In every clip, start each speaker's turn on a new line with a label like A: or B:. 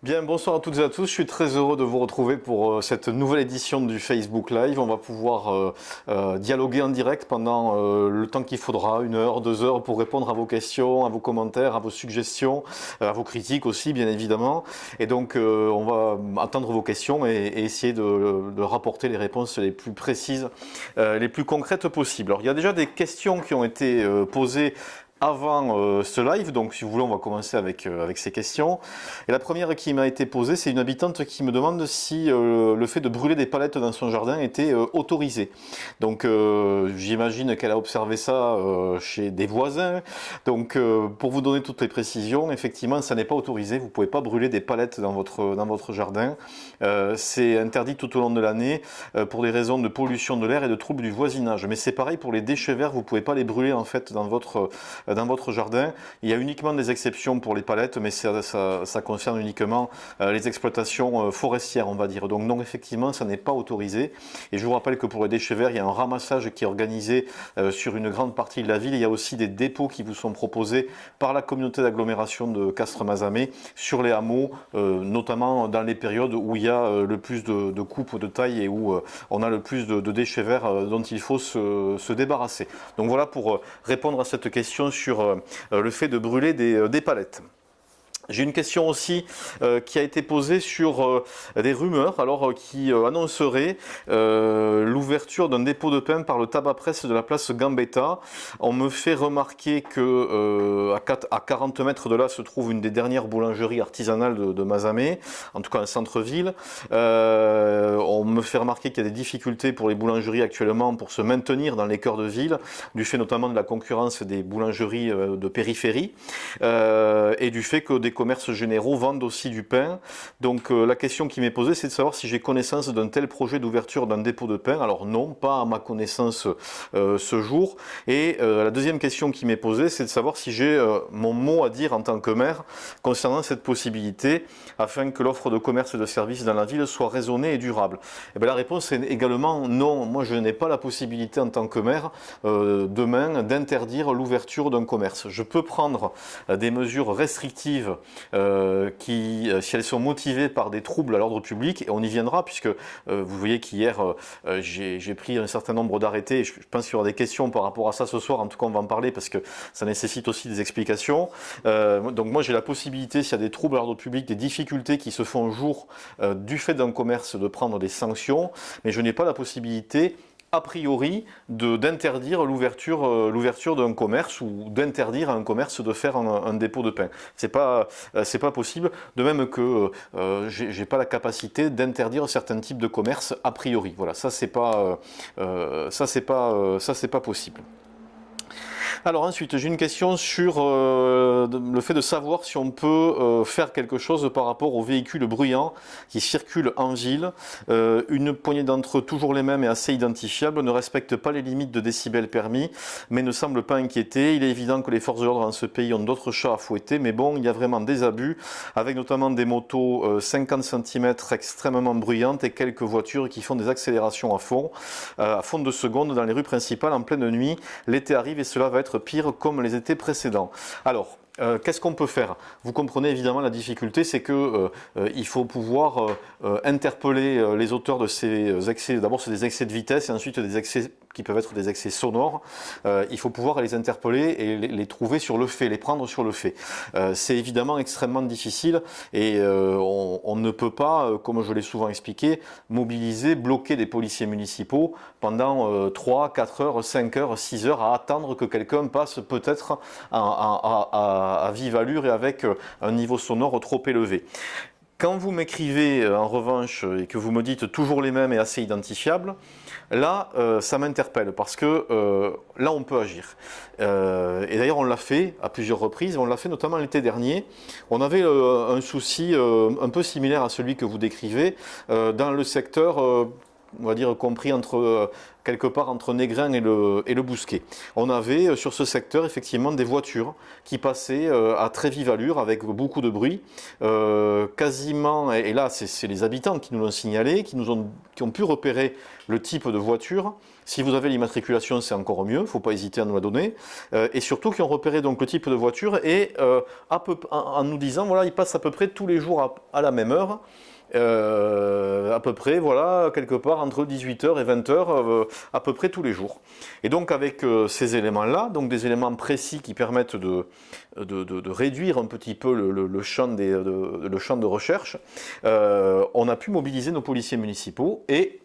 A: Bien, bonsoir à toutes et à tous. Je suis très heureux de vous retrouver pour cette nouvelle édition du Facebook Live. On va pouvoir dialoguer en direct pendant le temps qu'il faudra, 1 heure, 2 heures, pour répondre à vos questions, à vos commentaires, à vos suggestions, à vos critiques aussi, bien évidemment. Et donc, on va attendre vos questions et essayer de rapporter les réponses les plus précises, les plus concrètes possibles. Alors, il y a déjà des questions qui ont été posées avant ce live, donc si vous voulez on va commencer avec ces questions. Et la première qui m'a été posée, c'est une habitante qui me demande si le fait de brûler des palettes dans son jardin était autorisé. Donc j'imagine qu'elle a observé ça chez des voisins. Donc pour vous donner toutes les précisions, effectivement ça n'est pas autorisé, vous ne pouvez pas brûler des palettes dans votre jardin. C'est interdit tout au long de l'année pour des raisons de pollution de l'air et de troubles du voisinage. Mais c'est pareil pour les déchets verts, vous ne pouvez pas les brûler en fait dans votre jardin. Il y a uniquement des exceptions pour les palettes, mais ça concerne uniquement les exploitations forestières, on va dire. Donc non, effectivement, ça n'est pas autorisé. Et je vous rappelle que pour les déchets verts, il y a un ramassage qui est organisé sur une grande partie de la ville. Il y a aussi des dépôts qui vous sont proposés par la communauté d'agglomération de Castres-Mazamet sur les hameaux, notamment dans les périodes où il y a le plus de coupes de taille et où on a le plus de déchets verts dont il faut se débarrasser. Donc voilà pour répondre à cette question sur le fait de brûler des palettes. J'ai une question aussi qui a été posée sur des rumeurs qui annonceraient l'ouverture d'un dépôt de pain par le tabac presse de la place Gambetta. On me fait remarquer que à 40 mètres de là se trouve une des dernières boulangeries artisanales de Mazamet, en tout cas un centre-ville. On me fait remarquer qu'il y a des difficultés pour les boulangeries actuellement pour se maintenir dans les cœurs de ville, du fait notamment de la concurrence des boulangeries de périphérie et du fait que des commerces généraux vendent aussi du pain. Donc la question qui m'est posée, c'est de savoir si j'ai connaissance d'un tel projet d'ouverture d'un dépôt de pain. Alors non, pas à ma connaissance ce jour. Et la deuxième question qui m'est posée, c'est de savoir si j'ai mon mot à dire en tant que maire concernant cette possibilité, afin que l'offre de commerce et de services dans la ville soit raisonnée et durable. Et bien, la réponse est également non. Moi, je n'ai pas la possibilité en tant que maire demain d'interdire l'ouverture d'un commerce. Je peux prendre des mesures restrictives qui, si elles sont motivées par des troubles à l'ordre public, et on y viendra puisque vous voyez qu'hier j'ai pris un certain nombre d'arrêtés, et je pense qu'il y aura des questions par rapport à ça ce soir, en tout cas on va en parler parce que ça nécessite aussi des explications. Donc moi j'ai la possibilité, s'il y a des troubles à l'ordre public, des difficultés qui se font jour du fait d'un commerce, de prendre des sanctions, mais je n'ai pas la possibilité a priori d'interdire l'ouverture d'un commerce ou d'interdire à un commerce de faire un dépôt de pain. C'est pas possible. De même que j'ai pas la capacité d'interdire certains types de commerces a priori. Voilà, ça c'est pas possible. Alors ensuite, j'ai une question sur le fait de savoir si on peut faire quelque chose par rapport aux véhicules bruyants qui circulent en ville. Une poignée d'entre eux, toujours les mêmes et assez identifiables, ne respectent pas les limites de décibels permis, mais ne semblent pas inquiéter. Il est évident que les forces de l'ordre dans ce pays ont d'autres chats à fouetter, mais bon, il y a vraiment des abus, avec notamment des motos 50 cm extrêmement bruyantes et quelques voitures qui font des accélérations à fond de seconde dans les rues principales en pleine nuit. L'été arrive et cela va être pire comme les étés précédents. Alors, qu'est-ce qu'on peut faire? Vous comprenez évidemment la difficulté, c'est que il faut pouvoir interpeller les auteurs de ces excès. D'abord, c'est des excès de vitesse et ensuite des excès qui peuvent être des excès sonores. Il faut pouvoir les interpeller et les trouver sur le fait, les prendre sur le fait. C'est évidemment extrêmement difficile et on ne peut pas, comme je l'ai souvent expliqué, mobiliser, bloquer des policiers municipaux pendant 3, 4 heures, 5 heures, 6 heures à attendre que quelqu'un passe peut-être à vive allure et avec un niveau sonore trop élevé. Quand vous m'écrivez en revanche et que vous me dites toujours les mêmes et assez identifiables, là ça m'interpelle parce que là on peut agir. Et d'ailleurs on l'a fait à plusieurs reprises, on l'a fait notamment l'été dernier. On avait un souci un peu similaire à celui que vous décrivez dans le secteur on va dire compris entre quelque part entre Négrins et le Bousquet. On avait sur ce secteur effectivement des voitures qui passaient à très vive allure avec beaucoup de bruit, quasiment, et là c'est les habitants qui nous l'ont signalé, qui ont pu repérer le type de voiture. Si vous avez l'immatriculation, c'est encore mieux, il ne faut pas hésiter à nous la donner, et surtout qui ont repéré donc le type de voiture et en nous disant voilà, ils passent à peu près tous les jours à la même heure. À peu près, voilà, quelque part entre 18h et 20h, à peu près tous les jours. Et donc avec ces éléments-là, donc des éléments précis qui permettent de réduire un petit peu le champ de recherche, on a pu mobiliser nos policiers municipaux et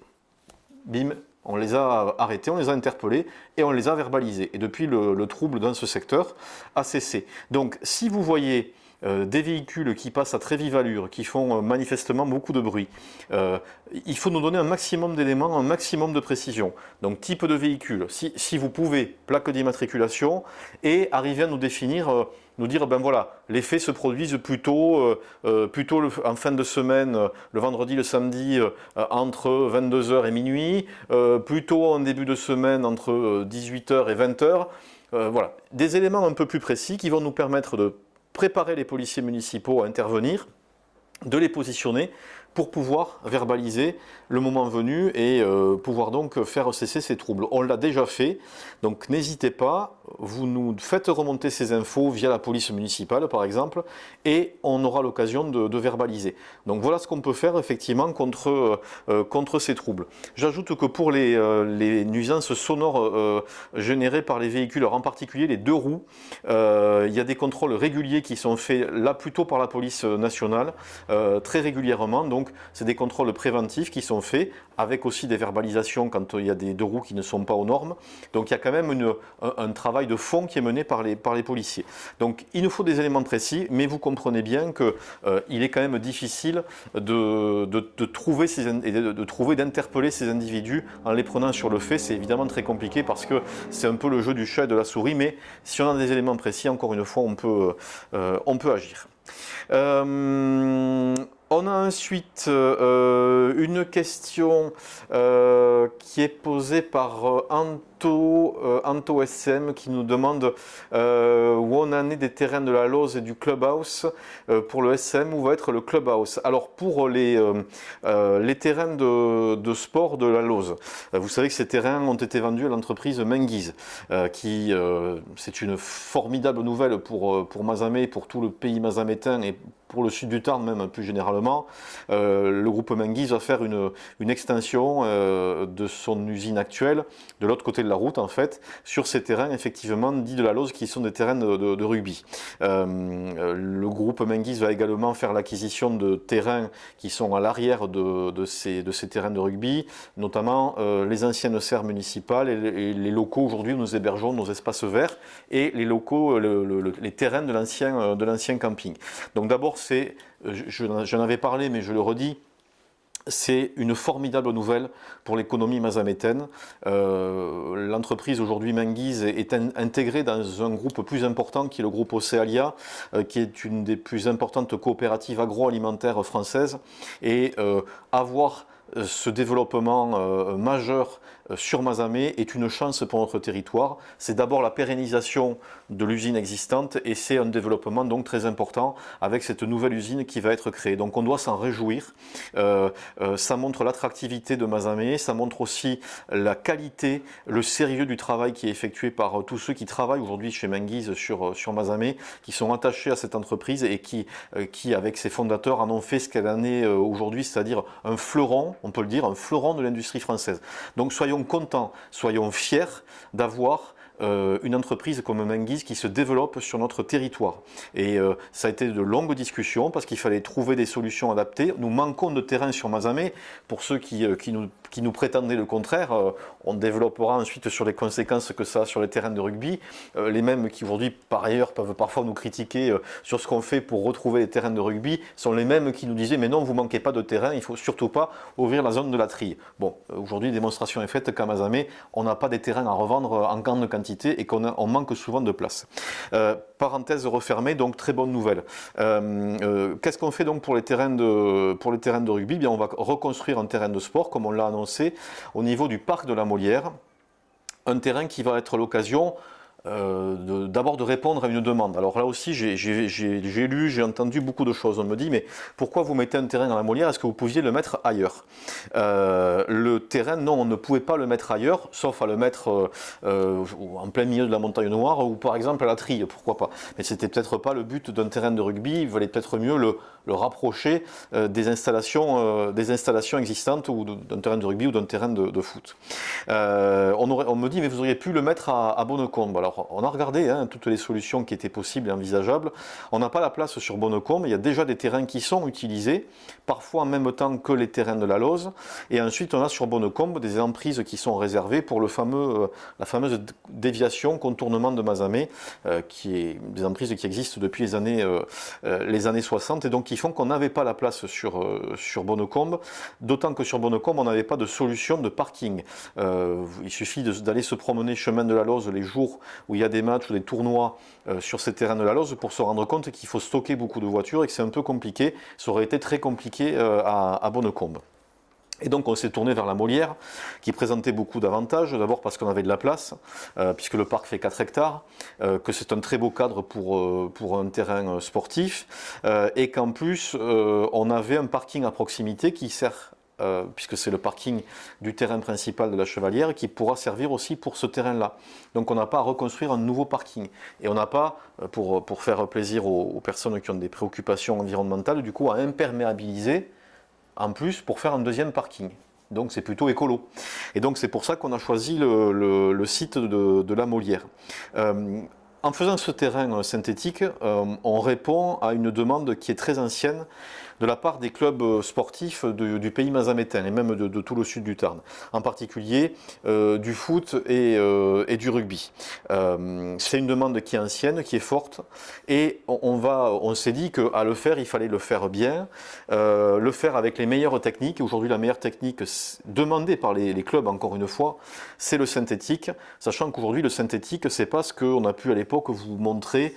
A: bim, on les a arrêtés, on les a interpellés et on les a verbalisés. Et depuis, le trouble dans ce secteur a cessé. Donc si vous voyez des véhicules qui passent à très vive allure, qui font manifestement beaucoup de bruit. Il faut nous donner un maximum d'éléments, un maximum de précision. Donc type de véhicule, si vous pouvez, plaque d'immatriculation, et arriver à nous définir, nous dire, ben voilà, les faits se produisent plutôt en fin de semaine, le vendredi, le samedi, entre 22h et minuit, plutôt en début de semaine, entre 18h et 20h. Voilà, des éléments un peu plus précis qui vont nous permettre de préparer les policiers municipaux à intervenir, de les positionner pour pouvoir verbaliser le moment venu et pouvoir donc faire cesser ces troubles. On l'a déjà fait, donc n'hésitez pas, vous nous faites remonter ces infos via la police municipale par exemple, et on aura l'occasion de verbaliser. Donc voilà ce qu'on peut faire effectivement contre ces troubles. J'ajoute que pour les nuisances sonores générées par les véhicules, en particulier les deux roues, il y a des contrôles réguliers qui sont faits là plutôt par la police nationale, très régulièrement. Donc c'est des contrôles préventifs qui sont faits avec aussi des verbalisations quand il y a des deux roues qui ne sont pas aux normes. Donc il y a quand même un travail de fond qui est mené par les policiers. Donc il nous faut des éléments précis, mais vous comprenez bien qu'il est quand même difficile de trouver, d'interpeller ces individus en les prenant sur le fait. C'est évidemment très compliqué parce que c'est un peu le jeu du chat et de la souris, mais si on a des éléments précis, encore une fois, on peut agir. On a ensuite une question qui est posée par Anto SM qui nous demande où on en est des terrains de la Lose et du Clubhouse pour le SM, où va être le Clubhouse. Alors pour les terrains de sport de la Lose, vous savez que ces terrains ont été vendus à l'entreprise Menguise, c'est une formidable nouvelle pour Mazamet, pour tout le pays mazamétain et pour le sud du Tarn même plus généralement. Le groupe Menguise va faire une extension de son usine actuelle de l'autre côté de la route en fait, sur ces terrains effectivement dits de la Lose qui sont des terrains de rugby. Le groupe Menguise va également faire l'acquisition de terrains qui sont à l'arrière de ces terrains de rugby, notamment les anciennes serres municipales et les locaux aujourd'hui où nous hébergeons nos espaces verts et les locaux, les terrains de l'ancien camping. Donc d'abord j'en avais parlé mais je le redis, c'est une formidable nouvelle pour l'économie mazamétaine. L'entreprise aujourd'hui Menguise est intégrée dans un groupe plus important qui est le groupe Océalia, qui est une des plus importantes coopératives agroalimentaires françaises. Et avoir ce développement majeur sur Mazamet est une chance pour notre territoire. C'est d'abord la pérennisation de l'usine existante et c'est un développement donc très important avec cette nouvelle usine qui va être créée. Donc on doit s'en réjouir. Ça montre l'attractivité de Mazamet, ça montre aussi la qualité, le sérieux du travail qui est effectué par tous ceux qui travaillent aujourd'hui chez Menguise sur Mazamet, qui sont attachés à cette entreprise et qui avec ses fondateurs en ont fait ce qu'elle en est aujourd'hui, c'est-à-dire un fleuron, on peut le dire, un fleuron de l'industrie française. Donc soyons contents, soyons fiers d'avoir une entreprise comme Menguise qui se développe sur notre territoire. Et ça a été de longues discussions parce qu'il fallait trouver des solutions adaptées. Nous manquons de terrain sur Mazamet. Pour ceux qui nous prétendaient le contraire, on développera ensuite sur les conséquences que ça a sur les terrains de rugby. Les mêmes qui aujourd'hui, par ailleurs, peuvent parfois nous critiquer sur ce qu'on fait pour retrouver les terrains de rugby, sont les mêmes qui nous disaient « mais non, vous manquez pas de terrain, il ne faut surtout pas ouvrir la zone de la trille ». Bon, aujourd'hui, démonstration est faite qu'à Mazamet, on n'a pas des terrains à revendre en grande quantité. quantité et on manque souvent de place. Parenthèse refermée, donc très bonne nouvelle. Qu'est-ce qu'on fait donc pour les terrains de rugby? Bien, on va reconstruire un terrain de sport, comme on l'a annoncé, au niveau du parc de la Molière. Un terrain qui va être l'occasion d'abord de répondre à une demande. Alors là aussi, j'ai lu, j'ai entendu beaucoup de choses. On me dit, mais pourquoi vous mettez un terrain dans la Molière? Est-ce que vous pouviez le mettre ailleurs? Le terrain, non, on ne pouvait pas le mettre ailleurs, sauf à le mettre en plein milieu de la montagne noire ou par exemple à la Trille, pourquoi pas. Mais c'était peut-être pas le but d'un terrain de rugby, il valait peut-être mieux le rapprocher des installations existantes ou d'un terrain de rugby ou d'un terrain de foot. On me dit, mais vous auriez pu le mettre à Bonnecombe. Alors, on a regardé toutes les solutions qui étaient possibles et envisageables. On n'a pas la place sur Bonnecombe. Il y a déjà des terrains qui sont utilisés, parfois en même temps que les terrains de la Lose. Et ensuite, on a sur Bonnecombe des emprises qui sont réservées pour la fameuse déviation, contournement de Mazamet, qui est des emprises qui existent depuis les années 60 et donc qui font qu'on n'avait pas la place sur Bonnecombe. D'autant que sur Bonnecombe, on n'avait pas de solution de parking. Il suffit d'aller se promener chemin de la Lose les jours où il y a des matchs ou des tournois sur ces terrains de la Lose pour se rendre compte qu'il faut stocker beaucoup de voitures et que c'est un peu compliqué. Ça aurait été très compliqué à Bonnecombe. Et donc on s'est tourné vers la Molière qui présentait beaucoup d'avantages, d'abord parce qu'on avait de la place, puisque le parc fait 4 hectares, que c'est un très beau cadre pour un terrain sportif, et qu'en plus on avait un parking à proximité qui sert puisque c'est le parking du terrain principal de la Chevalière, qui pourra servir aussi pour ce terrain-là. Donc on n'a pas à reconstruire un nouveau parking. Et on n'a pas, pour faire plaisir aux personnes qui ont des préoccupations environnementales, du coup à imperméabiliser, en plus, pour faire un deuxième parking. Donc c'est plutôt écolo. Et donc c'est pour ça qu'on a choisi le site de la Molière. En faisant ce terrain synthétique, on répond à une demande qui est très ancienne de la part des clubs sportifs du pays mazamétain et même de tout le sud du Tarn, en particulier du foot et du rugby. C'est une demande qui est ancienne, qui est forte, et on s'est dit qu'à le faire, il fallait le faire bien, le faire avec les meilleures techniques. Aujourd'hui, la meilleure technique demandée par les clubs, encore une fois, c'est le synthétique, sachant qu'aujourd'hui, le synthétique, c'est pas ce qu'on a pu à l'époque vous montrer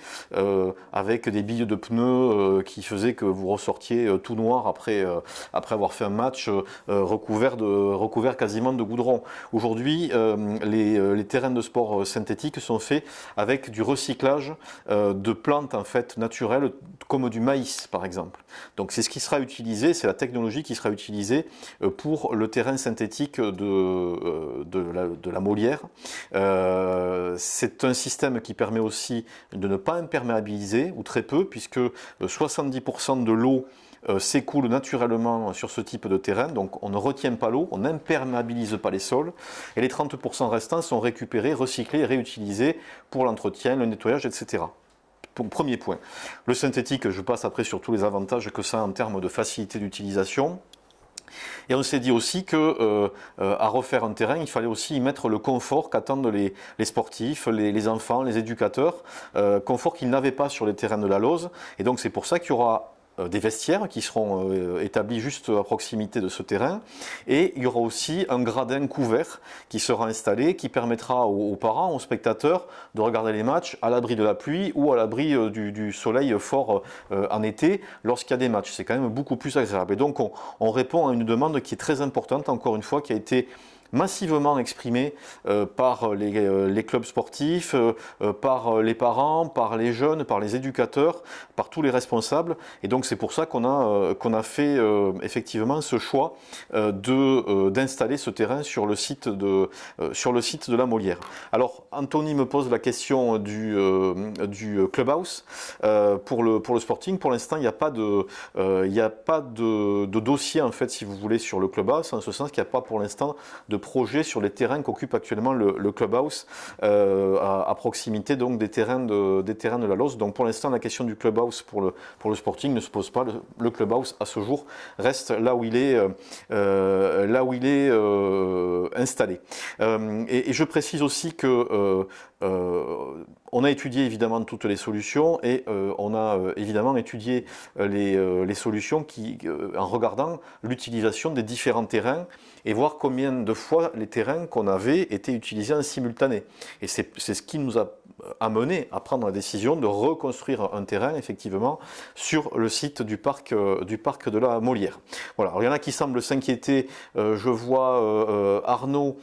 A: avec des billes de pneus qui faisaient que vous ressortiez tout noir après avoir fait un match recouvert quasiment de goudron. Aujourd'hui, les terrains de sport synthétiques sont faits avec du recyclage de plantes en fait naturelles comme du maïs par exemple. Donc c'est ce qui sera utilisé, c'est la technologie qui sera utilisée pour le terrain synthétique de la Molière. C'est un système qui permet aussi de ne pas imperméabiliser, ou très peu, puisque 70% de l'eau s'écoule naturellement sur ce type de terrain, donc on ne retient pas l'eau, on n'imperméabilise pas les sols, et les 30% restants sont récupérés, recyclés et réutilisés pour l'entretien, le nettoyage, etc. Premier point. Le synthétique, je passe après sur tous les avantages que ça a en termes de facilité d'utilisation. Et on s'est dit aussi que à refaire un terrain, il fallait aussi y mettre le confort qu'attendent les sportifs, les enfants, les éducateurs, confort qu'ils n'avaient pas sur les terrains de la Lose. Et donc c'est pour ça qu'il y aura des vestiaires qui seront établis juste à proximité de ce terrain, et il y aura aussi un gradin couvert qui sera installé, qui permettra aux parents, aux spectateurs de regarder les matchs à l'abri de la pluie ou à l'abri du soleil fort en été lorsqu'il y a des matchs. C'est quand même beaucoup plus agréable. Et donc on répond à une demande qui est très importante, encore une fois, qui a été massivement exprimé par les clubs sportifs, par les parents, par les jeunes, par les éducateurs, par tous les responsables. Et donc c'est pour ça qu'on a fait effectivement ce choix d'installer ce terrain sur le site de la Molière. Alors Anthony me pose la question du clubhouse pour le Sporting. Pour l'instant, il n'y a pas de dossier en fait, si vous voulez, sur le clubhouse, en ce sens qu'il n'y a pas pour l'instant de projet sur les terrains qu'occupe actuellement le clubhouse à proximité donc des terrains de la Lose. Donc pour l'instant, la question du clubhouse pour le Sporting ne se pose pas. Le clubhouse à ce jour reste là où il est installé. Et je précise aussi que on a étudié évidemment toutes les solutions et on a évidemment étudié les solutions en regardant l'utilisation des différents terrains et voir combien de fois, les terrains qu'on avait étaient utilisés en simultané. Et c'est ce qui nous a amené à prendre la décision de reconstruire un terrain, effectivement, sur le site du parc de la Molière. Voilà. Alors, il y en a qui semblent s'inquiéter. Je vois Arnaud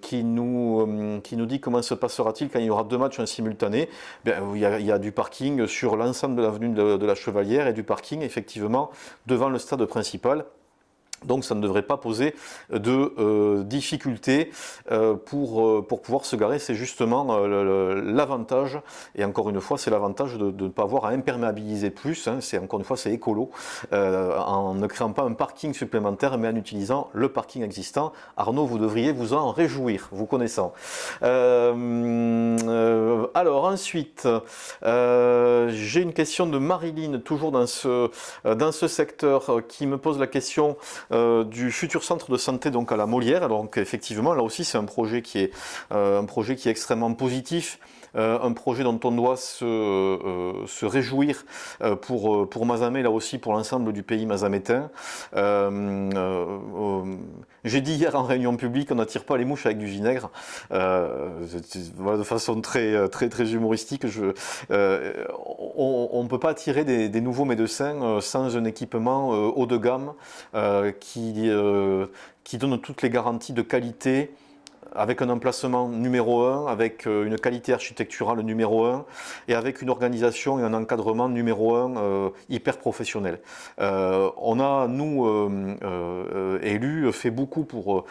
A: qui nous dit comment se passera-t-il quand il y aura 2 matchs en simultané. Bien, il y a du parking sur l'ensemble de l'avenue de la Chevalière et du parking, effectivement, devant le stade principal. Donc ça ne devrait pas poser de difficultés pour pouvoir se garer. C'est justement l'avantage, et encore une fois c'est l'avantage de ne pas avoir à imperméabiliser plus, hein. C'est encore une fois c'est écolo, en ne créant pas un parking supplémentaire mais en utilisant le parking existant. Arnaud, vous devriez vous en réjouir, vous connaissant. Alors ensuite, j'ai une question de Marilyn, toujours dans ce secteur, qui me pose la question du futur centre de santé donc à la Molière. Alors donc, effectivement, là aussi c'est un projet qui est extrêmement positif. Un projet dont on doit se réjouir pour Mazamet, là aussi pour l'ensemble du pays mazamétain. J'ai dit hier en réunion publique, on n'attire pas les mouches avec du vinaigre, voilà, de façon très humoristique. On ne peut pas attirer des nouveaux médecins sans un équipement haut de gamme qui donne toutes les garanties de qualité, avec un emplacement numéro 1, avec une qualité architecturale numéro 1 et avec une organisation et un encadrement numéro 1 hyper professionnel. On a, nous, élus, fait beaucoup pour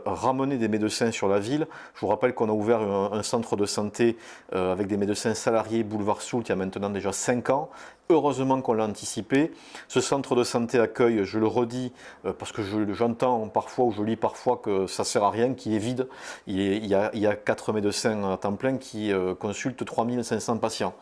A: ramener des médecins sur la ville. Je vous rappelle qu'on a ouvert un centre de santé avec des médecins salariés boulevard Soult il y a maintenant déjà 5 ans. Heureusement qu'on l'a anticipé. Ce centre de santé accueille, je le redis, parce que j'entends parfois ou je lis parfois que ça ne sert à rien, qu'il est vide. Il y a 4 médecins à temps plein qui consultent 3500 patients.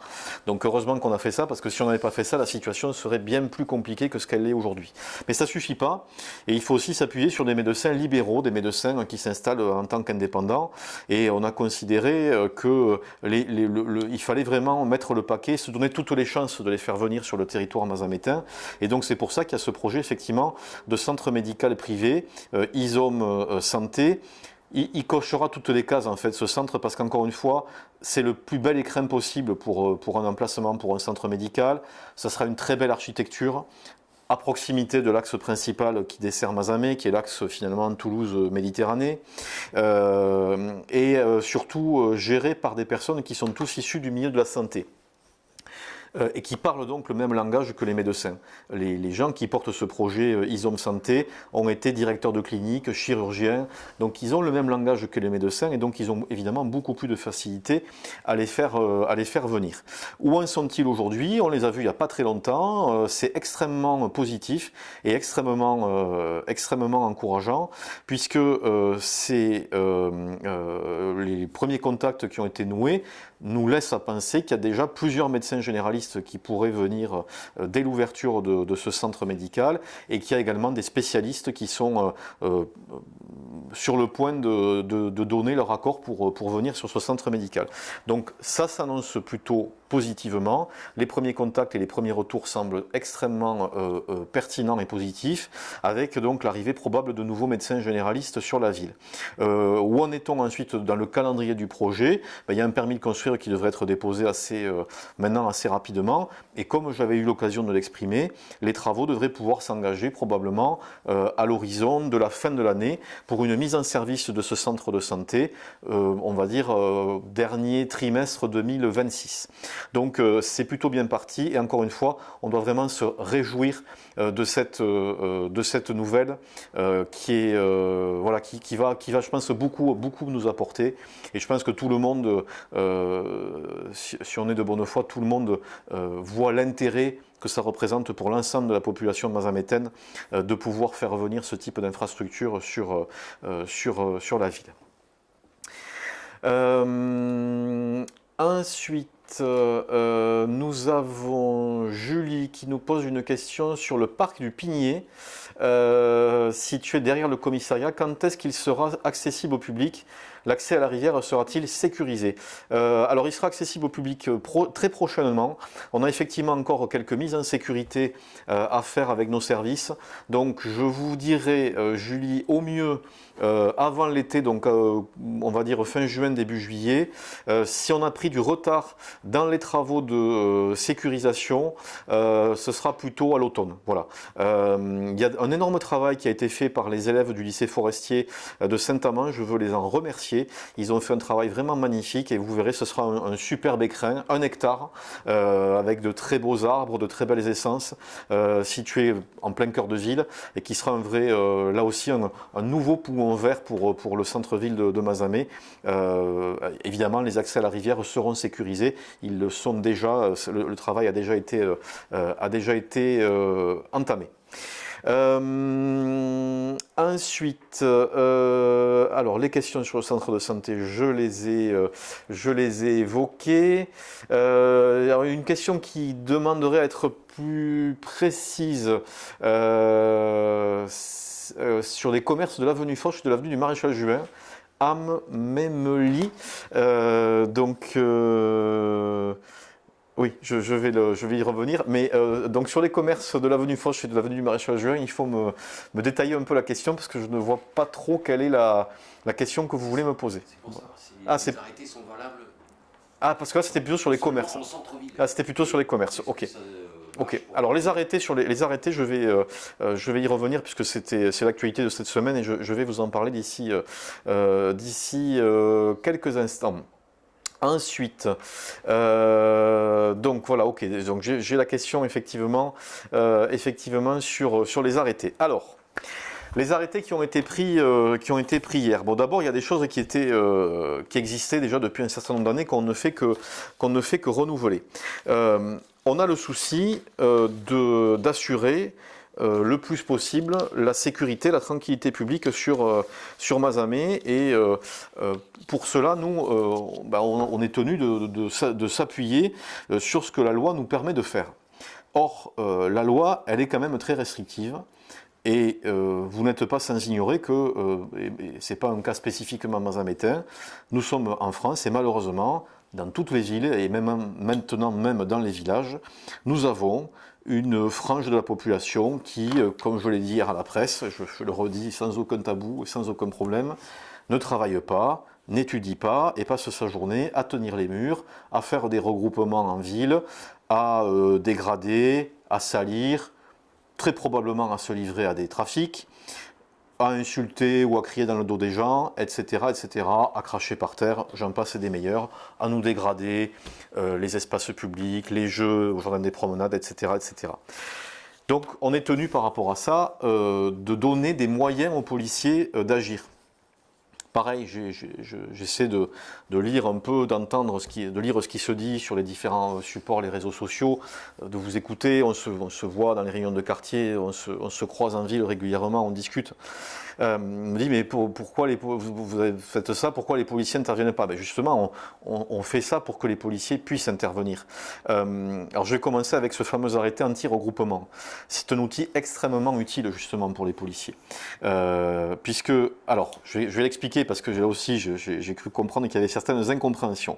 A: Donc heureusement qu'on a fait ça, parce que si on n'avait pas fait ça, la situation serait bien plus compliquée que ce qu'elle est aujourd'hui. Mais ça ne suffit pas, et il faut aussi s'appuyer sur des médecins libéraux, des médecins qui s'installent en tant qu'indépendants. Et on a considéré qu'il fallait vraiment mettre le paquet, se donner toutes les chances de les faire venir sur le territoire mazamétain. Et donc c'est pour ça qu'il y a ce projet effectivement de centre médical privé, ISOM Santé. Il cochera toutes les cases en fait ce centre, parce qu'encore une fois c'est le plus bel écrin possible pour un emplacement, pour un centre médical. Ça sera une très belle architecture à proximité de l'axe principal qui dessert Mazamet, qui est l'axe finalement Toulouse-Méditerranée, et surtout géré par des personnes qui sont tous issues du milieu de la santé. Et qui parlent donc le même langage que les médecins. Les gens qui portent ce projet ISOM Santé ont été directeurs de clinique, chirurgiens, donc ils ont le même langage que les médecins, et donc ils ont évidemment beaucoup plus de facilité à les faire venir. Où en sont-ils aujourd'hui? On les a vus il n'y a pas très longtemps, c'est extrêmement positif et extrêmement encourageant, puisque les premiers contacts qui ont été noués nous laissent à penser qu'il y a déjà plusieurs médecins généralistes qui pourraient venir dès l'ouverture de ce centre médical, et qu'il y a également des spécialistes qui sont sur le point de donner leur accord pour venir sur ce centre médical. Donc ça s'annonce plutôt positivement. Les premiers contacts et les premiers retours semblent extrêmement pertinents et positifs, avec donc l'arrivée probable de nouveaux médecins généralistes sur la ville. Où en est-on ensuite dans le calendrier du projet? Il y a un permis de construire qui devrait être déposé maintenant assez rapidement, et comme j'avais eu l'occasion de l'exprimer, les travaux devraient pouvoir s'engager probablement à l'horizon de la fin de l'année pour une mise en service de ce centre de santé, on va dire dernier trimestre 2026. Donc c'est plutôt bien parti, et encore une fois on doit vraiment se réjouir de cette nouvelle qui va je pense beaucoup nous apporter, et je pense que tout le monde, si on est de bonne foi, tout le monde voit l'intérêt que ça représente pour l'ensemble de la population mazamétaine de pouvoir faire venir ce type d'infrastructure sur la ville. Ensuite, nous avons Julie qui nous pose une question sur le parc du Pigné, situé derrière le commissariat. Quand est-ce qu'il sera accessible au public? l'accès à la rivière sera-t-il sécurisé? Alors il sera accessible au public très prochainement. On a effectivement encore quelques mises en sécurité à faire avec nos services. Donc je vous dirai, Julie, au mieux avant l'été, donc on va dire fin juin, début juillet. Si on a pris du retard dans les travaux de sécurisation, ce sera plutôt à l'automne. Voilà. Il y a un énorme travail qui a été fait par les élèves du lycée forestier de Saint-Amand. Je veux les en remercier. Ils ont fait un travail vraiment magnifique et vous verrez, ce sera un superbe écrin, 1 hectare, avec de très beaux arbres, de très belles essences, situé en plein cœur de ville et qui sera un vrai, là aussi, un nouveau poumon vert pour le centre-ville de Mazamet. Évidemment, les accès à la rivière seront sécurisés. Ils le sont déjà, le travail a déjà été entamé. Ensuite, alors les questions sur le centre de santé, je les ai évoquées. Alors une question qui demanderait à être plus précise sur les commerces de l'avenue Foch et de l'avenue du Maréchal Juin. Memeli. Oui, je vais y revenir. Mais donc sur les commerces de l'avenue Foch et de l'avenue du Maréchal Juin, il faut me détailler un peu la question parce que je ne vois pas trop quelle est la question que vous voulez me poser.
B: C'est pour savoir si les arrêtés sont valables.
A: Ah, parce que là c'était plutôt sur les commerces. Ah, c'était plutôt sur les commerces. Ok. Ok. Alors les arrêtés, je vais y revenir puisque c'est l'actualité de cette semaine et je vais vous en parler d'ici quelques instants. Ensuite, donc voilà, ok. Donc j'ai la question effectivement sur les arrêtés. Alors. Les arrêtés qui ont été pris hier. Bon, d'abord, il y a des choses qui existaient déjà depuis un certain nombre d'années qu'on ne fait que renouveler. On a le souci d'assurer le plus possible la sécurité, la tranquillité publique sur Mazamet et pour cela, nous, on est tenu de s'appuyer sur ce que la loi nous permet de faire. Or, la loi, elle est quand même très restrictive. Et vous n'êtes pas sans ignorer que, ce n'est pas un cas spécifiquement mazamétain, nous sommes en France et malheureusement, dans toutes les villes et maintenant même dans les villages, nous avons une frange de la population qui, comme je l'ai dit hier à la presse, je le redis sans aucun tabou et sans aucun problème, ne travaille pas, n'étudie pas et passe sa journée à tenir les murs, à faire des regroupements en ville, à dégrader, à salir, très probablement à se livrer à des trafics, à insulter ou à crier dans le dos des gens, etc., à cracher par terre, j'en passe et des meilleurs, à nous dégrader les espaces publics, les jeux au jardin des promenades, etc., etc. Donc on est tenu par rapport à ça de donner des moyens aux policiers d'agir. Pareil, j'essaie de lire un peu, de lire ce qui se dit sur les différents supports, les réseaux sociaux, de vous écouter, on se voit dans les réunions de quartier, on se croise en ville régulièrement, on discute. On me dit mais pourquoi vous faites ça, pourquoi les policiers n'interviennent pas? Ben justement, on fait ça pour que les policiers puissent intervenir. Alors je vais commencer avec ce fameux arrêté anti-regroupement. C'est un outil extrêmement utile justement pour les policiers. Puisque, alors je vais l'expliquer parce que là aussi j'ai cru comprendre qu'il y avait certaines incompréhensions.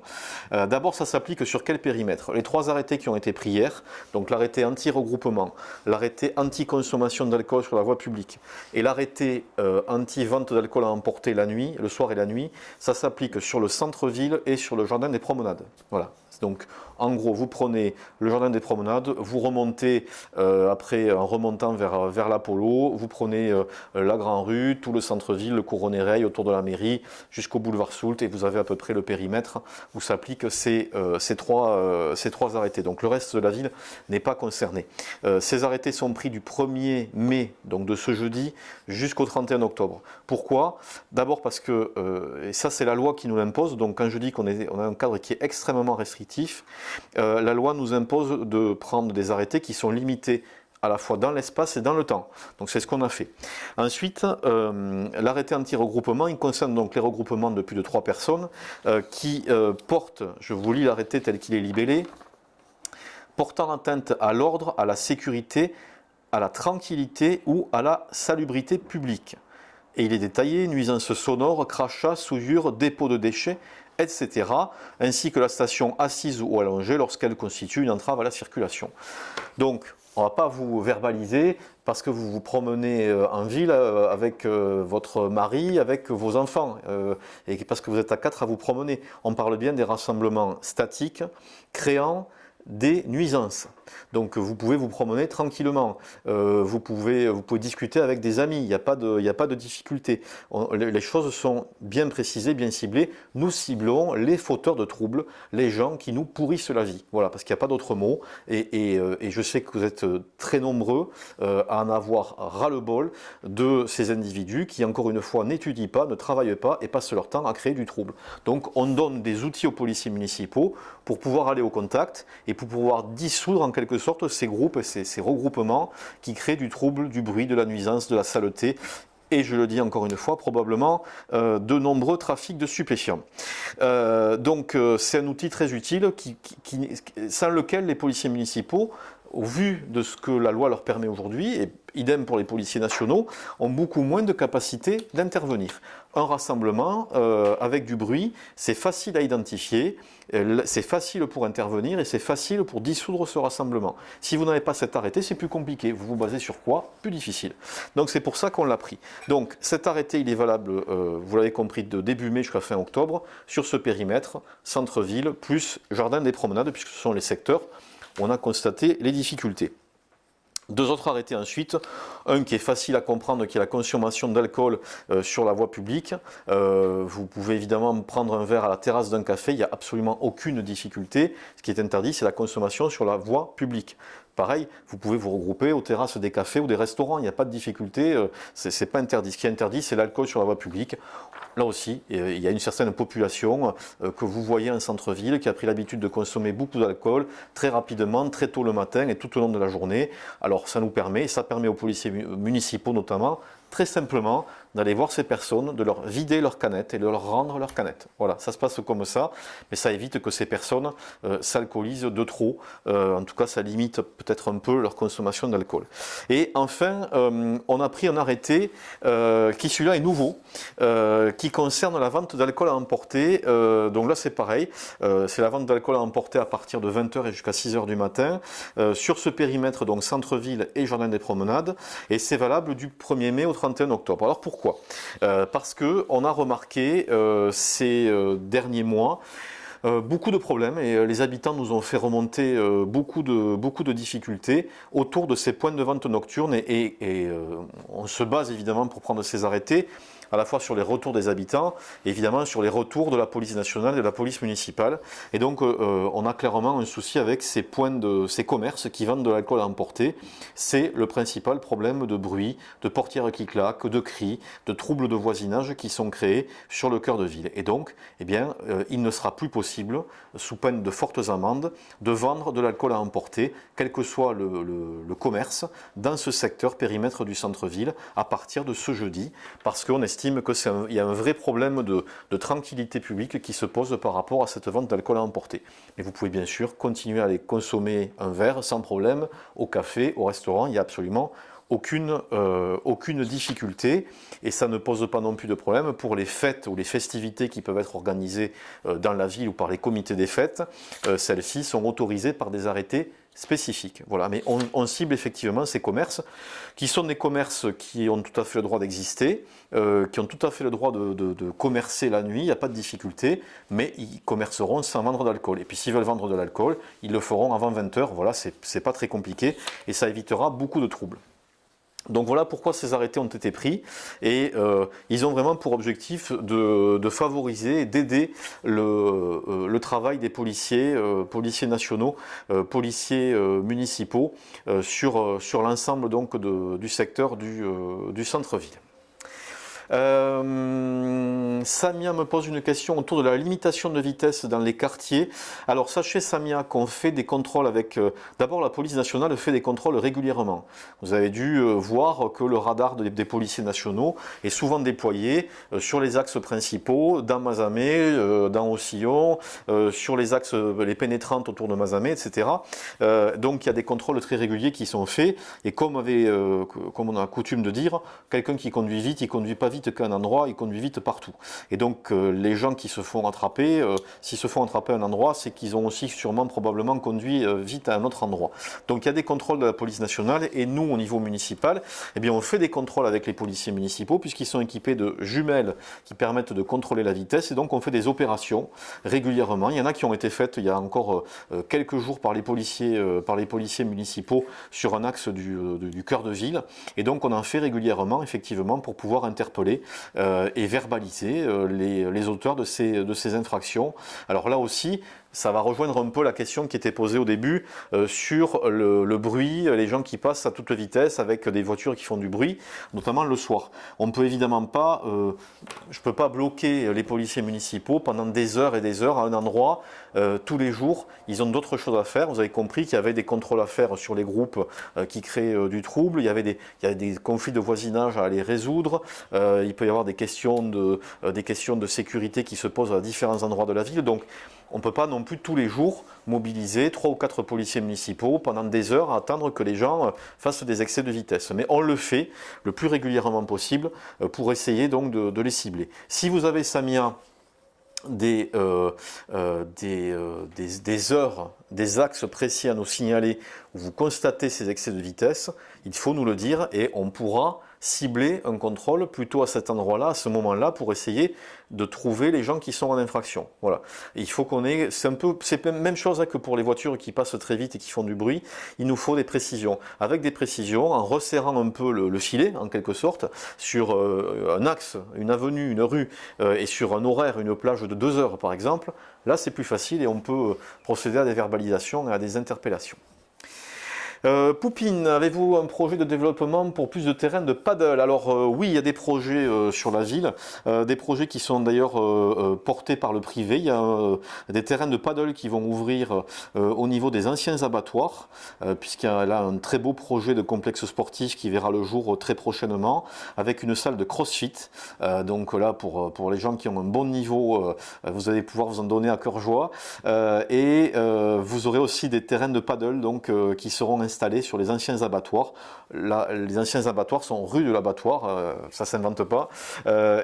A: D'abord ça s'applique sur quel périmètre? Les 3 arrêtés qui ont été pris hier, donc l'arrêté anti-regroupement, l'arrêté anti-consommation d'alcool sur la voie publique et l'arrêté anti-vente d'alcool à emporter la nuit, le soir et la nuit, ça s'applique sur le centre-ville et sur le jardin des promenades. Voilà. Donc, en gros, vous prenez le jardin des promenades, vous remontez après en remontant vers l'Apollo, vous prenez la Grand Rue, tout le centre-ville, le Couronné-Reille autour de la mairie, jusqu'au boulevard Soult, et vous avez à peu près le périmètre où s'appliquent ces trois arrêtés. Donc, le reste de la ville n'est pas concerné. Ces arrêtés sont pris du 1er mai, donc de ce jeudi, jusqu'au 31 octobre. Pourquoi? D'abord parce que, et ça c'est la loi qui nous l'impose, donc quand je dis qu'on a un cadre qui est extrêmement restrictif, la loi nous impose de prendre des arrêtés qui sont limités à la fois dans l'espace et dans le temps. Donc c'est ce qu'on a fait. Ensuite, l'arrêté anti-regroupement, il concerne donc les regroupements de plus de 3 personnes qui portent, je vous lis l'arrêté tel qu'il est libellé, portant atteinte à l'ordre, à la sécurité, à la tranquillité ou à la salubrité publique. Et il est détaillé, nuisances sonores, crachats, souillures, dépôts de déchets, etc. ainsi que la station assise ou allongée lorsqu'elle constitue une entrave à la circulation. Donc, on ne va pas vous verbaliser parce que vous vous promenez en ville avec votre mari, avec vos enfants, et parce que vous êtes à 4 à vous promener. On parle bien des rassemblements statiques, créant des nuisances. Donc vous pouvez vous promener tranquillement, vous pouvez discuter avec des amis, il n'y a pas de difficulté. Les choses sont bien précisées, bien ciblées. Nous ciblons les fauteurs de troubles, les gens qui nous pourrissent la vie. Voilà, parce qu'il n'y a pas d'autre mot. Et je sais que vous êtes très nombreux à en avoir ras-le-bol de ces individus qui, encore une fois, n'étudient pas, ne travaillent pas et passent leur temps à créer du trouble. Donc on donne des outils aux policiers municipaux pour pouvoir aller au contact et pour pouvoir dissoudre en quelque sorte ces groupes, ces regroupements qui créent du trouble, du bruit, de la nuisance, de la saleté et, je le dis encore une fois, probablement de nombreux trafics de stupéfiants. Donc c'est un outil très utile sans lequel les policiers municipaux, au vu de ce que la loi leur permet aujourd'hui, et idem pour les policiers nationaux, ont beaucoup moins de capacité d'intervenir. Un rassemblement avec du bruit, c'est facile à identifier, c'est facile pour intervenir et c'est facile pour dissoudre ce rassemblement. Si vous n'avez pas cet arrêté, c'est plus compliqué. Vous vous basez sur quoi? Plus difficile. Donc c'est pour ça qu'on l'a pris. Donc cet arrêté, il est valable, vous l'avez compris, de début mai jusqu'à fin octobre, sur ce périmètre, centre-ville, plus jardin des promenades, puisque ce sont les secteurs où on a constaté les difficultés. Deux autres arrêtés ensuite, un qui est facile à comprendre, qui est la consommation d'alcool sur la voie publique. Vous pouvez évidemment prendre un verre à la terrasse d'un café, il n'y a absolument aucune difficulté. Ce qui est interdit, c'est la consommation sur la voie publique. Pareil, vous pouvez vous regrouper aux terrasses des cafés ou des restaurants, il n'y a pas de difficulté, c'est pas interdit. Ce qui est interdit, c'est l'alcool sur la voie publique. Là aussi, il y a une certaine population que vous voyez en centre-ville qui a pris l'habitude de consommer beaucoup d'alcool très rapidement, très tôt le matin et tout au long de la journée. Alors ça nous permet, ça permet aux policiers municipaux notamment, très simplement d'aller voir ces personnes, de leur vider leur canette et de leur rendre leur canette. Voilà, ça se passe comme ça, mais ça évite que ces personnes s'alcoolisent de trop. En tout cas, ça limite peut-être un peu leur consommation d'alcool. Et enfin, on a pris un arrêté qui, celui-là, est nouveau, qui concerne la vente d'alcool à emporter. Donc là, c'est pareil, c'est la vente d'alcool à emporter à partir de 20h et jusqu'à 6h du matin, sur ce périmètre, donc centre-ville et jardin des promenades, et c'est valable du 1er mai au 31 octobre. Alors pourquoi ? Parce qu'on a remarqué ces derniers mois beaucoup de problèmes et les habitants nous ont fait remonter beaucoup de difficultés autour de ces points de vente nocturnes et on se base évidemment pour prendre ces arrêtés à la fois sur les retours des habitants et évidemment sur les retours de la police nationale et de la police municipale. Et donc on a clairement un souci avec ces commerces qui vendent de l'alcool à emporter. C'est le principal problème de bruit, de portières qui claquent, de cris, de troubles de voisinage qui sont créés sur le cœur de ville. Et donc, eh bien, il ne sera plus possible, sous peine de fortes amendes, de vendre de l'alcool à emporter, quel que soit le commerce, dans ce secteur périmètre du centre-ville, à partir de ce jeudi, parce qu'on estime qu'il y a un vrai problème de tranquillité publique qui se pose par rapport à cette vente d'alcool à emporter. Mais vous pouvez bien sûr continuer à aller consommer un verre sans problème au café, au restaurant, il n'y a absolument aucune difficulté et ça ne pose pas non plus de problème pour les fêtes ou les festivités qui peuvent être organisées dans la ville ou par les comités des fêtes. Celles-ci sont autorisées par des arrêtés spécifiques. Voilà. Mais on cible effectivement ces commerces qui sont des commerces qui ont tout à fait le droit d'exister, qui ont tout à fait le droit de commercer la nuit, il n'y a pas de difficulté, mais ils commerceront sans vendre d'alcool. Et puis s'ils veulent vendre de l'alcool, ils le feront avant 20h, voilà, c'est pas très compliqué et ça évitera beaucoup de troubles. Donc voilà pourquoi ces arrêtés ont été pris et ils ont vraiment pour objectif de favoriser et d'aider le travail des policiers, policiers nationaux, policiers municipaux sur l'ensemble donc du secteur du centre-ville. Samia me pose une question autour de la limitation de vitesse dans les quartiers. Alors sachez Samia qu'on fait des contrôles avec... D'abord la police nationale fait des contrôles régulièrement. Vous avez dû voir que le radar des policiers nationaux est souvent déployé sur les axes principaux, dans Mazamet, dans Roussillon, sur les axes, les pénétrantes autour de Mazamet, etc. Donc il y a des contrôles très réguliers qui sont faits et comme on a coutume de dire, quelqu'un qui conduit vite, il conduit pas vite vite qu'à un endroit, il conduit vite partout. Et donc les gens qui se font attraper, s'ils se font attraper à un endroit, c'est qu'ils ont aussi sûrement probablement conduit vite à un autre endroit. Donc il y a des contrôles de la police nationale et nous au niveau municipal, eh bien, on fait des contrôles avec les policiers municipaux puisqu'ils sont équipés de jumelles qui permettent de contrôler la vitesse et donc on fait des opérations régulièrement. Il y en a qui ont été faites il y a encore quelques jours par les policiers municipaux sur un axe du cœur de ville et donc on en fait régulièrement effectivement pour pouvoir interpeller et verbaliser les auteurs de ces infractions. Alors là aussi, ça va rejoindre un peu la question qui était posée au début sur le bruit, les gens qui passent à toute vitesse avec des voitures qui font du bruit, notamment le soir. On ne peut évidemment pas, je ne peux pas bloquer les policiers municipaux pendant des heures et des heures à un endroit tous les jours. Ils ont d'autres choses à faire. Vous avez compris qu'il y avait des contrôles à faire sur les groupes qui créent du trouble. Il y avait des conflits de voisinage à aller résoudre. Il peut y avoir des questions de sécurité qui se posent à différents endroits de la ville. Donc, on ne peut pas non plus tous les jours mobiliser 3 ou 4 policiers municipaux pendant des heures à attendre que les gens fassent des excès de vitesse. Mais on le fait le plus régulièrement possible pour essayer donc de les cibler. Si vous avez, Samia, des heures, des axes précis à nous signaler où vous constatez ces excès de vitesse, il faut nous le dire et on pourra cibler un contrôle plutôt à cet endroit-là, à ce moment-là, pour essayer de trouver les gens qui sont en infraction. Voilà. Et il faut qu'on ait, c'est la même chose que pour les voitures qui passent très vite et qui font du bruit, il nous faut des précisions. Avec des précisions, en resserrant un peu le filet, en quelque sorte, sur un axe, une avenue, une rue, et sur un horaire, une plage de 2 heures par exemple, là c'est plus facile et on peut procéder à des verbalisations et à des interpellations. Poupine, avez-vous un projet de développement pour plus de terrains de paddle? Alors oui, il y a des projets sur la ville, des projets qui sont d'ailleurs portés par le privé. Il y a des terrains de paddle qui vont ouvrir au niveau des anciens abattoirs, puisqu'il y a là un très beau projet de complexe sportif qui verra le jour très prochainement, avec une salle de crossfit. Donc là, pour les gens qui ont un bon niveau, vous allez pouvoir vous en donner à cœur joie. Et vous aurez aussi des terrains de paddle donc, qui seront installés sur les anciens abattoirs. Là, les anciens abattoirs sont rue de l'abattoir, ça s'invente pas,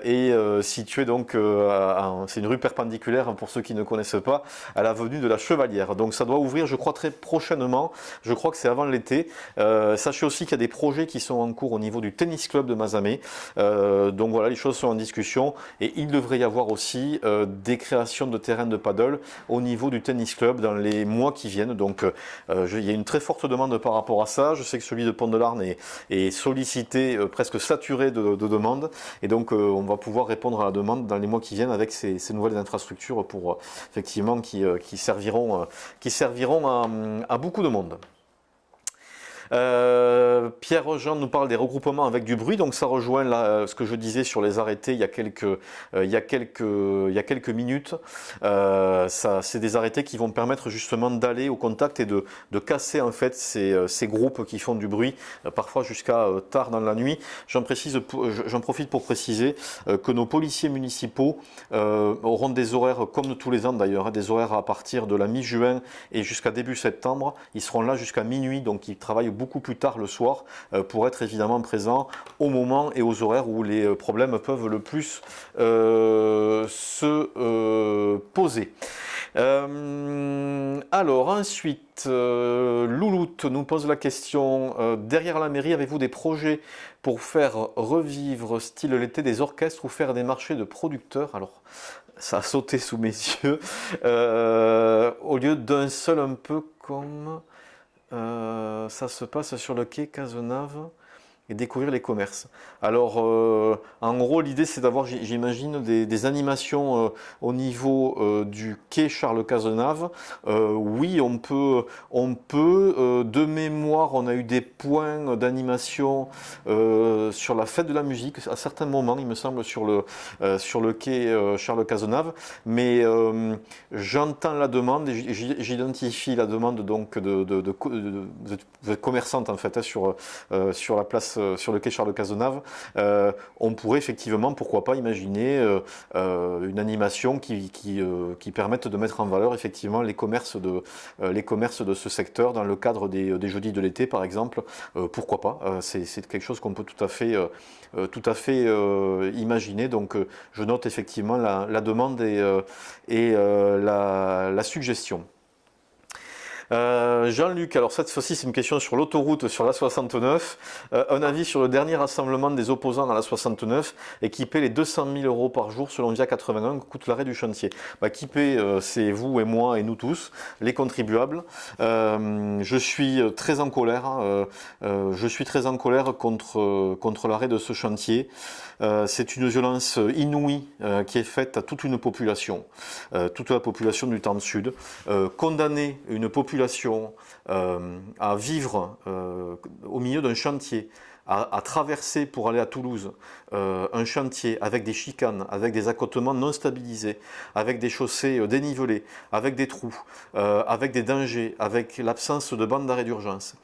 A: et situé donc, c'est une rue perpendiculaire pour ceux qui ne connaissent pas, à l'avenue de la Chevalière. Donc ça doit ouvrir, je crois, très prochainement. Je crois que c'est avant l'été. Sachez aussi qu'il y a des projets qui sont en cours au niveau du tennis club de Mazamet. Donc voilà, les choses sont en discussion et il devrait y avoir aussi des créations de terrains de paddle au niveau du tennis club dans les mois qui viennent. Donc il y a une très forte demande par rapport à ça. Je sais que celui de Pont-de-Larn est sollicité, presque saturé de demandes. Et donc, on va pouvoir répondre à la demande dans les mois qui viennent avec ces nouvelles infrastructures pour, effectivement, qui serviront à beaucoup de monde. Pierre-Jean nous parle des regroupements avec du bruit, donc ça rejoint là, ce que je disais sur les arrêtés il y a quelques minutes. C'est des arrêtés qui vont permettre justement d'aller au contact et de casser en fait ces groupes qui font du bruit, parfois jusqu'à tard dans la nuit. J'en profite pour préciser que nos policiers municipaux auront des horaires comme tous les ans d'ailleurs, des horaires à partir de la mi-juin et jusqu'à début septembre. Ils seront là jusqu'à minuit, donc ils travaillent beaucoup plus tard le soir pour être évidemment présents au moment et aux horaires où les problèmes peuvent le plus se poser. Alors ensuite, Louloute nous pose la question, derrière la mairie, avez-vous des projets pour faire revivre style l'été des orchestres ou faire des marchés de producteurs? Alors ça a sauté sous mes yeux, au lieu d'un seul, un peu comme ça se passe sur le quai Cazenave et découvrir les commerces. Alors, en gros, l'idée c'est d'avoir, j'imagine, des animations au niveau du quai Charles Cazenave. Oui, on peut. De mémoire, on a eu des points d'animation sur la fête de la musique à certains moments, il me semble, sur le quai Charles Cazenave. Mais j'entends la demande et j'identifie la demande donc de commerçantes en fait sur la place sur le quai Charles Cazenave, on pourrait effectivement, pourquoi pas, imaginer une animation qui permette de mettre en valeur effectivement les commerces de ce secteur dans le cadre des jeudis de l'été, par exemple. Pourquoi pas, c'est quelque chose qu'on peut tout à fait imaginer. Donc je note effectivement la demande et la suggestion. Jean-Luc, alors cette fois-ci c'est une question sur l'autoroute, sur la 69. Un avis sur le dernier rassemblement des opposants à la 69, équipé les 200 000 € par jour selon Via 81, coûte l'arrêt du chantier. Équipé, c'est vous et moi et nous tous, les contribuables. Je suis très en colère. Contre l'arrêt de ce chantier. C'est une violence inouïe qui est faite à toute une population, toute la population du Tarn Sud. Condamner une population à vivre au milieu d'un chantier, à traverser pour aller à Toulouse un chantier avec des chicanes, avec des accotements non stabilisés, avec des chaussées dénivelées, avec des trous, avec des dangers, avec l'absence de bande d'arrêt d'urgence.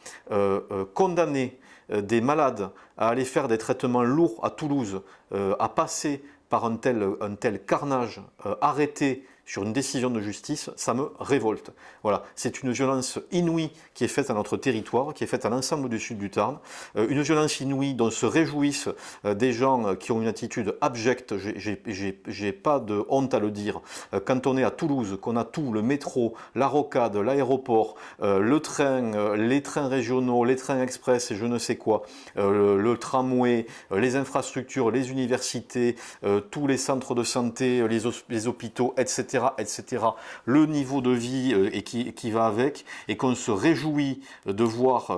A: Condamner des malades à aller faire des traitements lourds à Toulouse, à passer par un tel carnage, arrêté sur une décision de justice, ça me révolte. Voilà, c'est une violence inouïe qui est faite à notre territoire, qui est faite à l'ensemble du sud du Tarn. Une violence inouïe dont se réjouissent des gens qui ont une attitude abjecte. J'ai pas de honte à le dire. Quand on est à Toulouse, qu'on a tout, le métro, la rocade, l'aéroport, le train, les trains régionaux, les trains express et je ne sais quoi, le tramway, les infrastructures, les universités, tous les centres de santé, les hôpitaux, etc., le niveau de vie qui va avec, et qu'on se réjouit de voir,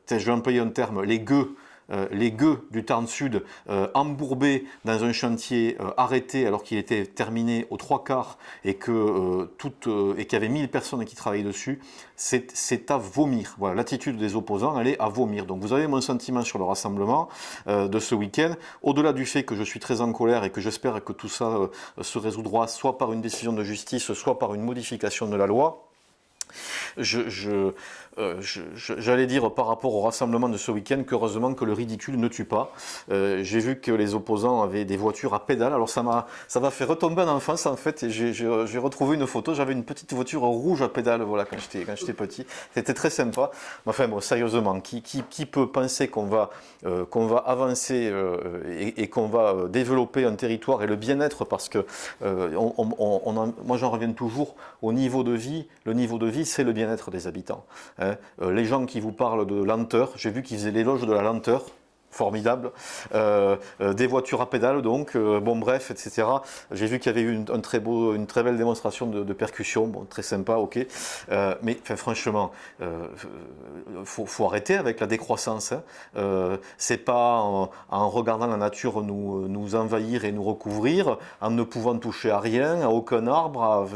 A: je vais employer un terme, les gueux du Tarn Sud embourbés dans un chantier arrêté alors qu'il était terminé aux 3/4 et qu'il y avait 1000 personnes qui travaillaient dessus, c'est à vomir. Voilà, l'attitude des opposants, elle est à vomir. Donc vous avez mon sentiment sur le rassemblement de ce week-end. Au-delà du fait que je suis très en colère et que j'espère que tout ça se résoudra soit par une décision de justice, soit par une modification de la loi, j'allais dire par rapport au rassemblement de ce week-end qu'heureusement que le ridicule ne tue pas. J'ai vu que les opposants avaient des voitures à pédales. Alors ça m'a fait retomber en enfance en fait. Et j'ai retrouvé une photo. J'avais une petite voiture rouge à pédales, voilà, quand j'étais petit. C'était très sympa. Enfin bon, sérieusement, qui peut penser qu'on va avancer et qu'on va développer un territoire et le bien-être, parce que moi j'en reviens toujours au niveau de vie. Le niveau de vie, c'est le bien-être des habitants. Les gens qui vous parlent de lenteur, j'ai vu qu'ils faisaient l'éloge de la lenteur, formidable, des voitures à pédales donc, bon bref, etc. J'ai vu qu'il y avait eu une très belle démonstration de percussion, bon, très sympa, ok, mais enfin, franchement, faut arrêter avec la décroissance, hein. C'est pas en regardant la nature nous envahir et nous recouvrir, en ne pouvant toucher à rien, à aucun arbre,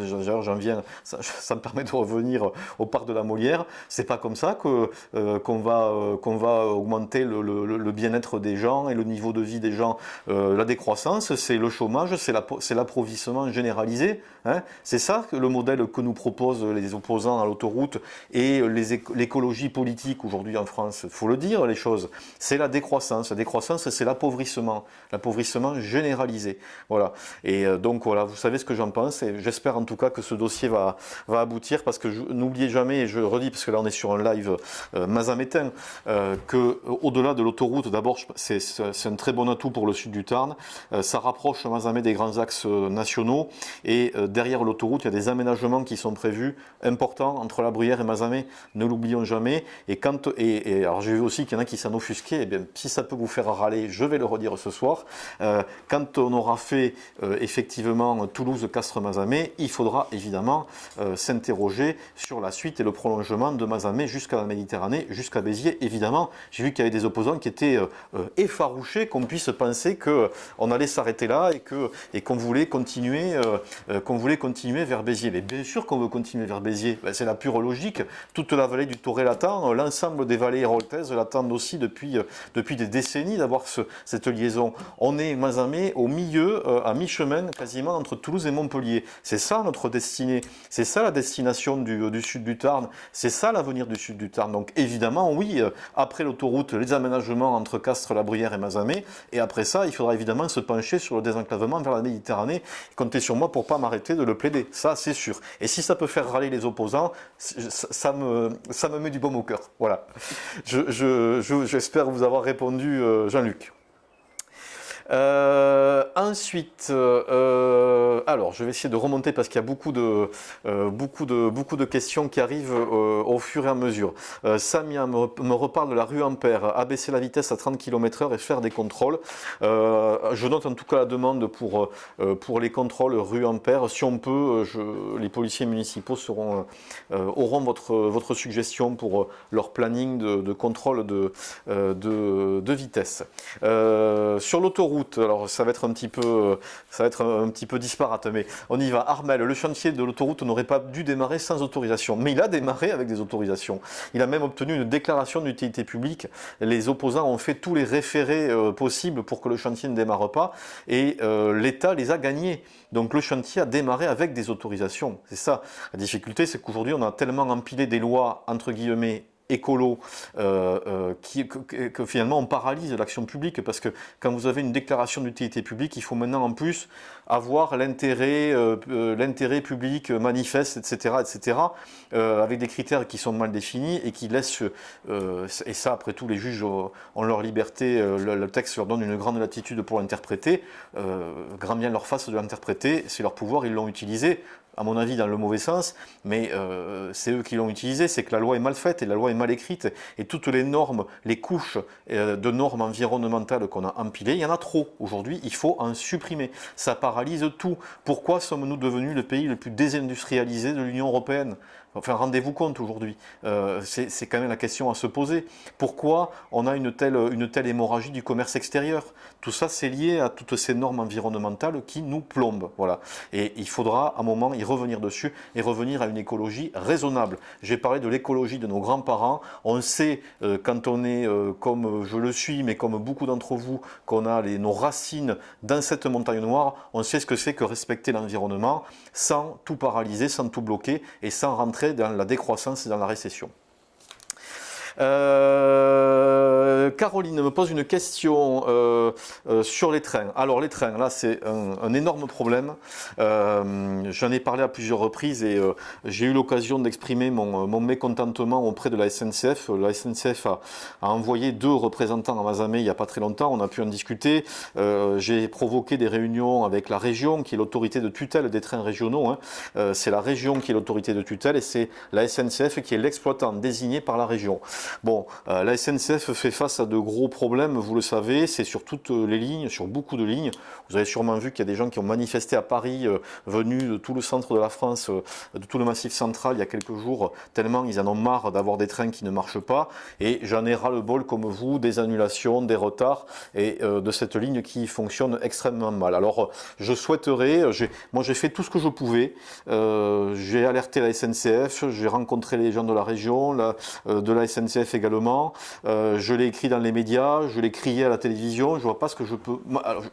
A: j'en viens, ça me permet de revenir au parc de la Molière, c'est pas comme ça qu'on va augmenter le bien-être des gens et le niveau de vie des gens. La décroissance, c'est le chômage, c'est l'appauvrissement généralisé, hein. C'est ça le modèle que nous proposent les opposants à l'autoroute et l'écologie politique aujourd'hui en France. Il faut le dire, les choses. C'est la décroissance. La décroissance, c'est l'appauvrissement généralisé. Voilà. Et donc voilà, vous savez ce que j'en pense et j'espère en tout cas que ce dossier va aboutir, parce que n'oubliez jamais, et je redis parce que là on est sur un live mazamétain, que au-delà de l'autoroute, d'abord, c'est un très bon atout pour le sud du Tarn. Ça rapproche Mazamet des grands axes nationaux. Et derrière l'autoroute, il y a des aménagements qui sont prévus importants entre La Bruyère et Mazamet. Ne l'oublions jamais. Et alors j'ai vu aussi qu'il y en a qui s'en offusquaient. Eh bien, si ça peut vous faire râler, je vais le redire ce soir. Quand on aura fait effectivement Toulouse-Castres-Mazamet, il faudra évidemment s'interroger sur la suite et le prolongement de Mazamet jusqu'à la Méditerranée, jusqu'à Béziers. Évidemment, j'ai vu qu'il y avait des opposants qui étaient effarouchés qu'on puisse penser qu'on allait s'arrêter là et qu'on voulait continuer vers Béziers. Mais bien sûr qu'on veut continuer vers Béziers, c'est la pure logique. Toute la vallée du Toré l'attend, l'ensemble des vallées héroltaises l'attendent aussi depuis des décennies d'avoir cette liaison. On est Mazamet au milieu, à mi-chemin quasiment entre Toulouse et Montpellier. C'est ça notre destinée, c'est ça la destination du sud du Tarn, c'est ça l'avenir du sud du Tarn. Donc évidemment oui, après l'autoroute, les aménagements entre entre Castres, La Bruyère et Mazamet. Et après ça, il faudra évidemment se pencher sur le désenclavement vers la Méditerranée. Comptez sur moi pour ne pas m'arrêter de le plaider, ça c'est sûr. Et si ça peut faire râler les opposants, ça me met du baume au cœur. Voilà. J'espère vous avoir répondu, Jean-Luc. Ensuite, alors je vais essayer de remonter parce qu'il y a beaucoup de questions qui arrivent au fur et à mesure. Samia me reparle de la rue Ampère, abaisser la vitesse à 30 km/h et faire des contrôles. Je note en tout cas la demande pour les contrôles rue Ampère. Si on peut, les policiers municipaux auront votre suggestion pour leur planning de contrôle de vitesse. Sur l'autoroute, alors ça va être un petit peu disparate, mais on y va. Armel, le chantier de l'autoroute n'aurait pas dû démarrer sans autorisation, mais il a démarré avec des autorisations. Il a même obtenu une déclaration d'utilité publique. Les opposants ont fait tous les référés possibles pour que le chantier ne démarre pas, et l'État les a gagnés. Donc le chantier a démarré avec des autorisations. C'est ça. La difficulté, c'est qu'aujourd'hui, on a tellement empilé des lois, entre guillemets, écolo, que finalement on paralyse l'action publique, parce que quand vous avez une déclaration d'utilité publique, il faut maintenant en plus avoir l'intérêt public manifeste, etc., avec des critères qui sont mal définis et qui laissent, et ça après tout les juges ont leur liberté, le texte leur donne une grande latitude pour l'interpréter, grand bien leur fasse de l'interpréter, c'est leur pouvoir, ils l'ont utilisé. À mon avis dans le mauvais sens, mais c'est eux qui l'ont utilisé, c'est que la loi est mal faite et la loi est mal écrite, et toutes les normes, les couches de normes environnementales qu'on a empilées, il y en a trop. Aujourd'hui, il faut en supprimer. Ça paralyse tout. Pourquoi sommes-nous devenus le pays le plus désindustrialisé de l'Union européenne ? Enfin, rendez-vous compte aujourd'hui, c'est quand même la question à se poser. Pourquoi on a une telle hémorragie du commerce extérieur? Tout ça, c'est lié à toutes ces normes environnementales qui nous plombent. Voilà. Et il faudra à un moment y revenir dessus et revenir à une écologie raisonnable. J'ai parlé de l'écologie de nos grands-parents. On sait, quand on est, comme je le suis, mais comme beaucoup d'entre vous, qu'on a nos racines dans cette montagne noire, on sait ce que c'est que respecter l'environnement sans tout paralyser, sans tout bloquer et sans rentrer dans la décroissance et dans la récession. Caroline me pose une question sur les trains. Alors les trains, là c'est un énorme problème. J'en ai parlé à plusieurs reprises et j'ai eu l'occasion d'exprimer mon mécontentement auprès de la SNCF. La SNCF a envoyé 2 représentants à Mazamet il n'y a pas très longtemps, on a pu en discuter. J'ai provoqué des réunions avec la région qui est l'autorité de tutelle des trains régionaux. Hein. C'est la région qui est l'autorité de tutelle et c'est la SNCF qui est l'exploitant désigné par la région. Bon, la SNCF fait face à de gros problèmes, vous le savez, c'est sur toutes les lignes, sur beaucoup de lignes. Vous avez sûrement vu qu'il y a des gens qui ont manifesté à Paris, venus de tout le centre de la France, de tout le Massif central il y a quelques jours, tellement ils en ont marre d'avoir des trains qui ne marchent pas. Et j'en ai ras-le-bol comme vous, des annulations, des retards et de cette ligne qui fonctionne extrêmement mal. Alors, je souhaiterais, moi j'ai fait tout ce que je pouvais, j'ai alerté la SNCF, j'ai rencontré les gens de la région, de la SNCF également, je l'ai écrit dans les médias, je l'ai crié à la télévision, je vois pas ce que je peux, alors,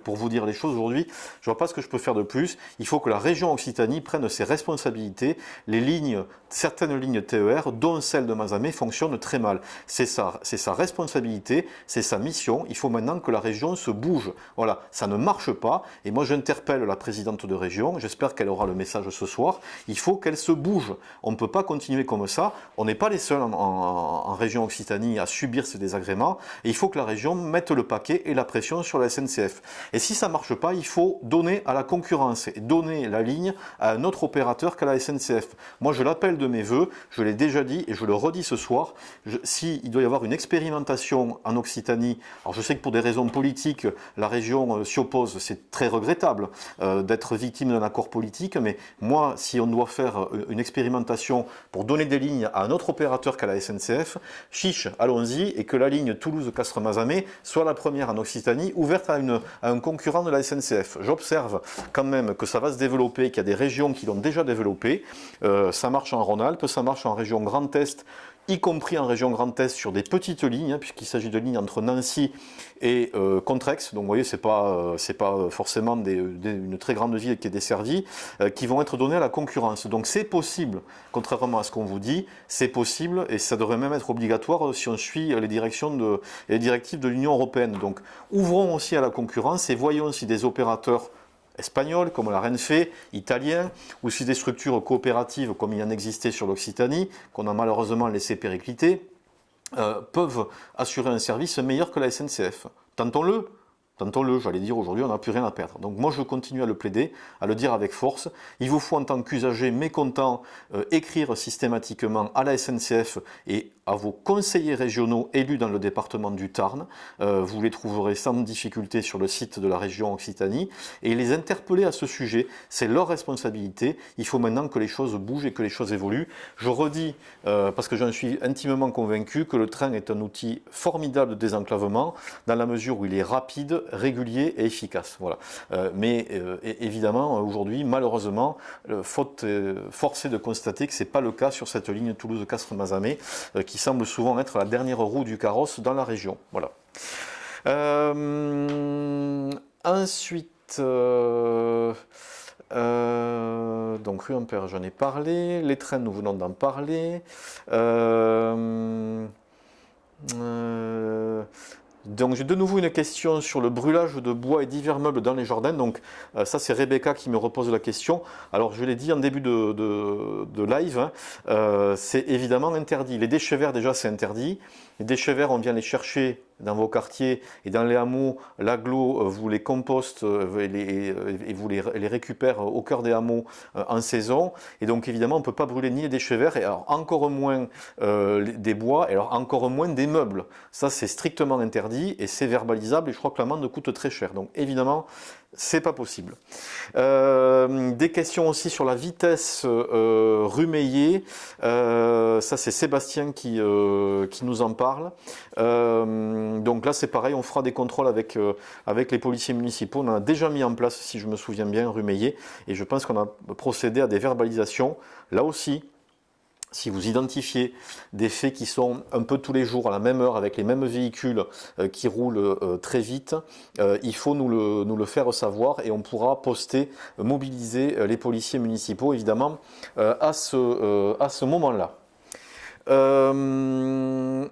A: pour vous dire les choses aujourd'hui, je vois pas ce que je peux faire de plus. Il faut que la région Occitanie prenne ses responsabilités. Certaines lignes TER, dont celle de Mazamet, fonctionnent très mal. C'est sa responsabilité, c'est sa mission. Il faut maintenant que la région se bouge. Voilà, ça ne marche pas. Et moi, j'interpelle la présidente de région. J'espère qu'elle aura le message ce soir. Il faut qu'elle se bouge. On ne peut pas continuer comme ça. On n'est pas les seuls en région Occitanie à subir ces désagréments. Et il faut que la région mette le paquet et la pression sur la SNCF. Et si ça ne marche pas, il faut donner à la concurrence et donner la ligne à un autre opérateur qu'à la SNCF. Moi, je l'appelle de mes voeux, je l'ai déjà dit et je le redis ce soir. S'il doit y avoir une expérimentation en Occitanie, alors je sais que pour des raisons politiques, la région s'y oppose, c'est très regrettable d'être victime d'un accord politique, mais moi, si on doit faire une expérimentation pour donner des lignes à un autre opérateur qu'à la SNCF, chiche, allons-y, et que la ligne Toulouse-Castres-Mazamet soit la première en Occitanie, ouverte à un concurrent de la SNCF. J'observe quand même que ça va se développer, qu'il y a des régions qui l'ont déjà développé. Ça marche en Rhône-Alpes, ça marche en région Grand Est, y compris en région Grand Est sur des petites lignes, hein, puisqu'il s'agit de lignes entre Nancy et Contrex. Donc vous voyez, c'est pas forcément une très grande ville qui est desservie, qui vont être données à la concurrence. Donc c'est possible, contrairement à ce qu'on vous dit, c'est possible et ça devrait même être obligatoire si on suit les directives de l'Union européenne. Donc ouvrons aussi à la concurrence et voyons si des opérateurs espagnols comme la Renfe, italiens, ou si des structures coopératives comme il en existait sur l'Occitanie, qu'on a malheureusement laissé péricliter, peuvent assurer un service meilleur que la SNCF. Tentons-le, j'allais dire aujourd'hui, on n'a plus rien à perdre. Donc moi je continue à le plaider, à le dire avec force. Il vous faut en tant qu'usager mécontent écrire systématiquement à la SNCF et à vos conseillers régionaux élus dans le département du Tarn. Vous les trouverez sans difficulté sur le site de la région Occitanie et les interpeller à ce sujet. C'est leur responsabilité. Il faut maintenant que les choses bougent et que les choses évoluent. Je redis, parce que j'en suis intimement convaincu, que le train est un outil formidable de désenclavement dans la mesure où il est rapide, régulier et efficace. Voilà. Mais évidemment, aujourd'hui, malheureusement, force est de constater que ce n'est pas le cas sur cette ligne Toulouse-Castres-Mazamet, qui semble souvent être la dernière roue du carrosse dans la région. Voilà. Ensuite, donc rue Ampère, j'en ai parlé. Les trains, nous venons d'en parler. Donc j'ai de nouveau une question sur le brûlage de bois et divers meubles dans les jardins. Donc ça c'est Rebecca qui me repose la question. Alors je l'ai dit en début de live, hein, c'est évidemment interdit. Les déchets verts déjà c'est interdit. Les déchets verts on vient les chercher dans vos quartiers et dans les hameaux. L'agglo vous les composte et vous les récupère au cœur des hameaux en saison. Et donc évidemment on ne peut pas brûler ni les déchets verts et alors encore moins des bois et alors encore moins des meubles. Ça c'est strictement interdit et c'est verbalisable et je crois que l'amende coûte très cher. Donc évidemment c'est pas possible. Des questions aussi sur la vitesse rue Meillet. Ça c'est Sébastien qui nous en parle. Donc là c'est pareil, on fera des contrôles avec les policiers municipaux. On en a déjà mis en place, si je me souviens bien, rue Meillet. Et je pense qu'on a procédé à des verbalisations. Là aussi, si vous identifiez des faits qui sont un peu tous les jours à la même heure avec les mêmes véhicules qui roulent très vite, il faut nous le faire savoir et on pourra poster, mobiliser les policiers municipaux évidemment à ce moment-là.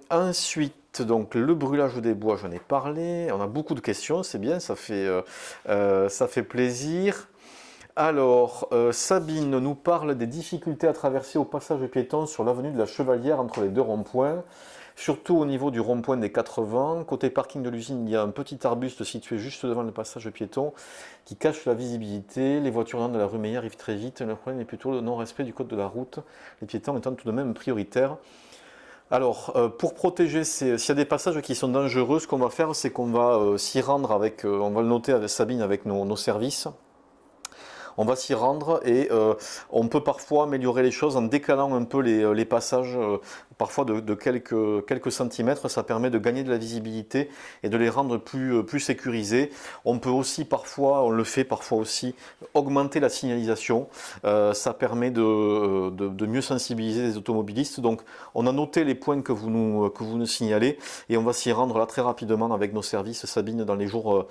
A: Ensuite, donc le brûlage des bois, j'en ai parlé. On a beaucoup de questions, c'est bien, ça fait plaisir. Alors, Sabine nous parle des difficultés à traverser au passage piéton sur l'avenue de la Chevalière entre les deux ronds-points, surtout au niveau du rond-point des 80. Côté parking de l'usine, il y a un petit arbuste situé juste devant le passage piéton qui cache la visibilité. Les voitures de la rue Meillet arrivent très vite. Le problème est plutôt le non-respect du code de la route, les piétons étant tout de même prioritaires. Alors, pour protéger, s'il y a des passages qui sont dangereux, ce qu'on va faire, c'est qu'on va s'y rendre avec, on va le noter avec Sabine, avec nos services. On va s'y rendre et on peut parfois améliorer les choses en décalant un peu les passages, parfois de quelques centimètres. Ça permet de gagner de la visibilité et de les rendre plus sécurisés. On peut aussi parfois, on le fait parfois aussi, augmenter la signalisation. Ça permet de mieux sensibiliser les automobilistes. Donc on a noté les points que vous nous signalez et on va s'y rendre là très rapidement avec nos services, Sabine, dans les jours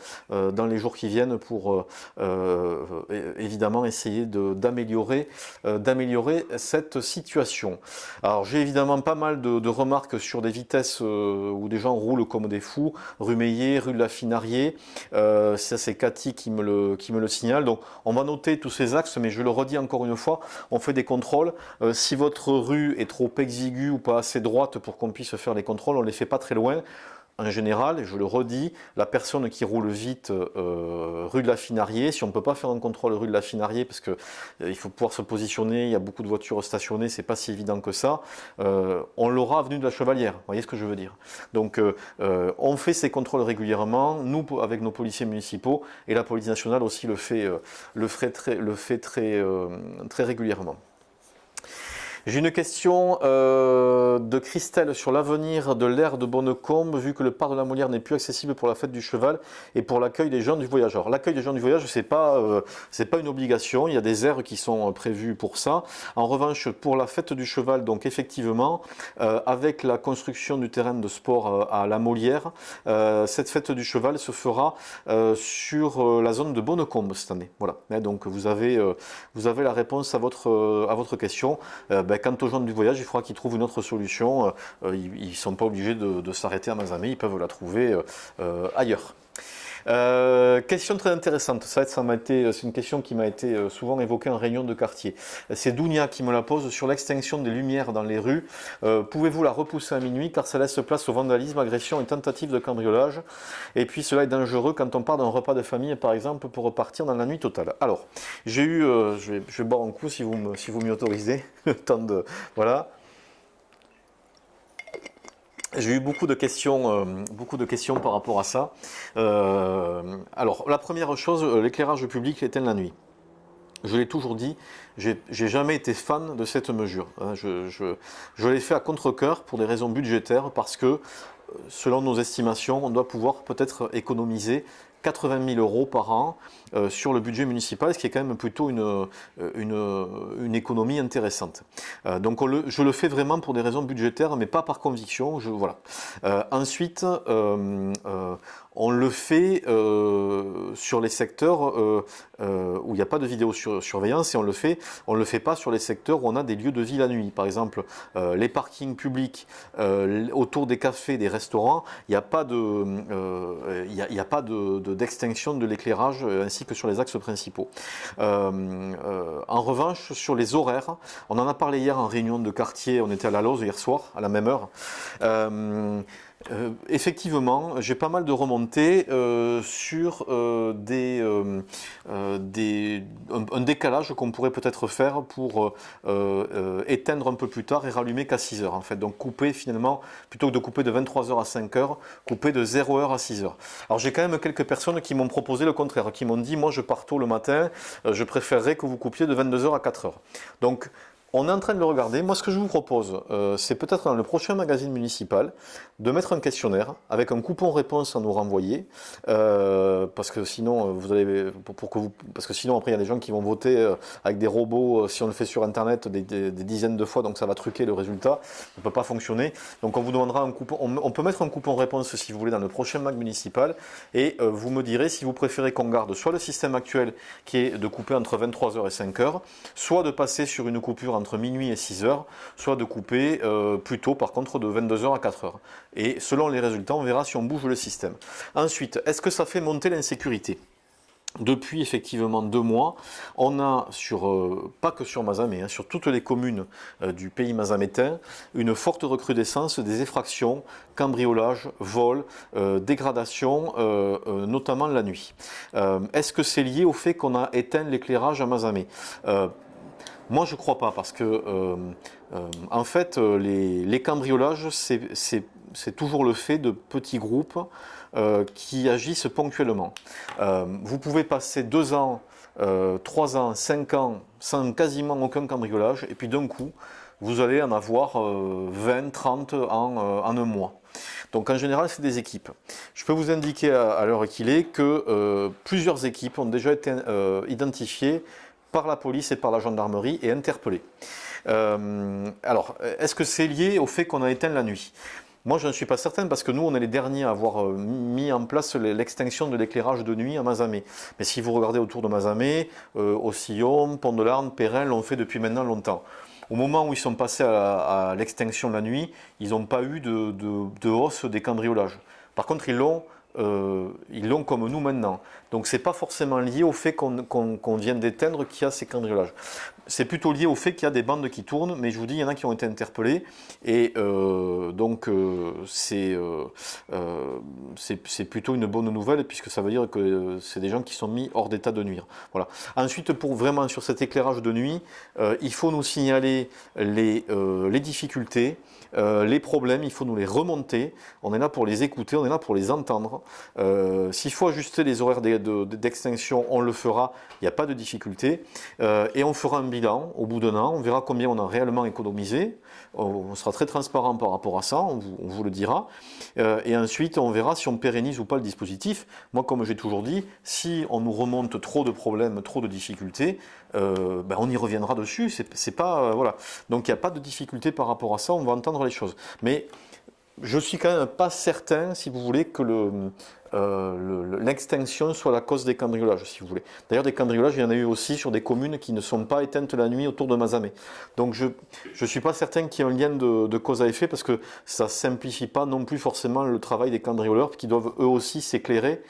A: qui viennent pour évidemment essayer d'améliorer cette situation. Alors j'ai évidemment pas mal de remarques sur des vitesses où des gens roulent comme des fous, rue Meillet, rue de la Finarié. Ça c'est Cathy qui me le signale. Donc on va noter tous ces axes, mais je le redis encore une fois, on fait des contrôles. Si votre rue est trop exiguë ou pas assez droite pour qu'on puisse faire les contrôles, on ne les fait pas très loin. En général, et je le redis, la personne qui roule vite rue de la Finarié, si on ne peut pas faire un contrôle rue de la Finarié, parce qu'il faut pouvoir se positionner, il y a beaucoup de voitures stationnées, c'est pas si évident que ça, on l'aura avenue de la Chevalière, vous voyez ce que je veux dire. Donc on fait ces contrôles régulièrement, nous avec nos policiers municipaux, et la police nationale aussi le fait très régulièrement. J'ai une question de Christelle sur l'avenir de l'aire de Bonnecombe, vu que le parc de la Molière n'est plus accessible pour la fête du cheval et pour l'accueil des gens du voyage. Alors l'accueil des gens du voyage, c'est pas une obligation, il y a des aires qui sont prévues pour ça. En revanche, pour la fête du cheval, donc effectivement, avec la construction du terrain de sport à la Molière, cette fête du cheval se fera sur la zone de Bonnecombe cette année. Voilà. Donc vous avez la réponse à votre question. Quant aux gens du voyage, il faudra qu'ils trouvent une autre solution. Ils ne sont pas obligés de s'arrêter à Mazamet, ils peuvent la trouver ailleurs. Question très intéressante, c'est une question qui m'a été souvent évoquée en réunion de quartier. C'est Dounia qui me la pose sur l'extinction des lumières dans les rues. Pouvez-vous la repousser à minuit car ça laisse place au vandalisme, agression et tentative de cambriolage. Et puis cela est dangereux quand on part d'un repas de famille par exemple pour repartir dans la nuit totale. Alors, je vais boire un coup si vous m'y autorisez, le temps de... Voilà. J'ai eu beaucoup de questions par rapport à ça. Alors, la première chose, l'éclairage public éteint la nuit. Je l'ai toujours dit, j'ai jamais été fan de cette mesure. Je l'ai fait à contre-cœur pour des raisons budgétaires parce que, selon nos estimations, on doit pouvoir peut-être économiser 80 000 € par an sur le budget municipal, ce qui est quand même plutôt une économie intéressante. Donc je le fais vraiment pour des raisons budgétaires, mais pas par conviction. Voilà. Ensuite, on le fait sur les secteurs où il n'y a pas de vidéosurveillance et on le fait pas sur les secteurs où on a des lieux de vie la nuit. Par exemple, les parkings publics autour des cafés, des restaurants, il n'y a pas d'extinction de l'éclairage ainsi que sur les axes principaux. En revanche, sur les horaires, on en a parlé hier en réunion de quartier, on était à la Loze hier soir, à la même heure. Effectivement, j'ai pas mal de remontées sur un décalage qu'on pourrait peut-être faire pour éteindre un peu plus tard et rallumer qu'à 6 heures en fait. Donc couper finalement, plutôt que de couper de 23 heures à 5 heures, couper de 0 heure à 6 heures. Alors j'ai quand même quelques personnes qui m'ont proposé le contraire, qui m'ont dit moi je pars tôt le matin, je préférerais que vous coupiez de 22 heures à 4 heures. Donc on est en train de le regarder. Moi, ce que je vous propose, c'est peut-être dans le prochain magazine municipal de mettre un questionnaire avec un coupon réponse à nous renvoyer, parce que sinon, parce que sinon après il y a des gens qui vont voter avec des robots. Si on le fait sur Internet des dizaines de fois, donc ça va truquer le résultat. Ça ne peut pas fonctionner. Donc on vous demandera un coupon. On peut mettre un coupon réponse si vous voulez dans le prochain mag municipal, et vous me direz si vous préférez qu'on garde soit le système actuel qui est de couper entre 23 heures et 5 heures, soit de passer sur une coupure entre minuit et 6 heures, soit de couper plus tôt par contre de 22 heures à 4 heures. Et selon les résultats, on verra si on bouge le système. Ensuite, est-ce que ça fait monter l'insécurité ? Depuis effectivement 2 mois, on a pas que sur Mazamet, sur toutes les communes du pays mazamétain, une forte recrudescence des effractions, cambriolages, vols, dégradations, notamment la nuit. Est-ce que c'est lié au fait qu'on a éteint l'éclairage à Mazamet ? Moi, je ne crois pas, parce que, en fait, les cambriolages, c'est toujours le fait de petits groupes qui agissent ponctuellement. Vous pouvez passer 2 ans, 3 ans, 5 ans sans quasiment aucun cambriolage, et puis d'un coup, vous allez en avoir 20, 30 en un mois. Donc en général, c'est des équipes. Je peux vous indiquer à l'heure qu'il est que plusieurs équipes ont déjà été identifiées par la police et par la gendarmerie et interpellés. Alors, est-ce que c'est lié au fait qu'on a éteint la nuit ? Moi, je ne suis pas certain parce que nous, on est les derniers à avoir mis en place l'extinction de l'éclairage de nuit à Mazamet. Mais si vous regardez autour de Mazamet, Ossillon, Pont-de-Larn, Perrin l'ont fait depuis maintenant longtemps. Au moment où ils sont passés à l'extinction de la nuit, ils n'ont pas eu de hausse des cambriolages. Par contre, ils l'ont comme nous maintenant. Donc c'est pas forcément lié au fait qu'on vient d'éteindre qu'il y a ces cambriolages. C'est plutôt lié au fait qu'il y a des bandes qui tournent, mais je vous dis, il y en a qui ont été interpellés, et donc c'est plutôt une bonne nouvelle, puisque ça veut dire que c'est des gens qui sont mis hors d'état de nuire. Voilà. Ensuite, pour vraiment sur cet éclairage de nuit, il faut nous signaler les difficultés, les problèmes, il faut nous les remonter. On est là pour les écouter, on est là pour les entendre. S'il faut ajuster les horaires d'extinction, on le fera, il n'y a pas de difficulté. Et on fera un bilan au bout d'un an, on verra combien on a réellement économisé. On sera très transparent par rapport à ça, on vous le dira. Et ensuite, on verra si on pérennise ou pas le dispositif. Moi, comme j'ai toujours dit, si on nous remonte trop de problèmes, trop de difficultés, on y reviendra dessus. C'est pas, voilà. Donc, il n'y a pas de difficulté par rapport à ça, on va entendre les choses. Mais je suis quand même pas certain, si vous voulez, que l'extinction soit la cause des cambriolages, si vous voulez. D'ailleurs, des cambriolages, il y en a eu aussi sur des communes qui ne sont pas éteintes la nuit autour de Mazamet. Donc, je ne suis pas certain qu'il y ait un lien de cause à effet, parce que ça ne simplifie pas non plus forcément le travail des cambrioleurs, qui doivent eux aussi s'éclairer,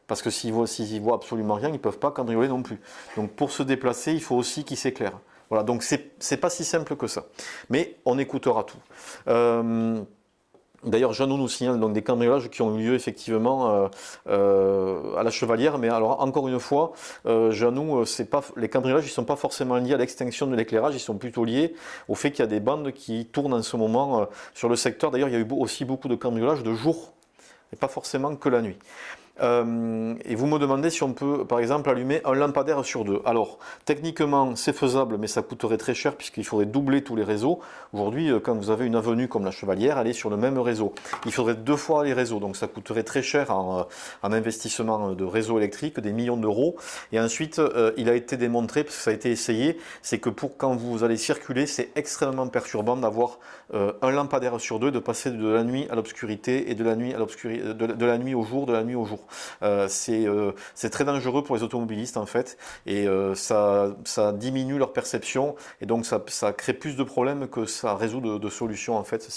A: parce que s'ils voient absolument rien, ils ne peuvent pas cambrioler non plus. Donc, pour se déplacer, il faut aussi qu'ils s'éclairent. Voilà, donc c'est pas si simple que ça. Mais on écoutera tout. D'ailleurs, Jeannot nous signale donc des cambriolages qui ont eu lieu effectivement à la Chevalière, mais alors encore une fois, Jeannot, les cambriolages, ils ne sont pas forcément liés à l'extinction de l'éclairage, ils sont plutôt liés au fait qu'il y a des bandes qui tournent en ce moment sur le secteur. D'ailleurs, il y a eu aussi beaucoup de cambriolages de jour, et pas forcément que la nuit. Et vous me demandez si on peut, par exemple, allumer un lampadaire sur 2. Alors, techniquement, c'est faisable, mais ça coûterait très cher puisqu'il faudrait doubler tous les réseaux. Aujourd'hui, quand vous avez une avenue comme la Chevalière, elle est sur le même réseau. Il faudrait 2 fois les réseaux, donc ça coûterait très cher en investissement de réseau électrique, des millions d'euros. Et ensuite, il a été démontré, parce que ça a été essayé, c'est que quand vous allez circuler, c'est extrêmement perturbant d'avoir un lampadaire sur 2, de passer de la nuit à l'obscurité et de la nuit à l'obscurité, de la nuit au jour, de la nuit au jour. C'est très dangereux pour les automobilistes en fait, et ça diminue leur perception, et donc ça crée plus de problèmes que ça résout de solutions en fait,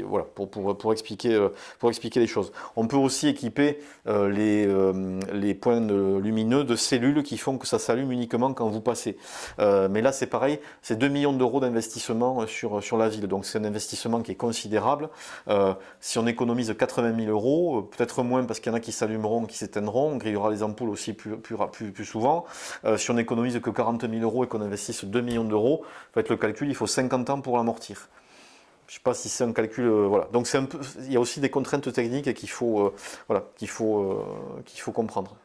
A: voilà, pour expliquer les choses. On peut aussi équiper les points lumineux de cellules qui font que ça s'allume uniquement quand vous passez. Mais là c'est pareil, c'est 2 millions d'euros d'investissement sur la ville, donc c'est un investissement qui est considérable. Si on économise 80 000 euros, peut-être moins parce qu'il y en a qui s'allumeront, qui s'éteindront, on grillera les ampoules aussi plus souvent. Si on économise que 40 000 euros et qu'on investisse 2 millions d'euros, faites le calcul, il faut 50 ans pour l'amortir. Je ne sais pas si c'est un calcul, voilà. Donc il y a aussi des contraintes techniques qu'il faut comprendre.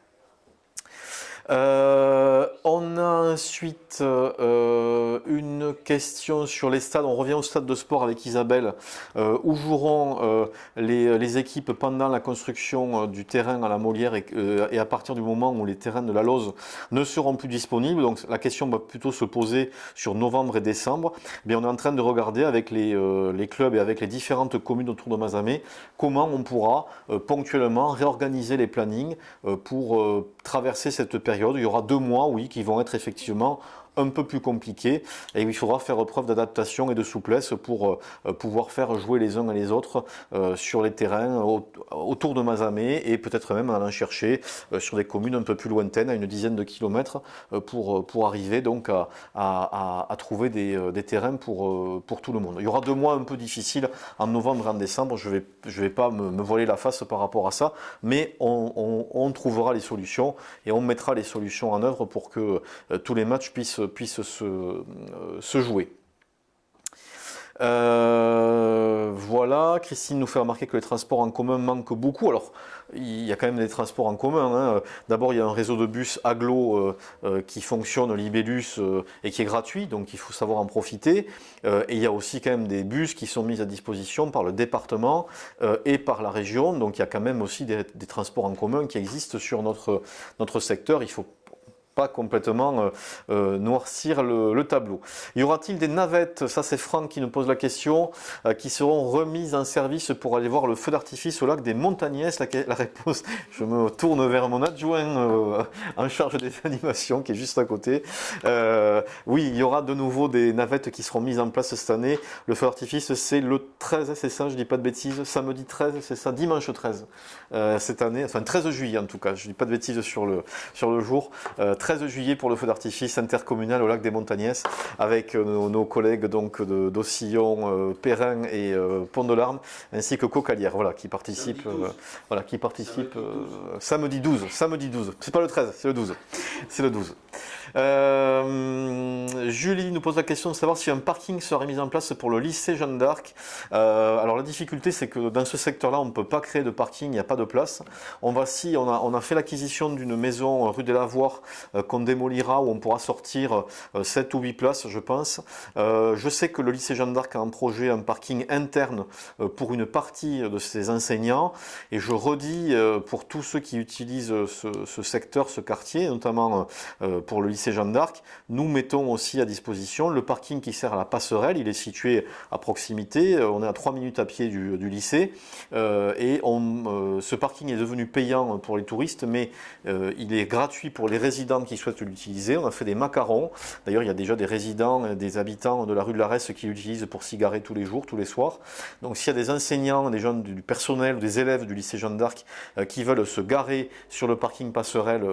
A: On a ensuite une question sur les stades. On revient au stade de sport avec Isabelle. Où joueront les équipes pendant la construction du terrain à la Molière et à partir du moment où les terrains de la Lose ne seront plus disponibles. Donc la question va plutôt se poser sur novembre et décembre. Bien, on est en train de regarder avec les clubs et avec les différentes communes autour de Mazamet comment on pourra ponctuellement réorganiser les plannings pour traverser cette période. Il y aura 2 mois, oui, qui vont être effectivement un peu plus compliqué, et il faudra faire preuve d'adaptation et de souplesse pour pouvoir faire jouer les uns et les autres sur les terrains autour de Mazamet, et peut-être même en allant chercher sur des communes un peu plus lointaines, à une dizaine de kilomètres, pour arriver donc à trouver des terrains pour tout le monde. Il y aura 2 mois un peu difficiles en novembre et en décembre, je vais pas me voiler la face par rapport à ça, mais on trouvera les solutions et on mettra les solutions en œuvre pour que tous les matchs puissent se jouer. Voilà, Christine nous fait remarquer que les transports en commun manquent beaucoup. Alors, il y a quand même des transports en commun, hein. D'abord, il y a un réseau de bus agglo qui fonctionne, Libellus, et qui est gratuit, donc il faut savoir en profiter. Et il y a aussi quand même des bus qui sont mis à disposition par le département et par la région. Donc, il y a quand même aussi des transports en commun qui existent sur notre secteur. Il faut pas complètement noircir le tableau. Y aura-t-il des navettes, ça c'est Franck qui nous pose la question, qui seront remises en service pour aller voir le feu d'artifice au lac des Montagnès? La réponse, je me tourne vers mon adjoint en charge des animations qui est juste à côté. Oui, il y aura de nouveau des navettes qui seront mises en place cette année. Le feu d'artifice c'est le 13, c'est ça, je dis pas de bêtises, samedi 13, c'est ça, dimanche 13 cette année, enfin 13 juillet en tout cas, je dis pas de bêtises sur le jour. 13 juillet pour le feu d'artifice intercommunal au lac des Montagnès avec nos collègues donc d'Ossillon, Perrin et Pont de l'Arme ainsi que Cocalière, voilà, qui participent, samedi 12. C'est pas le 13, c'est le 12. C'est le 12. Julie nous pose la question de savoir si un parking serait mis en place pour le lycée Jeanne d'Arc. Alors la difficulté, c'est que dans ce secteur-là, on ne peut pas créer de parking, il n'y a pas de place. On a fait l'acquisition d'une maison rue des Lavoirs qu'on démolira, où on pourra sortir 7 ou 8 places, je pense. Je sais que le lycée Jeanne d'Arc a un projet, un parking interne pour une partie de ses enseignants. Et je redis pour tous ceux qui utilisent ce secteur, ce quartier, notamment pour le lycée Jeanne d'Arc, nous mettons aussi à disposition le parking qui sert à la passerelle. Il est situé à proximité, on est à 3 minutes à pied du lycée ce parking est devenu payant pour les touristes, mais il est gratuit pour les résidents qui souhaitent l'utiliser. On a fait des macarons, d'ailleurs il y a déjà des résidents, des habitants de la rue de l'Arès qui l'utilisent pour s'y garer tous les jours, tous les soirs. Donc s'il y a des enseignants, des jeunes du personnel ou des élèves du lycée Jeanne d'Arc qui veulent se garer sur le parking passerelle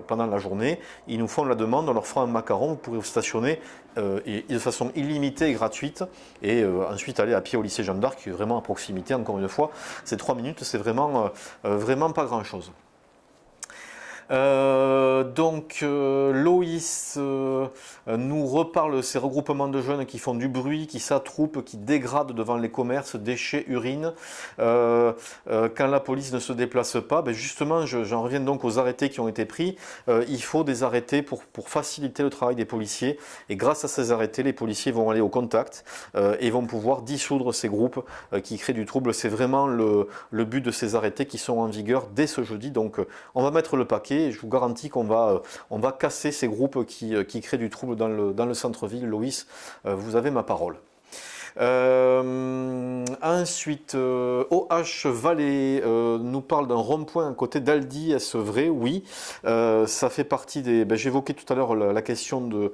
A: pendant la journée, ils nous font la demande, on leur fera un macaron, vous pourrez vous stationner de façon illimitée et gratuite et ensuite aller à pied au lycée Jeanne d'Arc qui est vraiment à proximité, encore une fois, c'est 3 minutes, c'est vraiment pas grand chose. Loïs nous reparle de ces regroupements de jeunes qui font du bruit, qui s'attroupent, qui dégradent devant les commerces, déchets, urines. Quand la police ne se déplace pas, justement, j'en reviens donc aux arrêtés qui ont été pris. Il faut des arrêtés pour faciliter le travail des policiers. Et grâce à ces arrêtés, les policiers vont aller au contact et vont pouvoir dissoudre ces groupes qui créent du trouble. C'est vraiment le but de ces arrêtés qui sont en vigueur dès ce jeudi. Donc, on va mettre le paquet. Et je vous garantis qu'on va casser ces groupes qui créent du trouble dans le centre-ville. Loïs, vous avez ma parole. Ensuite, OH Vallée nous parle d'un rond-point à côté d'Aldi. Est-ce vrai? Oui, ça fait partie des... j'évoquais tout à l'heure la question de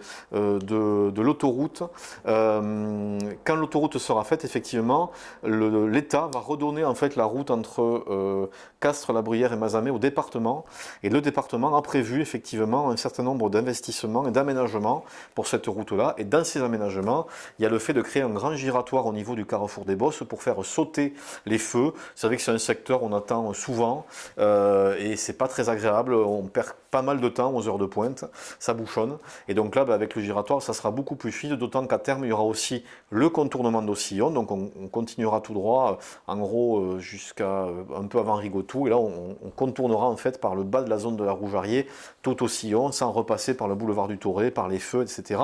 A: l'autoroute. Quand l'autoroute sera faite, effectivement, l'État va redonner en fait la route entre Castres, La Bruyère et Mazamet au département. Et le département a prévu effectivement un certain nombre d'investissements et d'aménagements pour cette route-là. Et dans ces aménagements, il y a le fait de créer un grand giratoire au niveau du carrefour des Bosses pour faire sauter les feux. Vous savez que c'est un secteur où on attend souvent et c'est pas très agréable. On perd pas mal de temps aux heures de pointe, ça bouchonne. Et donc là, avec le giratoire, ça sera beaucoup plus fluide, d'autant qu'à terme, il y aura aussi le contournement d'Ossillon. Donc on continuera tout droit, en gros, jusqu'à un peu avant Rigotou. Et là, on contournera en fait par le bas de la zone de la Rougearier, tout Ossillon, sans repasser par le boulevard du Touré, par les feux, etc.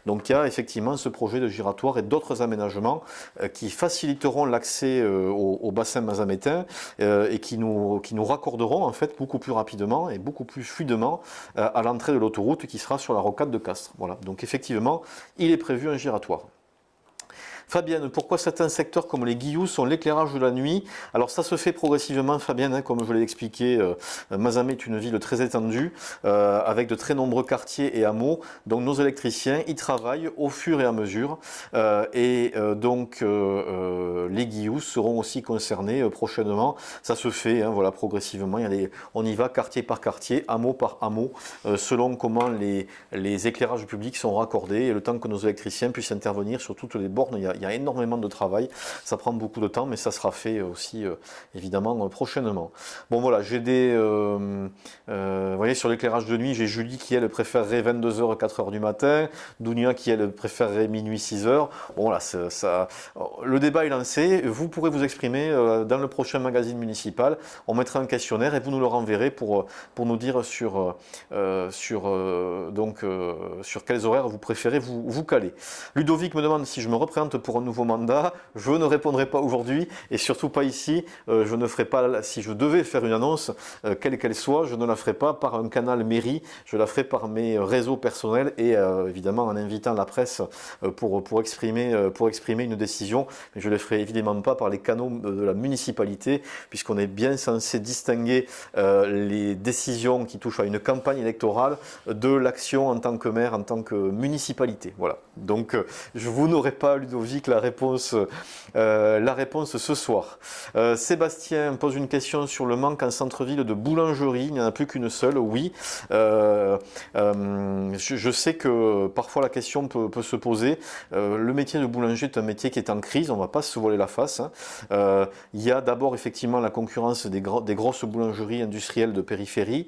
A: Donc il y a effectivement ce projet de giratoire et d'autres aménagements qui faciliteront l'accès au bassin mazamétain et qui nous raccorderont en fait beaucoup plus rapidement et beaucoup plus fluidement à l'entrée de l'autoroute qui sera sur la rocade de Castres. Voilà. Donc effectivement, il est prévu un giratoire. Fabienne, pourquoi certains secteurs comme les Guillous sont l'éclairage de la nuit? Alors ça se fait progressivement, Fabienne, comme je l'ai expliqué, Mazamet est une ville très étendue, avec de très nombreux quartiers et hameaux, donc nos électriciens y travaillent au fur et à mesure, donc les Guillous seront aussi concernés prochainement. Ça se fait, voilà, progressivement, on y va quartier par quartier, hameau par hameau, selon comment les éclairages publics sont raccordés et le temps que nos électriciens puissent intervenir sur toutes les bornes. Il y a énormément de travail, ça prend beaucoup de temps, mais ça sera fait aussi évidemment prochainement. Bon voilà, j'ai vous voyez, sur l'éclairage de nuit, j'ai Julie qui elle préférerait 22h 4h du matin, Dounia qui elle préférerait minuit 6h. Bon là, le débat est lancé, vous pourrez vous exprimer dans le prochain magazine municipal, on mettra un questionnaire et vous nous le renverrez pour nous dire sur quels horaires vous préférez vous caler. Ludovic me demande si je me représente pour un nouveau mandat. Je ne répondrai pas aujourd'hui et surtout pas ici. Je ne ferai pas, si je devais faire une annonce, quelle qu'elle soit, je ne la ferai pas par un canal mairie, je la ferai par mes réseaux personnels et évidemment en invitant la presse pour exprimer une décision. Mais je ne le ferai évidemment pas par les canaux de la municipalité, puisqu'on est bien censé distinguer les décisions qui touchent à une campagne électorale de l'action en tant que maire, en tant que municipalité. Voilà. Donc vous n'aurez pas, Ludovic, logique la réponse ce soir. Sébastien pose une question sur le manque en centre-ville de boulangerie. Il n'y en a plus qu'une seule, oui. Je sais que parfois la question peut se poser. Le métier de boulanger est un métier qui est en crise, on ne va pas se voiler la face. Il y a d'abord effectivement la concurrence des grosses boulangeries industrielles de périphérie,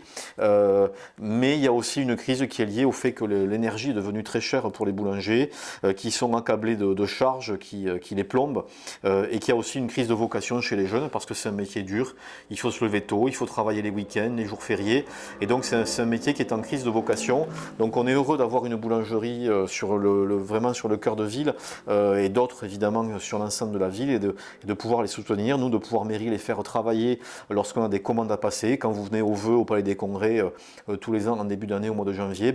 A: mais il y a aussi une crise qui est liée au fait que l'énergie est devenue très chère pour les boulangers, qui sont accablés de charges qui les plombent, et qu'il y a aussi une crise de vocation chez les jeunes parce que c'est un métier dur, il faut se lever tôt, il faut travailler les week-ends, les jours fériés, et donc c'est un métier qui est en crise de vocation. Donc on est heureux d'avoir une boulangerie vraiment sur le cœur de ville, et d'autres évidemment sur l'ensemble de la ville, et de pouvoir les soutenir, nous de pouvoir mairie les faire travailler lorsqu'on a des commandes à passer. Quand vous venez au vœu au Palais des Congrès tous les ans en début d'année au mois de janvier,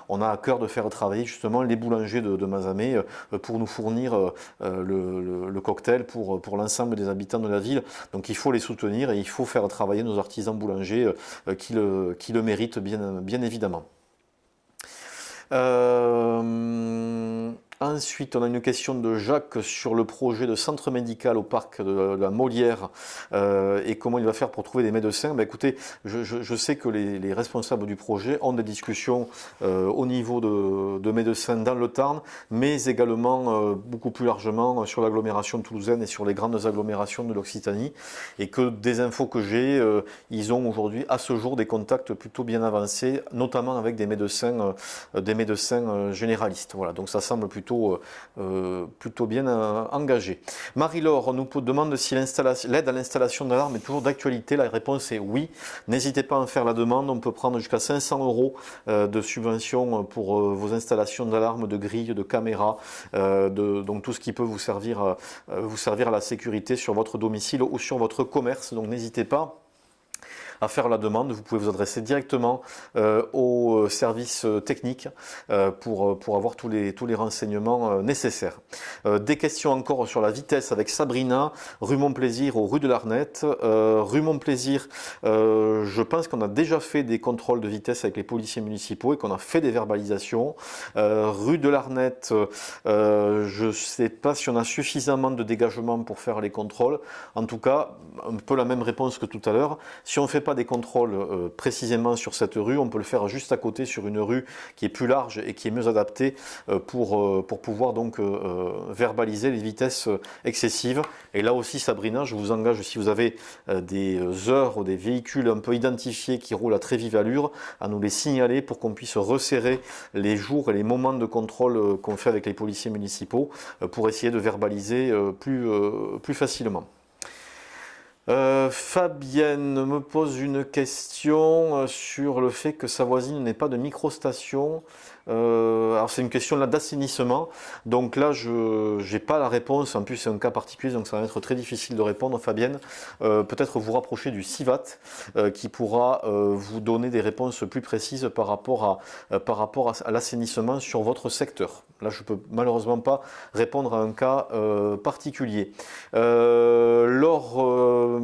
A: on a à cœur de faire travailler justement les boulangers de Mazamet pour nous fournir le cocktail pour l'ensemble des habitants de la ville. Donc il faut les soutenir et il faut faire travailler nos artisans boulangers qui le méritent bien évidemment. Ensuite, on a une question de Jacques sur le projet de centre médical au parc de la Molière et comment il va faire pour trouver des médecins. Écoutez, je sais que les responsables du projet ont des discussions au niveau de médecins dans le Tarn, mais également beaucoup plus largement sur l'agglomération toulousaine et sur les grandes agglomérations de l'Occitanie. Et que des infos que j'ai, ils ont aujourd'hui à ce jour des contacts plutôt bien avancés, notamment avec des médecins généralistes. Voilà, donc ça semble plutôt bien engagé. Marie-Laure nous demande si l'aide à l'installation d'alarme est toujours d'actualité. La réponse est oui. N'hésitez pas à en faire la demande. On peut prendre jusqu'à 500 € de subvention pour vos installations d'alarme, de grilles, de caméras, donc tout ce qui peut vous servir à la sécurité sur votre domicile ou sur votre commerce. Donc n'hésitez pas à faire la demande. Vous pouvez vous adresser directement au service technique pour avoir tous les renseignements nécessaires. Des questions encore sur la vitesse avec Sabrina, rue Montplaisir ou rue de l'Arnette. Rue Montplaisir, je pense qu'on a déjà fait des contrôles de vitesse avec les policiers municipaux et qu'on a fait des verbalisations. Rue de l'Arnette, je ne sais pas si on a suffisamment de dégagement pour faire les contrôles. En tout cas, un peu la même réponse que tout à l'heure. Si on ne fait pas des contrôles précisément sur cette rue, on peut le faire juste à côté sur une rue qui est plus large et qui est mieux adaptée pour pouvoir donc verbaliser les vitesses excessives. Et là aussi, Sabrina, je vous engage, si vous avez des heures ou des véhicules un peu identifiés qui roulent à très vive allure, à nous les signaler pour qu'on puisse resserrer les jours et les moments de contrôle qu'on fait avec les policiers municipaux pour essayer de verbaliser plus facilement. Fabienne me pose une question sur le fait que sa voisine n'ait pas de microstation. Alors c'est une question là d'assainissement, donc là je n'ai pas la réponse, en plus c'est un cas particulier donc ça va être très difficile de répondre. Fabienne, peut-être vous rapprocher du CIVAT qui pourra vous donner des réponses plus précises par rapport à l'assainissement sur votre secteur. Là je ne peux malheureusement pas répondre à un cas particulier. Laure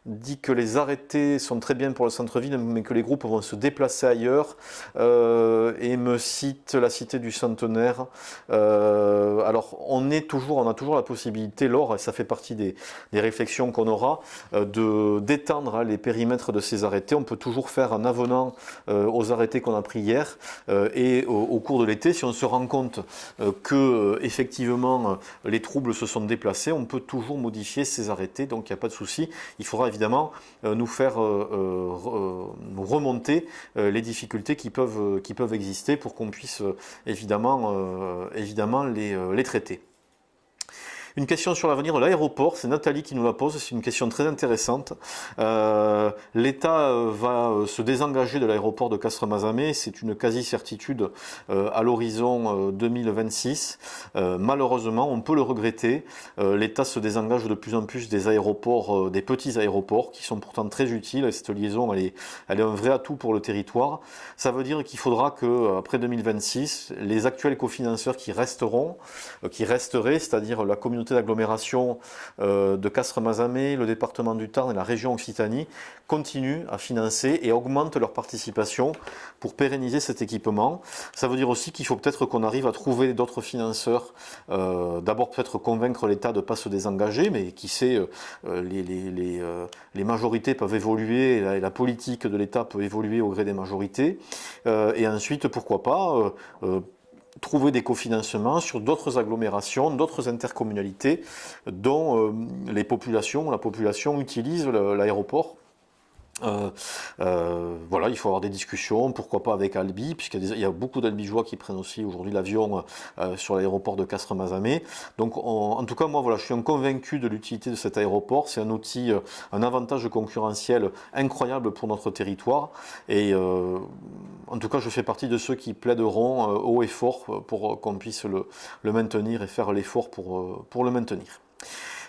A: dit que les arrêtés sont très bien pour le centre-ville mais que les groupes vont se déplacer ailleurs et me cite la cité du Centenaire. Alors on a toujours la possibilité, Laure, et ça fait partie des réflexions qu'on aura, d'étendre les périmètres de ces arrêtés. On peut toujours faire un avenant aux arrêtés qu'on a pris hier et au cours de l'été, si on se rend compte que effectivement les troubles se sont déplacés, on peut toujours modifier ces arrêtés, donc il n'y a pas de souci. Il faudra évidemment nous faire nous remonter les difficultés qui peuvent exister pour qu'on puisse évidemment les traiter. Une question sur l'avenir de l'aéroport, c'est Nathalie qui nous la pose, c'est une question très intéressante. L'État va se désengager de l'aéroport de Castres-Mazamet, c'est une quasi-certitude à l'horizon 2026. Malheureusement, on peut le regretter, l'État se désengage de plus en plus des aéroports, des petits aéroports qui sont pourtant très utiles, et cette liaison elle est un vrai atout pour le territoire. Ça veut dire qu'il faudra qu'après 2026, les actuels cofinanceurs qui resteraient, c'est-à-dire la communauté communauté d'agglomération de Castres-Mazamet, le département du Tarn et la région Occitanie continuent à financer et augmentent leur participation pour pérenniser cet équipement. Ça veut dire aussi qu'il faut peut-être qu'on arrive à trouver d'autres financeurs. D'abord peut-être convaincre l'État de ne pas se désengager, mais qui sait, les majorités peuvent évoluer et la politique de l'État peut évoluer au gré des majorités. Et ensuite, pourquoi pas trouver des cofinancements sur d'autres agglomérations, d'autres intercommunalités dont la population utilise l'aéroport. Voilà, il faut avoir des discussions, pourquoi pas avec Albi, puisqu'il y a beaucoup d'Albigeois qui prennent aussi aujourd'hui l'avion sur l'aéroport de Castres-Mazamet. Donc en tout cas, moi voilà, je suis convaincu de l'utilité de cet aéroport. C'est un outil, un avantage concurrentiel incroyable pour notre territoire. Et en tout cas, je fais partie de ceux qui plaideront haut et fort pour qu'on puisse le maintenir et faire l'effort pour le maintenir.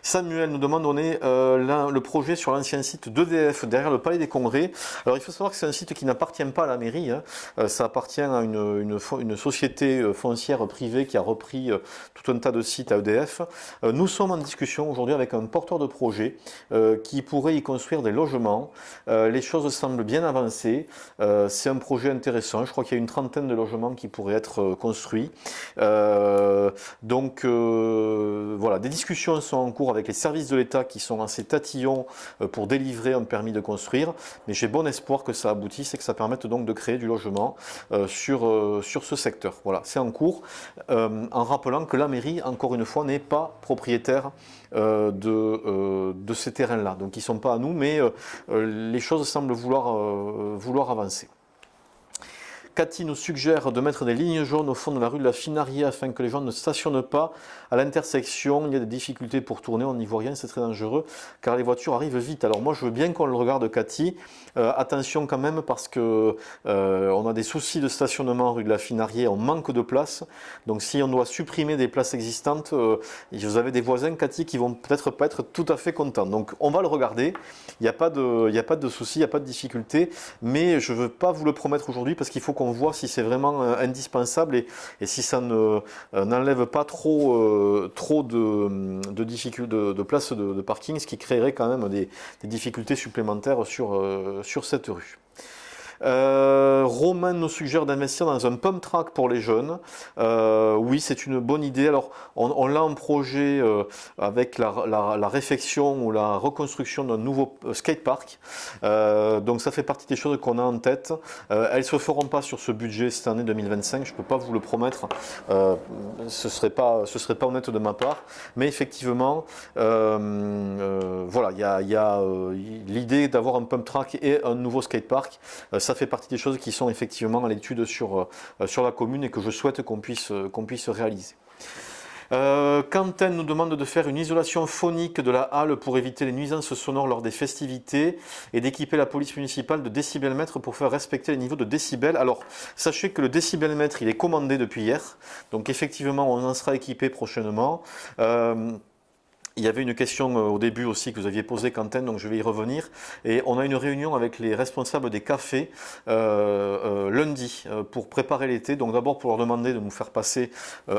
A: Samuel nous demande on est le projet sur l'ancien site d'EDF derrière le Palais des Congrès. Alors il faut savoir que c'est un site qui n'appartient pas à la mairie, hein. Ça appartient à une société foncière privée qui a repris tout un tas de sites à EDF. Nous sommes en discussion aujourd'hui avec un porteur de projet qui pourrait y construire des logements. Les choses semblent bien avancées. C'est un projet intéressant. Je crois qu'il y a une trentaine de logements qui pourraient être construits. Donc voilà, des discussions sont en cours avec les services de l'État qui sont assez tatillons pour délivrer un permis de construire, mais j'ai bon espoir que ça aboutisse et que ça permette donc de créer du logement sur ce secteur. Voilà, c'est en cours, en rappelant que la mairie, encore une fois, n'est pas propriétaire de ces terrains-là. Donc ils ne sont pas à nous, mais les choses semblent vouloir avancer. Cathy nous suggère de mettre des lignes jaunes au fond de la rue de la Finariée afin que les gens ne stationnent pas à l'intersection. Il y a des difficultés pour tourner, on n'y voit rien, c'est très dangereux car les voitures arrivent vite. Alors moi je veux bien qu'on le regarde Cathy, attention quand même parce que on a des soucis de stationnement rue de la Finariée, on manque de place. Donc si on doit supprimer des places existantes, vous avez des voisins Cathy qui vont peut-être pas être tout à fait contents. Donc on va le regarder, il n'y a pas de soucis, il n'y a pas de difficulté, mais je ne veux pas vous le promettre aujourd'hui parce qu'il faut qu'on voit si c'est vraiment indispensable et si ça n'enlève pas trop de difficultés de places de parking, ce qui créerait quand même des difficultés supplémentaires sur cette rue. Romain nous suggère d'investir dans un pump track pour les jeunes. Oui, c'est une bonne idée. Alors, on l'a en projet avec la réfection ou la reconstruction d'un nouveau skatepark. Donc, ça fait partie des choses qu'on a en tête. Elles ne se feront pas sur ce budget cette année 2025. Je ne peux pas vous le promettre. Ce serait pas honnête de ma part. Mais effectivement, voilà, il y a l'idée d'avoir un pump track et un nouveau skatepark. Ça fait partie des choses qui sont effectivement à l'étude sur la commune et que je souhaite qu'on puisse réaliser. Quentin nous demande de faire une isolation phonique de la halle pour éviter les nuisances sonores lors des festivités et d'équiper la police municipale de décibelmètres pour faire respecter les niveaux de décibels. Alors, sachez que le décibelmètre, il est commandé depuis hier, donc effectivement, on en sera équipé prochainement. Il y avait une question au début aussi que vous aviez posée, Quentin, donc je vais y revenir. Et on a une réunion avec les responsables des cafés lundi pour préparer l'été. Donc d'abord pour leur demander de nous faire passer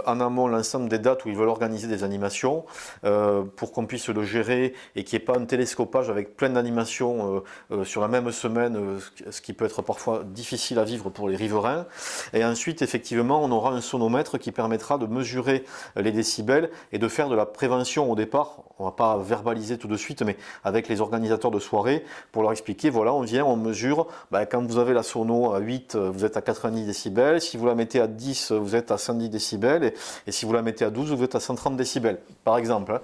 A: en amont l'ensemble des dates où ils veulent organiser des animations pour qu'on puisse le gérer et qu'il n'y ait pas un télescopage avec plein d'animations sur la même semaine, ce qui peut être parfois difficile à vivre pour les riverains. Et ensuite, effectivement, on aura un sonomètre qui permettra de mesurer les décibels et de faire de la prévention au départ. On ne va pas verbaliser tout de suite, mais avec les organisateurs de soirée, pour leur expliquer, voilà, on vient, on mesure, quand vous avez la sono à 8, vous êtes à 90 décibels, si vous la mettez à 10, vous êtes à 110 décibels, et si vous la mettez à 12, vous êtes à 130 décibels, par exemple.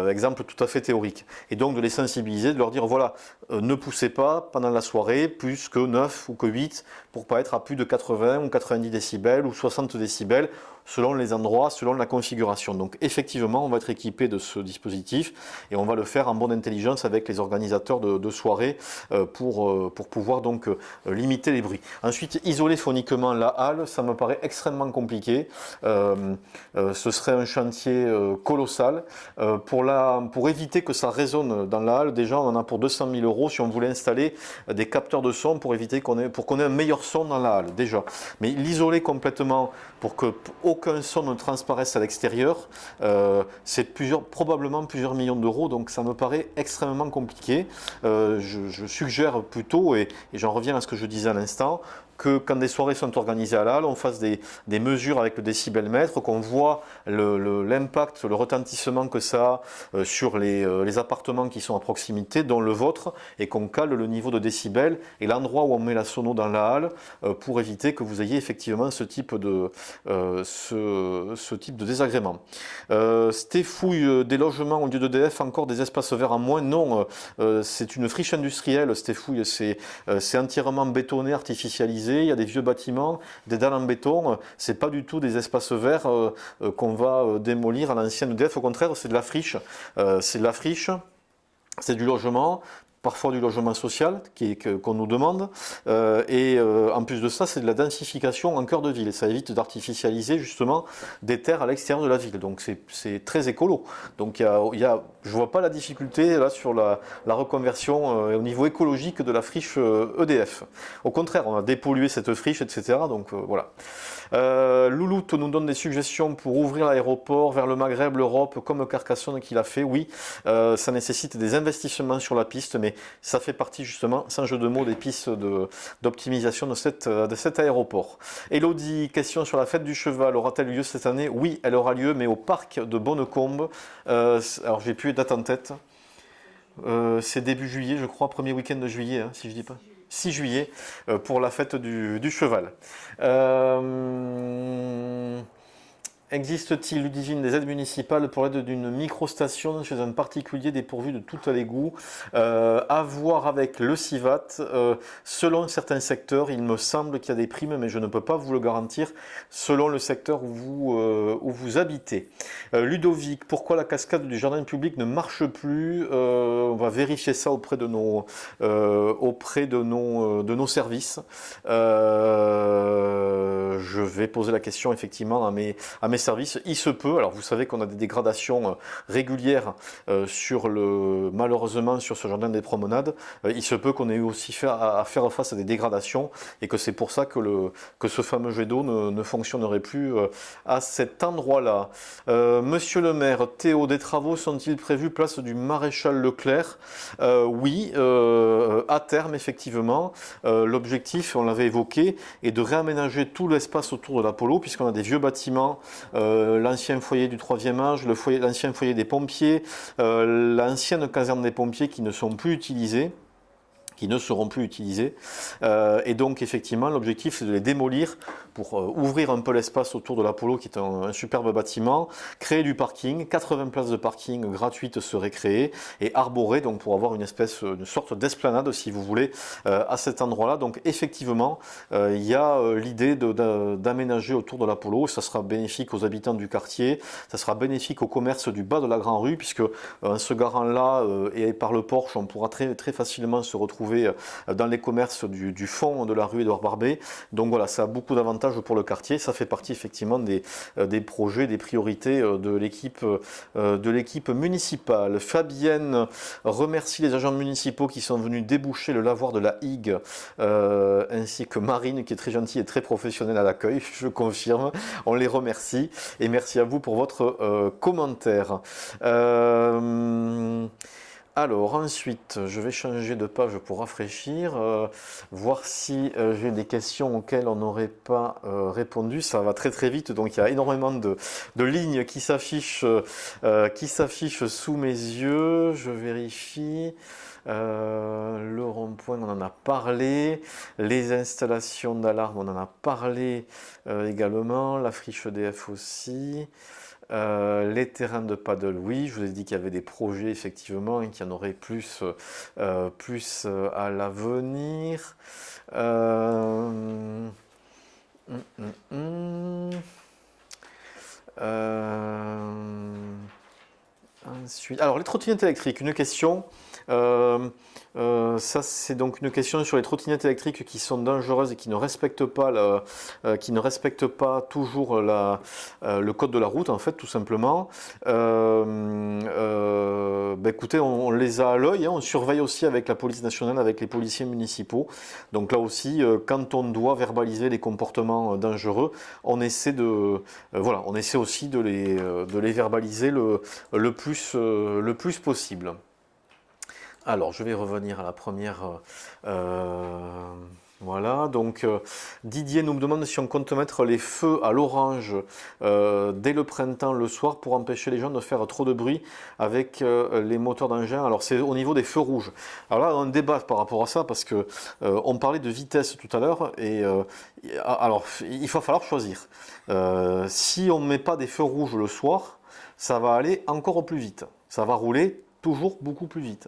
A: Exemple tout à fait théorique. Et donc de les sensibiliser, de leur dire, voilà, ne poussez pas pendant la soirée plus que 9 ou que 8, pour ne pas être à plus de 80 ou 90 décibels ou 60 décibels, selon les endroits, selon la configuration. Donc effectivement, on va être équipé de ce dispositif et on va le faire en bonne intelligence avec les organisateurs de soirée pour pouvoir donc limiter les bruits. Ensuite, isoler phoniquement la halle, ça me paraît extrêmement compliqué. Ce serait un chantier colossal. Pour éviter que ça résonne dans la halle, déjà on en a pour 200 000 € si on voulait installer des capteurs de son pour éviter qu'on ait un meilleur son dans la halle déjà. Mais l'isoler complètement pour que aucun son ne transparaisse à l'extérieur, c'est probablement plusieurs millions d'euros, donc ça me paraît extrêmement compliqué. Je suggère plutôt, et j'en reviens à ce que je disais à l'instant, que quand des soirées sont organisées à la halle, on fasse des mesures avec le décibelmètre, qu'on voit l'impact, le retentissement que ça a sur les appartements qui sont à proximité, dont le vôtre, et qu'on cale le niveau de décibels et l'endroit où on met la sono dans la halle pour éviter que vous ayez effectivement ce type de désagrément. Stéphouille des logements au lieu d'EDF, encore des espaces verts en moins. Non, c'est une friche industrielle, Stéphouille, c'est entièrement bétonné, artificialisé. Il y a des vieux bâtiments, des dalles en béton. C'est pas du tout des espaces verts qu'on va démolir à l'ancienne EDF. Au contraire, c'est de la friche. C'est du logement. Parfois du logement social qu'on nous demande, en plus de ça, c'est de la densification en cœur de ville. Ça évite d'artificialiser justement des terres à l'extérieur de la ville. Donc c'est très écolo. Donc je ne vois pas la difficulté là sur la reconversion au niveau écologique de la friche EDF. Au contraire, on a dépollué cette friche, etc. Donc voilà. Louloute nous donne des suggestions pour ouvrir l'aéroport vers le Maghreb, l'Europe, comme Carcassonne qui l'a fait. Oui, ça nécessite des investissements sur la piste, mais ça fait partie justement, sans jeu de mots, des pistes d'optimisation de cet aéroport. Elodie, question sur la fête du cheval, aura-t-elle lieu cette année? Oui, elle aura lieu, mais au parc de Bonnecombe. Alors j'ai plus les dates en tête. C'est début juillet, je crois, premier week-end de juillet, hein, si je dis pas. 6 juillet pour la fête du cheval. Existe-t-il, Ludivine, des aides municipales pour l'aide d'une microstation chez un particulier dépourvu de tout l'égout? À voir avec le CIVAT. Selon certains secteurs, il me semble qu'il y a des primes, mais je ne peux pas vous le garantir, selon le secteur où vous habitez. Ludovic, pourquoi la cascade du jardin public ne marche plus? On va vérifier ça auprès de nos services. Je vais poser la question effectivement à mes services. Il se peut, alors vous savez qu'on a des dégradations régulières malheureusement sur ce jardin des promenades. Il se peut qu'on ait eu aussi à faire face à des dégradations et que c'est pour ça que ce fameux jet d'eau ne fonctionnerait plus à cet endroit-là. Monsieur le maire, Théo, des travaux sont-ils prévus place du Maréchal Leclerc? Oui, à terme effectivement. L'objectif, on l'avait évoqué, est de réaménager tout l'espace autour de l'Apollo, puisqu'on a des vieux bâtiments, l'ancien foyer du 3e âge, l'ancien foyer des pompiers, l'ancienne caserne des pompiers qui ne sont plus utilisés, qui ne seront plus utilisés. Et donc effectivement l'objectif c'est de les démolir pour ouvrir un peu l'espace autour de l'Apollo qui est un superbe bâtiment, créer du parking, 80 places de parking gratuites seraient créées et arborées donc pour avoir une sorte d'esplanade si vous voulez à cet endroit-là. Donc effectivement il y a l'idée d'aménager autour de l'Apollo, ça sera bénéfique aux habitants du quartier, ça sera bénéfique au commerce du bas de la Grand Rue puisque en se garant là et par le porche on pourra très, très facilement se retrouver dans les commerces du fond de la rue Édouard Barbet. Donc voilà, ça a beaucoup d'avantages pour le quartier. Ça fait partie effectivement des projets, des priorités de l'équipe municipale. Fabienne remercie les agents municipaux qui sont venus déboucher le lavoir de la Higue, ainsi que Marine qui est très gentille et très professionnelle à l'accueil, je confirme. On les remercie et merci à vous pour votre commentaire. Alors ensuite, je vais changer de page pour rafraîchir, voir si j'ai des questions auxquelles on n'aurait pas répondu. Ça va très très vite, donc il y a énormément de lignes qui s'affichent sous mes yeux. Je vérifie. Le rond-point, on en a parlé. Les installations d'alarme, on en a parlé également. La friche EDF aussi. Les terrains de paddle, oui, je vous ai dit qu'il y avait des projets effectivement et qu'il y en aurait plus à l'avenir. Ensuite, alors les trottinettes électriques, une question. Ça, c'est donc une question sur les trottinettes électriques qui sont dangereuses et qui ne respectent pas, toujours le code de la route, en fait, tout simplement. Écoutez, on les a à l'œil, hein, on surveille aussi avec la police nationale, avec les policiers municipaux. Donc là aussi, quand on doit verbaliser les comportements dangereux, on essaie on essaie aussi de les verbaliser le plus possible. Alors, je vais revenir à la première. Voilà, donc Didier nous demande si on compte mettre les feux à l'orange dès le printemps, le soir, pour empêcher les gens de faire trop de bruit avec les moteurs d'engin. Alors, c'est au niveau des feux rouges. Alors là, on débat par rapport à ça parce que on parlait de vitesse tout à l'heure et alors, il va falloir choisir. Si on ne met pas des feux rouges le soir, ça va aller encore plus vite. Ça va rouler toujours beaucoup plus vite.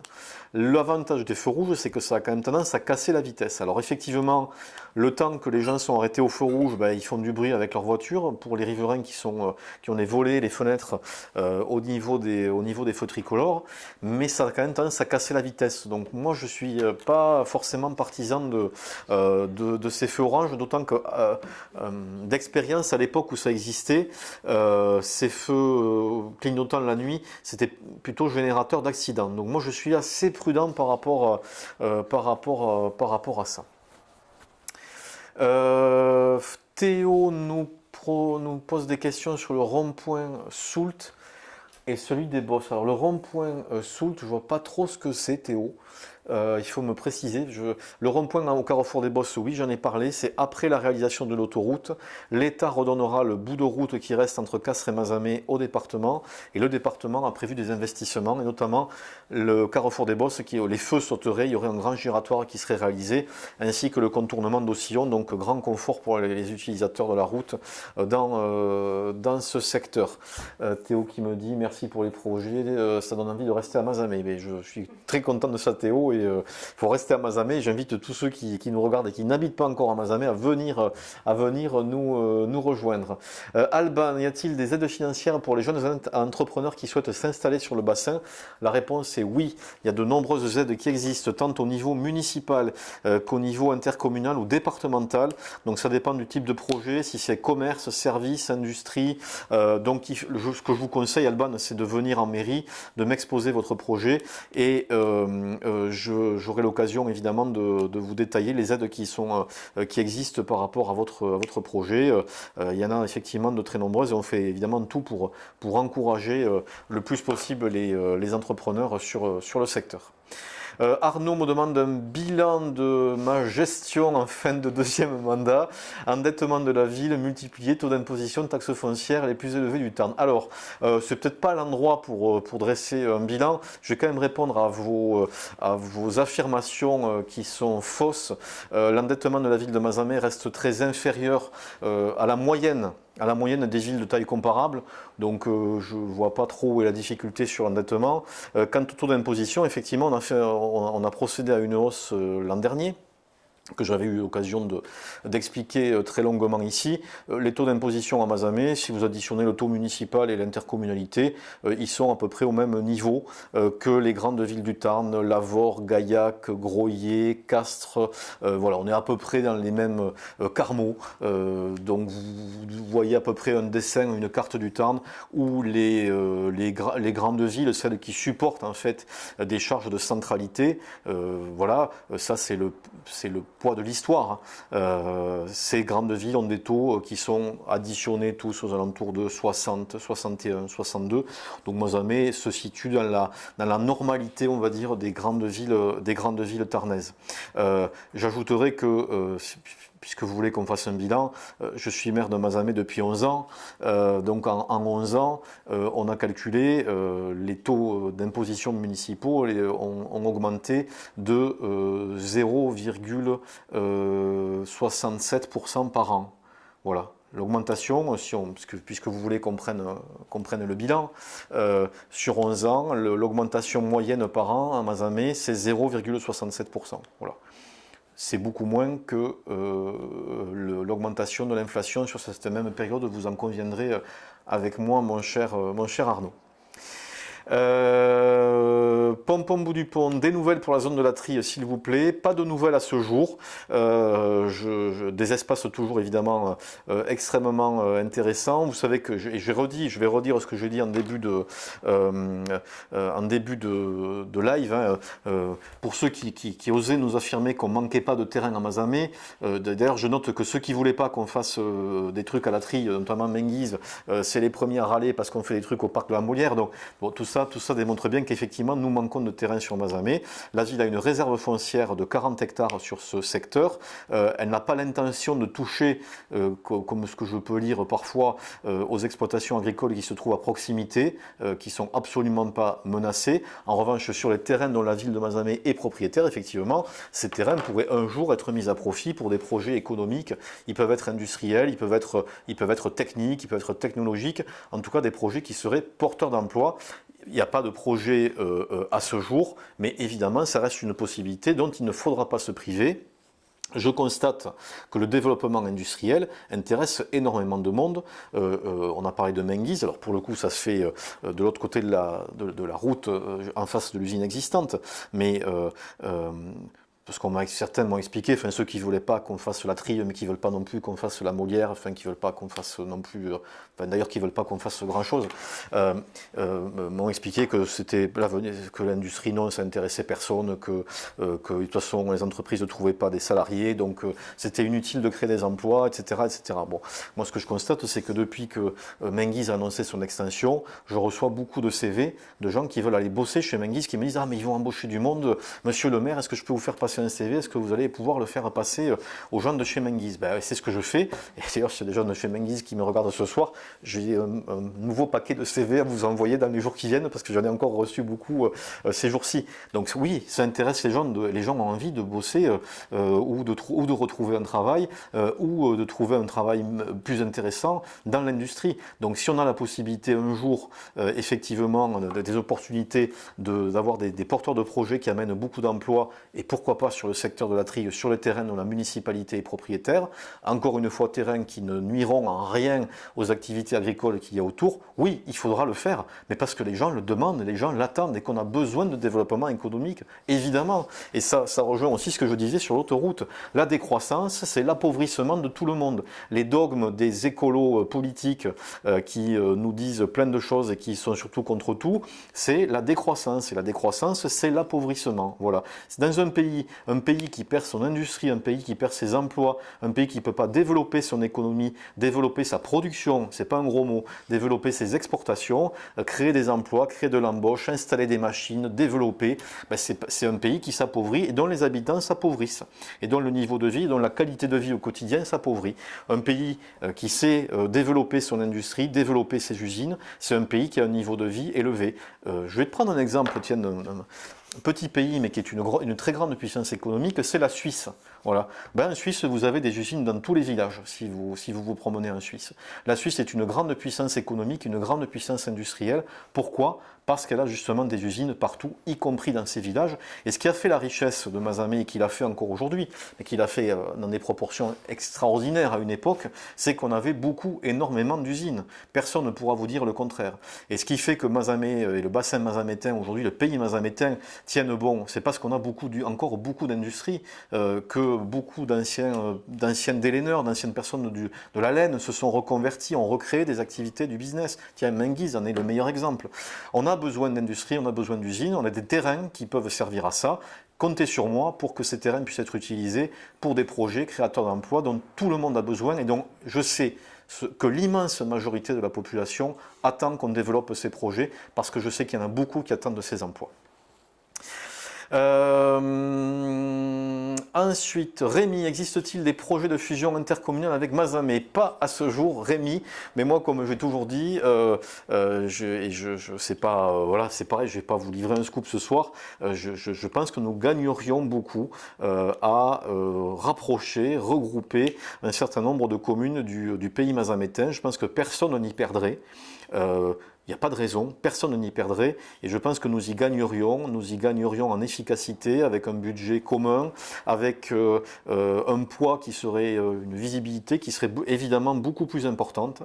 A: L'avantage des feux rouges, c'est que ça a quand même tendance à casser la vitesse. Alors effectivement, le temps que les gens sont arrêtés au feu rouge, ils font du bruit avec leur voiture. Pour les riverains qui ont les volets, les fenêtres au niveau des feux tricolores, mais ça a quand même tendance à casser la vitesse. Donc moi, je suis pas forcément partisan de ces feux orange, d'autant que d'expérience à l'époque où ça existait, ces feux clignotants la nuit, c'était plutôt générateur d'accidents. Donc moi, je suis assez prudent par rapport à ça. Théo nous pose des questions sur le rond-point Soult et celui des Bosses. Alors le rond-point Soult, je vois pas trop ce que c'est, Théo. Il faut me préciser. Le rond-point au carrefour des Bosses, oui, j'en ai parlé. C'est après la réalisation de l'autoroute. L'État redonnera le bout de route qui reste entre Castres et Mazamet au département. Et le département a prévu des investissements, et notamment le carrefour des Bosses, les feux sauteraient. Il y aurait un grand giratoire qui serait réalisé, ainsi que le contournement d'Ossillon. Donc, grand confort pour les utilisateurs de la route dans ce secteur. Théo qui me dit merci pour les projets. Ça donne envie de rester à Mazamet. Mais je suis très content de ça, Théo. Il faut rester à Mazamet. J'invite tous ceux qui nous regardent et qui n'habitent pas encore à Mazamet à venir nous rejoindre. Alban, y a-t-il des aides financières pour les jeunes entrepreneurs qui souhaitent s'installer sur le bassin? La réponse est oui. Il y a de nombreuses aides qui existent, tant au niveau municipal qu'au niveau intercommunal ou départemental. Donc ça dépend du type de projet, si c'est commerce, service, industrie. Donc ce que je vous conseille, Alban, c'est de venir en mairie, de m'exposer votre projet et j'aurai l'occasion évidemment de vous détailler les aides qui existent par rapport à votre projet. Il y en a effectivement de très nombreuses et on fait évidemment tout pour encourager le plus possible les entrepreneurs sur le secteur. Arnaud me demande un bilan de ma gestion en fin de deuxième mandat. Endettement de la ville, multiplié, taux d'imposition, taxes foncières les plus élevés du Tarn. Alors, c'est peut-être pas l'endroit pour dresser un bilan. Je vais quand même répondre à vos affirmations qui sont fausses. L'endettement de la ville de Mazamet reste très inférieur à la moyenne des villes de taille comparable, donc je ne vois pas trop où est la difficulté sur l'endettement. Quant au taux d'imposition, effectivement, on a procédé à une hausse l'an dernier, que j'avais eu l'occasion d'expliquer très longuement ici. Les taux d'imposition à Mazamet, si vous additionnez le taux municipal et l'intercommunalité, ils sont à peu près au même niveau que les grandes villes du Tarn, Lavore, Gaillac, Groyer, Castres. Voilà, on est à peu près dans les mêmes carmaux. Donc vous voyez à peu près un dessin, une carte du Tarn où les grandes villes, celles qui supportent en fait des charges de centralité, voilà, ça c'est le poids de l'histoire. Ces grandes villes ont des taux qui sont additionnés tous aux alentours de 60, 61, 62. Donc Mazamet se situe dans la normalité, on va dire, des grandes villes tarnaises. J'ajouterai que puisque vous voulez qu'on fasse un bilan, je suis maire de Mazamet depuis 11 ans. Donc en 11 ans, on a calculé les taux d'imposition municipaux ont augmenté de 0,67% par an. Voilà. L'augmentation, puisque vous voulez qu'on prenne le bilan, sur 11 ans, l'augmentation moyenne par an à Mazamet, c'est 0,67%. Voilà. C'est beaucoup moins que l'augmentation de l'inflation sur cette même période, vous en conviendrez avec moi, mon cher Arnaud. Pompon du Pont, des nouvelles pour la zone de la Trie, s'il vous plaît. Pas de nouvelles à ce jour. Des espaces toujours évidemment extrêmement intéressants. Vous savez que je vais redire ce que j'ai dit en début de live. Hein. Pour ceux qui osaient nous affirmer qu'on manquait pas de terrain à Mazamet, d'ailleurs je note que ceux qui voulaient pas qu'on fasse des trucs à la Trie, notamment Menguise, c'est les premiers à râler parce qu'on fait des trucs au parc de la Molière. Donc bon, tout ça démontre bien qu'effectivement nous manquons de terrain sur Mazamet. La ville a une réserve foncière de 40 hectares sur ce secteur. Elle n'a pas l'intention de toucher, comme ce que je peux lire parfois, aux exploitations agricoles qui se trouvent à proximité, qui sont absolument pas menacées. En revanche, sur les terrains dont la ville de Mazamet est propriétaire, effectivement, ces terrains pourraient un jour être mis à profit pour des projets économiques. Ils peuvent être industriels, ils peuvent être techniques, ils peuvent être technologiques, en tout cas des projets qui seraient porteurs d'emploi. Il n'y a pas de projet à ce jour, mais évidemment, ça reste une possibilité dont il ne faudra pas se priver. Je constate que le développement industriel intéresse énormément de monde. On a parlé de Menguise, alors pour le coup ça se fait de l'autre côté de la route, en face de l'usine existante, mais parce qu'on certains m'ont expliqué, enfin ceux qui ne voulaient pas qu'on fasse la Trie, mais qui ne veulent pas non plus qu'on fasse la Molière, enfin qui ne veulent pas qu'on fasse non plus, d'ailleurs qui ne veulent pas qu'on fasse grand chose, m'ont expliqué que c'était que l'industrie non, ça intéressait personne, que de toute façon les entreprises ne trouvaient pas des salariés, donc c'était inutile de créer des emplois, etc., etc. Bon, moi ce que je constate, c'est que depuis que Menguise a annoncé son extension, je reçois beaucoup de CV de gens qui veulent aller bosser chez Menguise, qui me disent ah mais ils vont embaucher du monde, monsieur le maire, est-ce que je peux vous faire passer un CV, est-ce que vous allez pouvoir le faire passer aux gens de chez Menguise? Ben, c'est ce que je fais, et d'ailleurs s'il y a des gens de chez Menguise qui me regardent ce soir, j'ai un nouveau paquet de CV à vous envoyer dans les jours qui viennent, parce que j'en ai encore reçu beaucoup ces jours-ci. Donc oui, ça intéresse les gens, les gens ont envie de bosser ou de retrouver un travail, ou de trouver un travail plus intéressant dans l'industrie. Donc si on a la possibilité un jour, effectivement, des opportunités d'avoir des porteurs de projets qui amènent beaucoup d'emplois, et pourquoi pas sur le secteur de la Trie, sur le terrain dont la municipalité est propriétaire, encore une fois terrain qui ne nuiront en rien aux activités agricoles qu'il y a autour, oui, il faudra le faire, mais parce que les gens le demandent, les gens l'attendent et qu'on a besoin de développement économique, évidemment. Et ça rejoint aussi ce que je disais sur l'autoroute. La décroissance, c'est l'appauvrissement de tout le monde. Les dogmes des écolos politiques qui nous disent plein de choses et qui sont surtout contre tout, c'est la décroissance. Et la décroissance, c'est l'appauvrissement. Voilà. C'est dans un pays qui perd son industrie, un pays qui perd ses emplois, un pays qui ne peut pas développer son économie, développer sa production, c'est pas un gros mot, développer ses exportations, créer des emplois, créer de l'embauche, installer des machines, développer, ben c'est un pays qui s'appauvrit et dont les habitants s'appauvrissent et dont le niveau de vie, dont la qualité de vie au quotidien s'appauvrit. Un pays qui sait développer son industrie, développer ses usines, c'est un pays qui a un niveau de vie élevé. Je vais te prendre un exemple, tiens, un petit pays, mais qui est une très grande puissance économique, c'est la Suisse. Voilà. Ben, en Suisse, vous avez des usines dans tous les villages, si vous promenez en Suisse. La Suisse est une grande puissance économique, une grande puissance industrielle. Pourquoi ? Parce qu'elle a justement des usines partout, y compris dans ces villages. Et ce qui a fait la richesse de Mazamet, et qui l'a fait encore aujourd'hui, mais qui l'a fait dans des proportions extraordinaires à une époque, c'est qu'on avait énormément d'usines. Personne ne pourra vous dire le contraire. Et ce qui fait que Mazamet et le bassin mazamétain, aujourd'hui le pays mazamétain, tiennent bon, c'est parce qu'on a encore beaucoup d'industries, que beaucoup d'anciens délaineurs, d'anciennes personnes de la laine se sont reconvertis, ont recréé des activités du business. Tiens, Menguise en est le meilleur exemple. On a besoin d'industrie, on a besoin d'usines, on a des terrains qui peuvent servir à ça. Comptez sur moi pour que ces terrains puissent être utilisés pour des projets créateurs d'emplois dont tout le monde a besoin et dont je sais que l'immense majorité de la population attend qu'on développe ces projets parce que je sais qu'il y en a beaucoup qui attendent de ces emplois. Ensuite, Rémi, existe-t-il des projets de fusion intercommunale avec Mazamet? Pas à ce jour, Rémi, mais moi, comme j'ai toujours dit, sais pas, voilà, c'est pareil, je vais pas vous livrer un scoop ce soir. Je pense que nous gagnerions beaucoup à rapprocher, regrouper un certain nombre de communes du pays mazamétain. Je pense que personne n'y perdrait. il n'y a pas de raison, personne n'y perdrait et je pense que nous y gagnerions en efficacité avec un budget commun, avec un poids qui serait une visibilité qui serait évidemment beaucoup plus importante,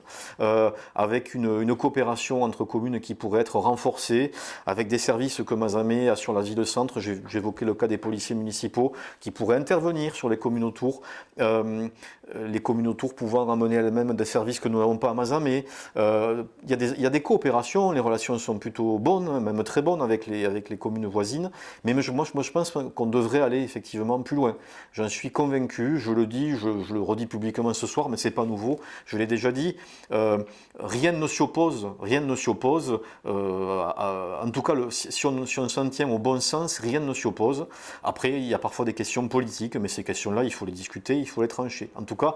A: avec une coopération entre communes qui pourrait être renforcée, avec des services que Mazamet a sur la ville-centre, j'évoquais le cas des policiers municipaux qui pourraient intervenir sur les communes autour, les communes autour pouvant amener elles-mêmes des services que nous n'avons pas à Mazamet. Il y a des coopérations. Les relations sont plutôt bonnes, même très bonnes avec les communes voisines, mais moi je pense qu'on devrait aller effectivement plus loin. J'en suis convaincu, je le dis, je le redis publiquement ce soir, mais c'est pas nouveau, je l'ai déjà dit, rien ne s'y oppose, en tout cas si on s'en tient au bon sens, rien ne s'y oppose. Après, il y a parfois des questions politiques, mais ces questions-là, il faut les discuter, il faut les trancher. En tout cas,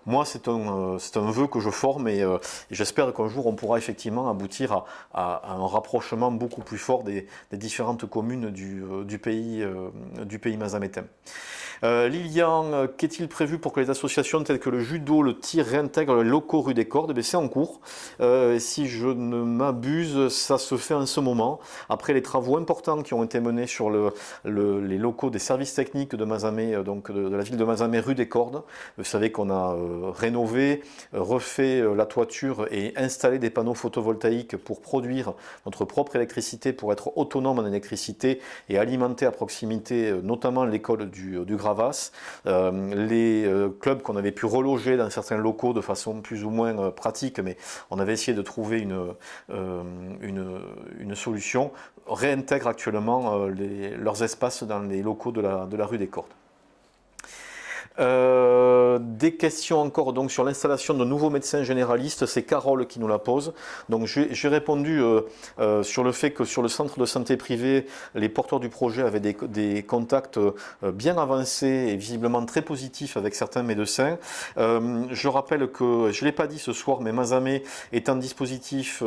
A: moi, c'est un vœu que je forme et j'espère qu'un jour on pourra effectivement aboutir à un rapprochement beaucoup plus fort des différentes communes du pays mazamétain. Lilian, qu'est-il prévu pour que les associations telles que le judo, le tir réintègrent les locaux rue des Cordes? C'est en cours. Si je ne m'abuse, ça se fait en ce moment. Après les travaux importants qui ont été menés sur les locaux des services techniques de Mazamet, donc de la ville de Mazamet rue des Cordes, vous savez qu'on a rénové, refait la toiture et installé des panneaux photovoltaïques pour produire notre propre électricité, pour être autonome en électricité et alimenter à proximité notamment l'école du Gravas, les clubs qu'on avait pu reloger dans certains locaux de façon plus ou moins pratique, mais on avait essayé de trouver une solution, réintègrent actuellement leurs espaces dans les locaux de la rue des Cordes. Des questions encore donc sur l'installation de nouveaux médecins généralistes, c'est Carole qui nous la pose. Donc j'ai répondu sur le fait que sur le centre de santé privé, les porteurs du projet avaient des contacts bien avancés et visiblement très positifs avec certains médecins. Je rappelle que, je ne l'ai pas dit ce soir, mais Mazamet est un dispositif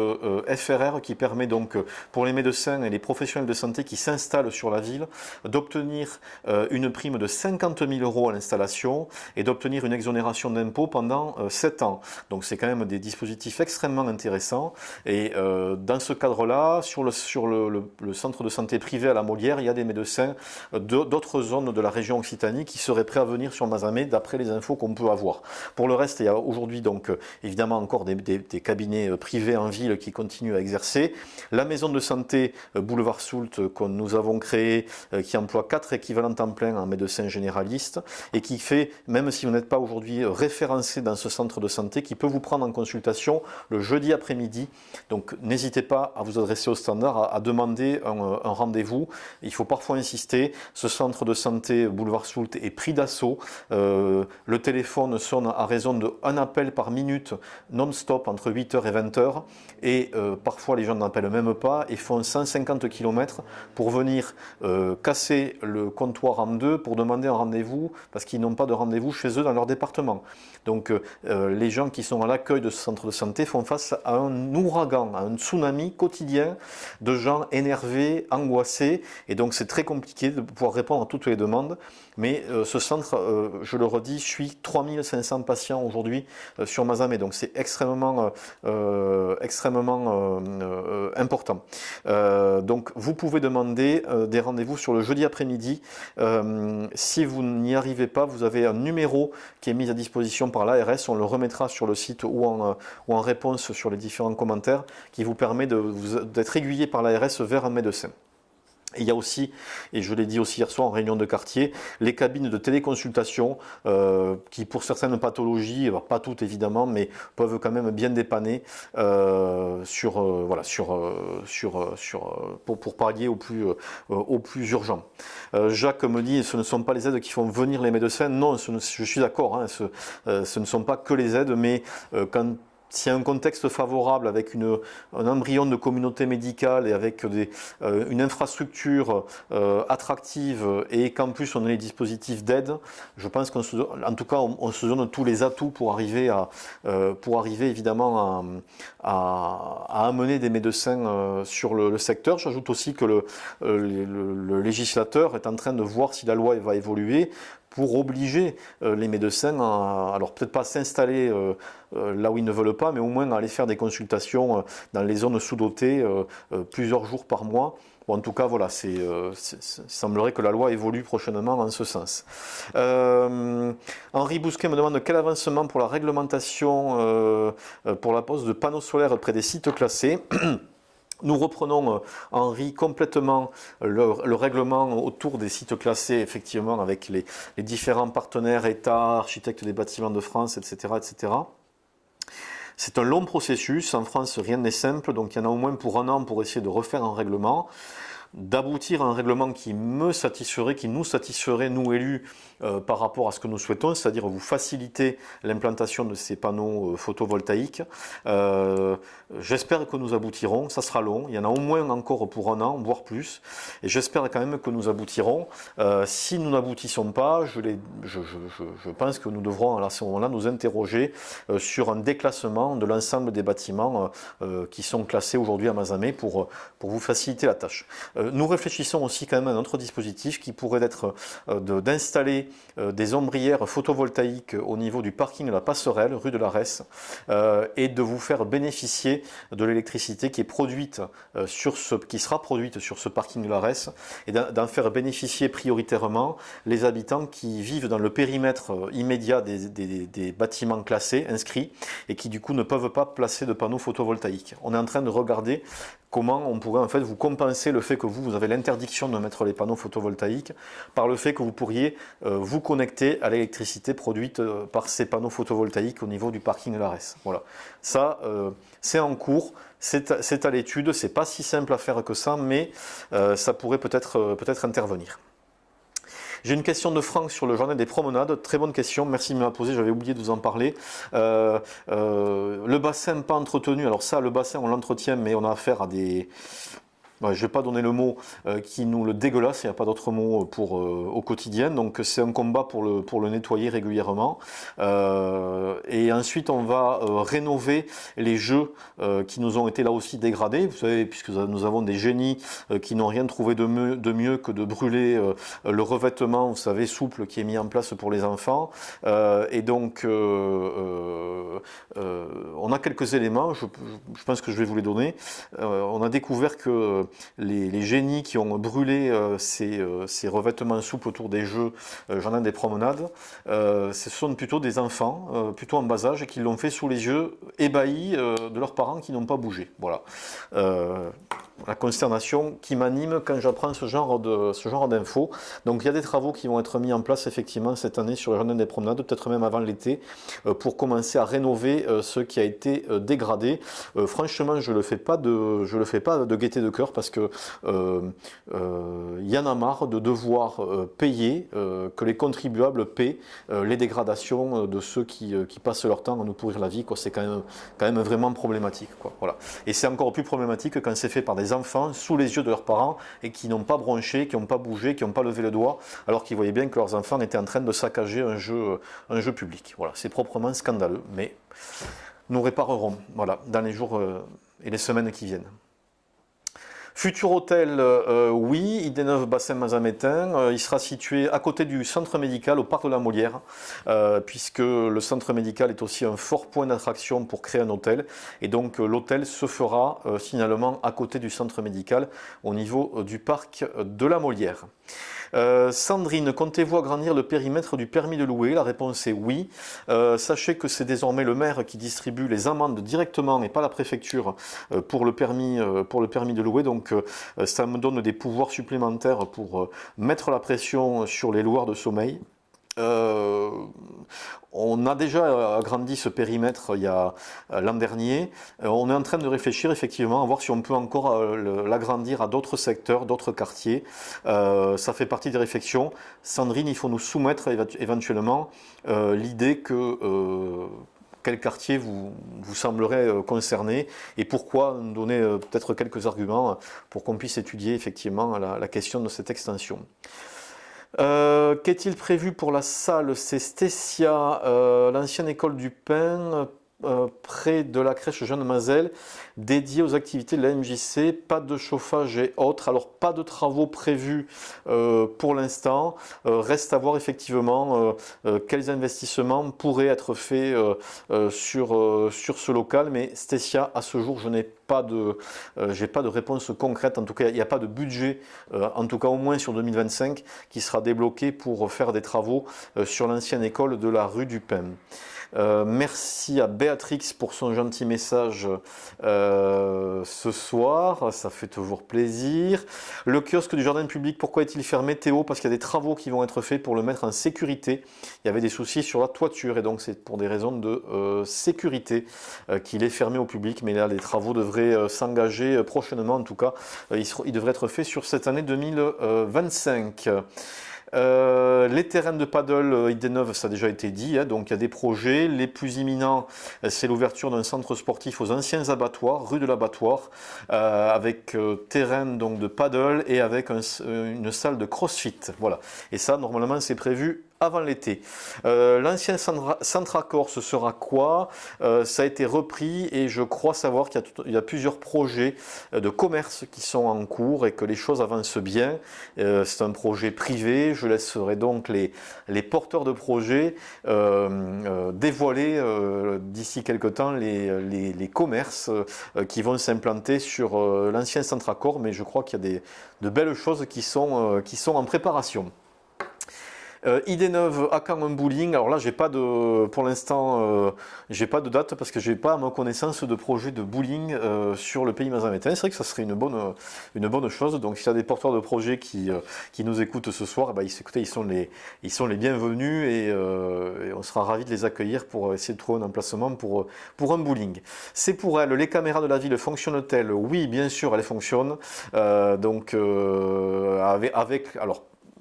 A: FRR qui permet donc pour les médecins et les professionnels de santé qui s'installent sur la ville d'obtenir une prime de 50 000 € à l'installation et d'obtenir une exonération d'impôt pendant 7 ans. Donc c'est quand même des dispositifs extrêmement intéressants et dans ce cadre-là, sur le centre de santé privé à la Molière, il y a des médecins d'autres zones de la région Occitanie qui seraient prêts à venir sur Mazamet d'après les infos qu'on peut avoir. Pour le reste, il y a aujourd'hui donc évidemment encore des cabinets privés en ville qui continuent à exercer. La maison de santé Boulevard Soult que nous avons créée qui emploie 4 équivalents temps plein en médecins généralistes et qui fait, même si vous n'êtes pas aujourd'hui référencé dans ce centre de santé, qui peut vous prendre en consultation le jeudi après-midi. Donc n'hésitez pas à vous adresser au standard, à demander un rendez-vous. Il faut parfois insister. Ce centre de santé Boulevard Soult est pris d'assaut. Le téléphone sonne à raison d'un appel par minute non-stop entre 8h et 20h. Et parfois les gens n'appellent même pas et font 150 km pour venir casser le comptoir en deux pour demander un rendez-vous parce qu'ils n'ont pas de rendez-vous chez eux dans leur département. Donc les gens qui sont à l'accueil de ce centre de santé font face à un ouragan, à un tsunami quotidien de gens énervés, angoissés, et donc c'est très compliqué de pouvoir répondre à toutes les demandes. Mais ce centre, je le redis, suit 3500 patients aujourd'hui sur Mazamet, donc c'est extrêmement important. Donc vous pouvez demander des rendez-vous sur le jeudi après-midi. Si vous n'y arrivez pas, vous avez un numéro qui est mis à disposition par l'ARS, on le remettra sur le site ou en réponse sur les différents commentaires, qui vous permet d'être aiguillé par l'ARS vers un médecin. Et il y a aussi, et je l'ai dit aussi hier soir en réunion de quartier, les cabines de téléconsultation qui pour certaines pathologies, pas toutes évidemment, mais peuvent quand même bien dépanner pour pallier au plus urgent. Jacques me dit, ce ne sont pas les aides qui font venir les médecins. Non, je suis d'accord, hein, ce ne sont pas que les aides, mais quand s'il y a un contexte favorable avec un embryon de communauté médicale et avec une infrastructure attractive et qu'en plus on a les dispositifs d'aide, je pense qu'on se donne tous les atouts pour arriver évidemment à amener des médecins sur le secteur. J'ajoute aussi que le législateur est en train de voir si la loi va évoluer pour obliger les médecins alors peut-être pas s'installer là où ils ne veulent pas, mais au moins à aller faire des consultations dans les zones sous-dotées plusieurs jours par mois. Bon, en tout cas, voilà, il semblerait que la loi évolue prochainement en ce sens. Henri Bousquet me demande quel avancement pour la réglementation pour la pose de panneaux solaires près des sites classés. Nous reprenons, Henri, complètement le règlement autour des sites classés, effectivement, avec les différents partenaires, État, architectes des bâtiments de France, etc., etc. C'est un long processus. En France, rien n'est simple, donc il y en a au moins pour un an pour essayer de refaire un règlement, d'aboutir à un règlement qui nous satisferait, nous élus, par rapport à ce que nous souhaitons, c'est-à-dire vous faciliter l'implantation de ces panneaux photovoltaïques. J'espère que nous aboutirons, ça sera long, il y en a au moins encore pour un an, voire plus, et j'espère quand même que nous aboutirons. Si nous n'aboutissons pas, je pense que nous devrons à ce moment-là nous interroger sur un déclassement de l'ensemble des bâtiments qui sont classés aujourd'hui à Mazamet pour vous faciliter la tâche. Nous réfléchissons aussi quand même à un autre dispositif qui pourrait être d'installer des ombrières photovoltaïques au niveau du parking de la Passerelle, rue de l'Arès, et de vous faire bénéficier de l'électricité qui est produite qui sera produite sur ce parking de l'Arès, et d'en faire bénéficier prioritairement les habitants qui vivent dans le périmètre immédiat des bâtiments classés, inscrits, et qui du coup ne peuvent pas placer de panneaux photovoltaïques. On est en train de regarder comment on pourrait en fait vous compenser le fait que vous avez l'interdiction de mettre les panneaux photovoltaïques par le fait que vous pourriez vous connecter à l'électricité produite par ces panneaux photovoltaïques au niveau du parking de l'Arès. Voilà. Ça, c'est en cours, c'est à l'étude, c'est pas si simple à faire que ça, mais ça pourrait peut-être intervenir. J'ai une question de Franck sur le journal des promenades. Très bonne question, merci de me la poser, j'avais oublié de vous en parler. Le bassin pas entretenu, alors ça, le bassin on l'entretient, mais on a affaire à des... je ne vais pas donner le mot qui nous le dégueulasse, il n'y a pas d'autre mot au quotidien, donc c'est un combat pour le nettoyer régulièrement. Et ensuite on va rénover les jeux qui nous ont été là aussi dégradés, vous savez, puisque nous avons des génies qui n'ont rien trouvé de mieux que de brûler le revêtement, vous savez, souple qui est mis en place pour les enfants. Et donc on a quelques éléments, je pense que je vais vous les donner. On a découvert que les génies qui ont brûlé ces revêtements souples autour des jeux jardin des promenades, ce sont plutôt des enfants, plutôt en bas âge, et qui l'ont fait sous les yeux ébahis de leurs parents qui n'ont pas bougé. Voilà. La consternation qui m'anime quand j'apprends ce genre d'infos. Donc il y a des travaux qui vont être mis en place effectivement cette année sur le jardin des promenades, peut-être même avant l'été, pour commencer à rénover ce qui a été dégradé. Franchement, je le fais pas de gaieté de cœur parce que y en a marre de devoir payer, que les contribuables paient les dégradations de ceux qui passent leur temps à nous pourrir la vie, quoi. C'est quand même vraiment problématique, quoi. Voilà. Et c'est encore plus problématique quand c'est fait par des enfants sous les yeux de leurs parents et qui n'ont pas bronché, qui n'ont pas bougé, qui n'ont pas levé le doigt, alors qu'ils voyaient bien que leurs enfants étaient en train de saccager un jeu public. Voilà, c'est proprement scandaleux, mais nous réparerons, voilà, dans les jours et les semaines qui viennent. Futur hôtel, oui, ID9 bassin mazamétain, il sera situé à côté du centre médical au parc de la Molière, puisque le centre médical est aussi un fort point d'attraction pour créer un hôtel, et donc l'hôtel se fera finalement à côté du centre médical au niveau du parc de la Molière. Sandrine, comptez-vous agrandir le périmètre du permis de louer? La réponse est oui. Sachez que c'est désormais le maire qui distribue les amendes directement et pas la préfecture pour le permis de louer. Donc ça me donne des pouvoirs supplémentaires pour mettre la pression sur les loueurs de sommeil. On a déjà agrandi ce périmètre il y a l'an dernier. On est en train de réfléchir effectivement à voir si on peut encore l'agrandir à d'autres secteurs, d'autres quartiers. Ça fait partie des réflexions. Sandrine, il faut nous soumettre éventuellement l'idée que quel quartier vous semblerait concerné et pourquoi, nous donner peut-être quelques arguments pour qu'on puisse étudier effectivement la question de cette extension. Qu'est-il prévu pour la salle? C'est Stécia, l'ancienne école du pain. près de la crèche Jeanne Mazel, dédiée aux activités de la MJC, pas de chauffage et autres. Alors pas de travaux prévus pour l'instant. Reste à voir effectivement quels investissements pourraient être faits sur ce local. Mais Stécia, à ce jour, je n'ai pas de réponse concrète. En tout cas, il n'y a pas de budget, en tout cas au moins sur 2025, qui sera débloqué pour faire des travaux sur l'ancienne école de la rue du Pin. Merci à Béatrix pour son gentil message ce soir, ça fait toujours plaisir. Le kiosque du jardin public, pourquoi est-il fermé, Théo? Parce qu'il y a des travaux qui vont être faits pour le mettre en sécurité. Il y avait des soucis sur la toiture et donc c'est pour des raisons de sécurité qu'il est fermé au public. Mais là, les travaux devraient s'engager prochainement. En tout cas, ils devraient être faits sur cette année 2025. Les terrains de paddle idée neuve, ça a déjà été dit, hein, donc il y a des projets. Les plus imminents, c'est l'ouverture d'un centre sportif aux anciens abattoirs, rue de l'abattoir, avec terrain donc, de paddle et avec une salle de crossfit. Voilà. Et ça, normalement, c'est prévu avant l'été. L'ancien Centracor, ce sera quoi? Ça a été repris et je crois savoir qu'il y a plusieurs projets de commerce qui sont en cours et que les choses avancent bien. C'est un projet privé. Je laisserai donc les porteurs de projets dévoiler d'ici quelques temps les commerces qui vont s'implanter sur l'ancien Centracor, mais je crois qu'il y a de belles choses qui sont en préparation. Idée neuve, à quand un bowling? Alors là, pour l'instant, j'ai pas de date parce que j'ai pas à ma connaissance de projet de bowling sur le pays mazamétain. C'est vrai que ça serait une bonne chose. Donc, s'il y a des porteurs de projets qui nous écoutent ce soir, écoutez, ils sont les bienvenus et on sera ravis de les accueillir pour essayer de trouver un emplacement pour un bowling. C'est pour elle. Les caméras de la ville fonctionnent-elles? Oui, bien sûr, elles fonctionnent. Alors,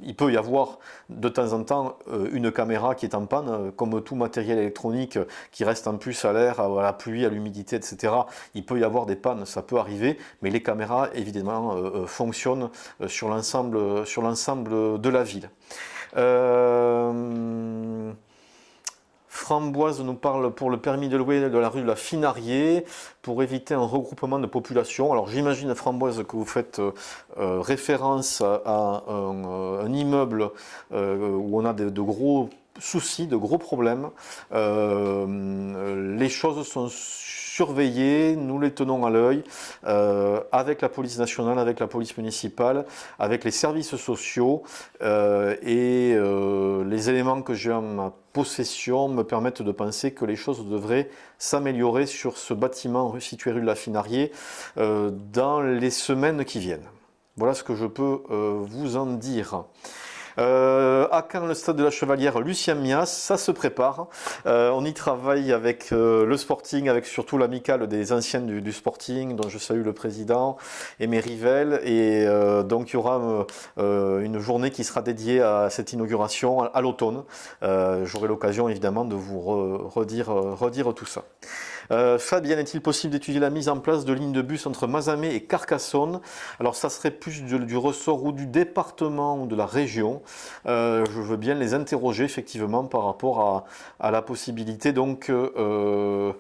A: il peut y avoir de temps en temps une caméra qui est en panne, comme tout matériel électronique qui reste en plus à l'air, à la pluie, à l'humidité, etc. Il peut y avoir des pannes, ça peut arriver, mais les caméras évidemment fonctionnent sur l'ensemble de la ville. Framboise nous parle pour le permis de louer de la rue de la Finarié pour éviter un regroupement de population. Alors j'imagine, Framboise, que vous faites référence à un immeuble où on a de gros soucis, de gros problèmes. Les choses sont surveillées, nous les tenons à l'œil, avec la police nationale, avec la police municipale, avec les services sociaux et les éléments que j'ai en ma possession me permettent de penser que les choses devraient s'améliorer sur ce bâtiment situé rue de la Finarié dans les semaines qui viennent. Voilà ce que je peux vous en dire. À quand le stade de la Chevalière? Lucien Mias, ça se prépare. On y travaille avec le Sporting, avec surtout l'amicale des anciennes du Sporting, dont je salue le président, Aimé Rivel. Et donc il y aura une journée qui sera dédiée à cette inauguration à l'automne. J'aurai l'occasion évidemment de vous redire tout ça. Fabien, est-il possible d'étudier la mise en place de lignes de bus entre Mazamet et Carcassonne? Alors ça serait plus du ressort ou du département ou de la région. Je veux bien les interroger effectivement par rapport à la possibilité donc de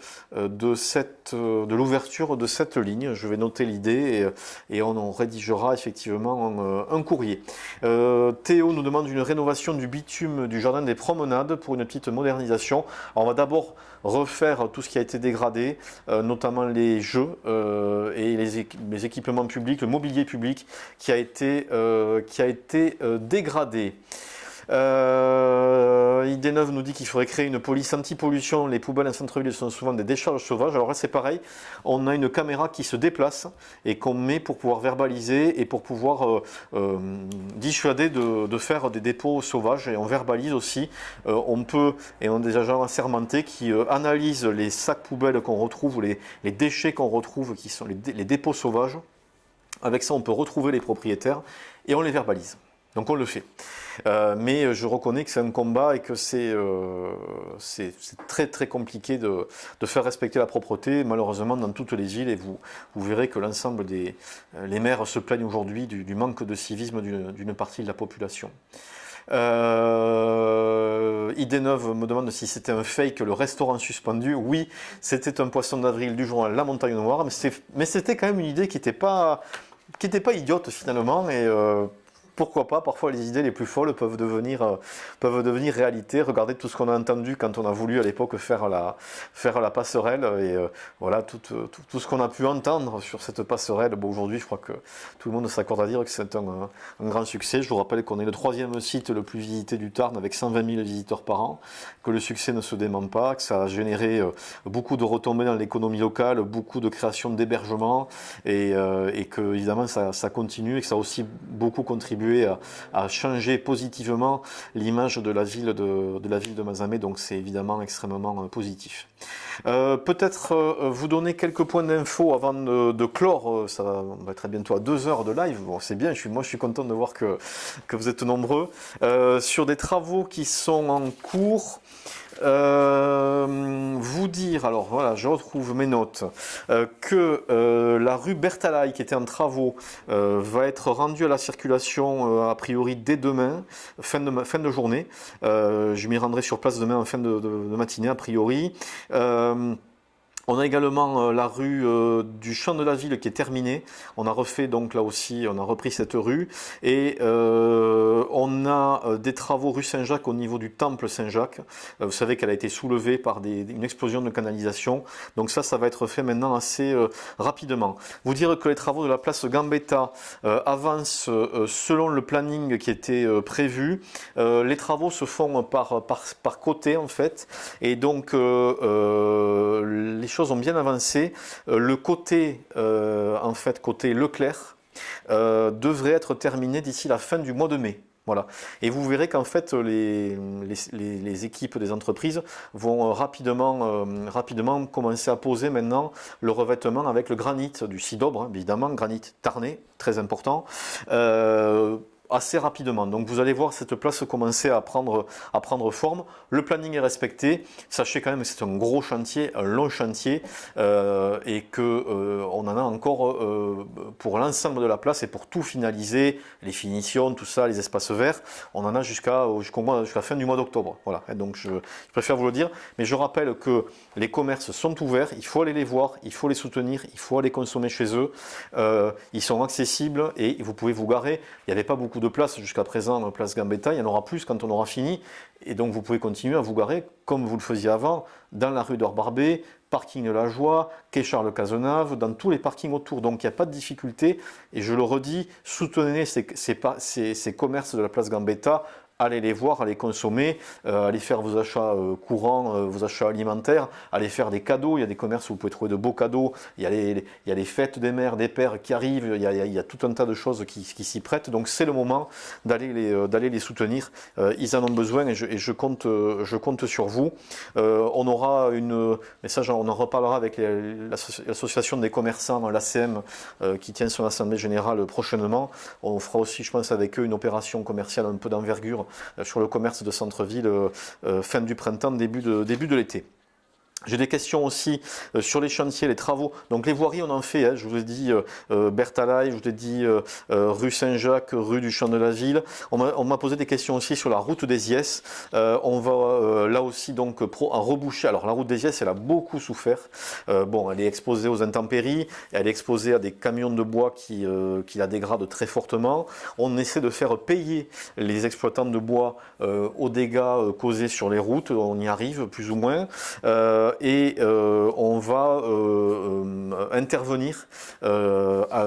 A: l'ouverture de cette ligne. Je vais noter l'idée et on en rédigera effectivement un courrier. Théo nous demande une rénovation du bitume du jardin des promenades pour une petite modernisation. Alors, on va d'abord refaire tout ce qui a été dégradé, notamment les jeux et les équipements publics, le mobilier public qui a été dégradé. Idée neuve nous dit qu'il faudrait créer une police anti-pollution. Les poubelles en centre-ville sont souvent des décharges sauvages. Alors là c'est pareil, on a une caméra qui se déplace et qu'on met pour pouvoir verbaliser et pour pouvoir dissuader de faire des dépôts sauvages. Et on verbalise aussi, on peut, et on a des agents assermentés qui analysent les sacs poubelles qu'on retrouve ou les déchets qu'on retrouve qui sont les dépôts sauvages. Avec ça on peut retrouver les propriétaires et on les verbalise. Donc on le fait. Mais je reconnais que c'est un combat et que c'est très très compliqué de faire respecter la propreté, malheureusement dans toutes les villes, et vous verrez que l'ensemble les maires se plaignent aujourd'hui du manque de civisme d'une partie de la population. Idéneuve me demande si c'était un fake, le restaurant suspendu. Oui, c'était un poisson d'avril du journal La Montagne Noire, mais c'était quand même une idée qui n'était pas idiote finalement. Et pourquoi pas, parfois les idées les plus folles peuvent devenir réalité. Regardez tout ce qu'on a entendu quand on a voulu à l'époque faire la passerelle. Et voilà, tout ce qu'on a pu entendre sur cette passerelle. Bon, aujourd'hui, je crois que tout le monde s'accorde à dire que c'est un grand succès. Je vous rappelle qu'on est le 3e site le plus visité du Tarn avec 120 000 visiteurs par an, que le succès ne se dément pas, que ça a généré beaucoup de retombées dans l'économie locale, beaucoup de création d'hébergements et que évidemment ça continue et que ça a aussi beaucoup contribué à changer positivement l'image de la ville de Mazamet, donc c'est évidemment extrêmement positif. Peut-être vous donner quelques points d'infos avant de clore, on va être bientôt à 2 heures de live, bon c'est bien, moi je suis content de voir que vous êtes nombreux, sur des travaux qui sont en cours. Vous dire, alors voilà, je retrouve mes notes, que la rue Bertalaï qui était en travaux va être rendue à la circulation a priori dès demain, fin de journée. Je m'y rendrai sur place demain en fin de matinée a priori. On a également la rue du Champ de la Ville qui est terminée. On a refait donc là aussi, on a repris cette rue. Et on a des travaux rue Saint-Jacques au niveau du temple Saint-Jacques. Vous savez qu'elle a été soulevée par une explosion de canalisation. Donc ça va être fait maintenant assez rapidement. Vous dire que les travaux de la place Gambetta avancent selon le planning qui était prévu. Les travaux se font par côté en fait. Et donc les choses ont bien avancé. Le côté, côté Leclerc, devrait être terminé d'ici la fin du mois de mai. Voilà. Et vous verrez qu'en fait, les équipes des entreprises vont rapidement commencer à poser maintenant le revêtement avec le granit du Cidobre, évidemment, granit tarnais, très important. Assez rapidement. Donc vous allez voir cette place commencer à prendre forme. Le planning est respecté. Sachez quand même que c'est un gros chantier, un long chantier et qu'on on en a encore pour l'ensemble de la place et pour tout finaliser, les finitions, tout ça, les espaces verts, on en a jusqu'à la fin du mois d'octobre. Voilà. Et donc je préfère vous le dire. Mais je rappelle que les commerces sont ouverts, il faut aller les voir, il faut les soutenir, il faut aller consommer chez eux. Ils sont accessibles et vous pouvez vous garer. Il n'y avait pas beaucoup de place jusqu'à présent, place Gambetta, il y en aura plus quand on aura fini. Et donc vous pouvez continuer à vous garer comme vous le faisiez avant, dans la rue d'Or-Barbet, parking de la Joie, quai Charles Cazenave, dans tous les parkings autour. Donc il n'y a pas de difficulté. Et je le redis, soutenez ces commerces de la place Gambetta. Allez les voir, allez consommer, allez faire vos achats courants, vos achats alimentaires, allez faire des cadeaux. Il y a des commerces où vous pouvez trouver de beaux cadeaux. Il y a les fêtes des mères, des pères qui arrivent. Il y a tout un tas de choses qui s'y prêtent. Donc c'est le moment d'aller les soutenir. Ils en ont besoin et je compte sur vous. On aura mais ça on en reparlera avec l'association des commerçants, l'ACM, qui tient son assemblée générale prochainement. On fera aussi, je pense, avec eux une opération commerciale un peu d'envergure sur le commerce de centre-ville fin du printemps, début de l'été. J'ai des questions aussi sur les chantiers, les travaux. Donc les voiries, on en fait. Hein, je vous ai dit Bertalaï, je vous ai dit rue Saint-Jacques, rue du Champ de la Ville. On m'a posé des questions aussi sur la route des Iès. On va là aussi donc en reboucher. Alors la route des Iès, elle a beaucoup souffert. Elle est exposée aux intempéries. Elle est exposée à des camions de bois qui la dégradent très fortement. On essaie de faire payer les exploitants de bois aux dégâts causés sur les routes. On y arrive plus ou moins. Et on va intervenir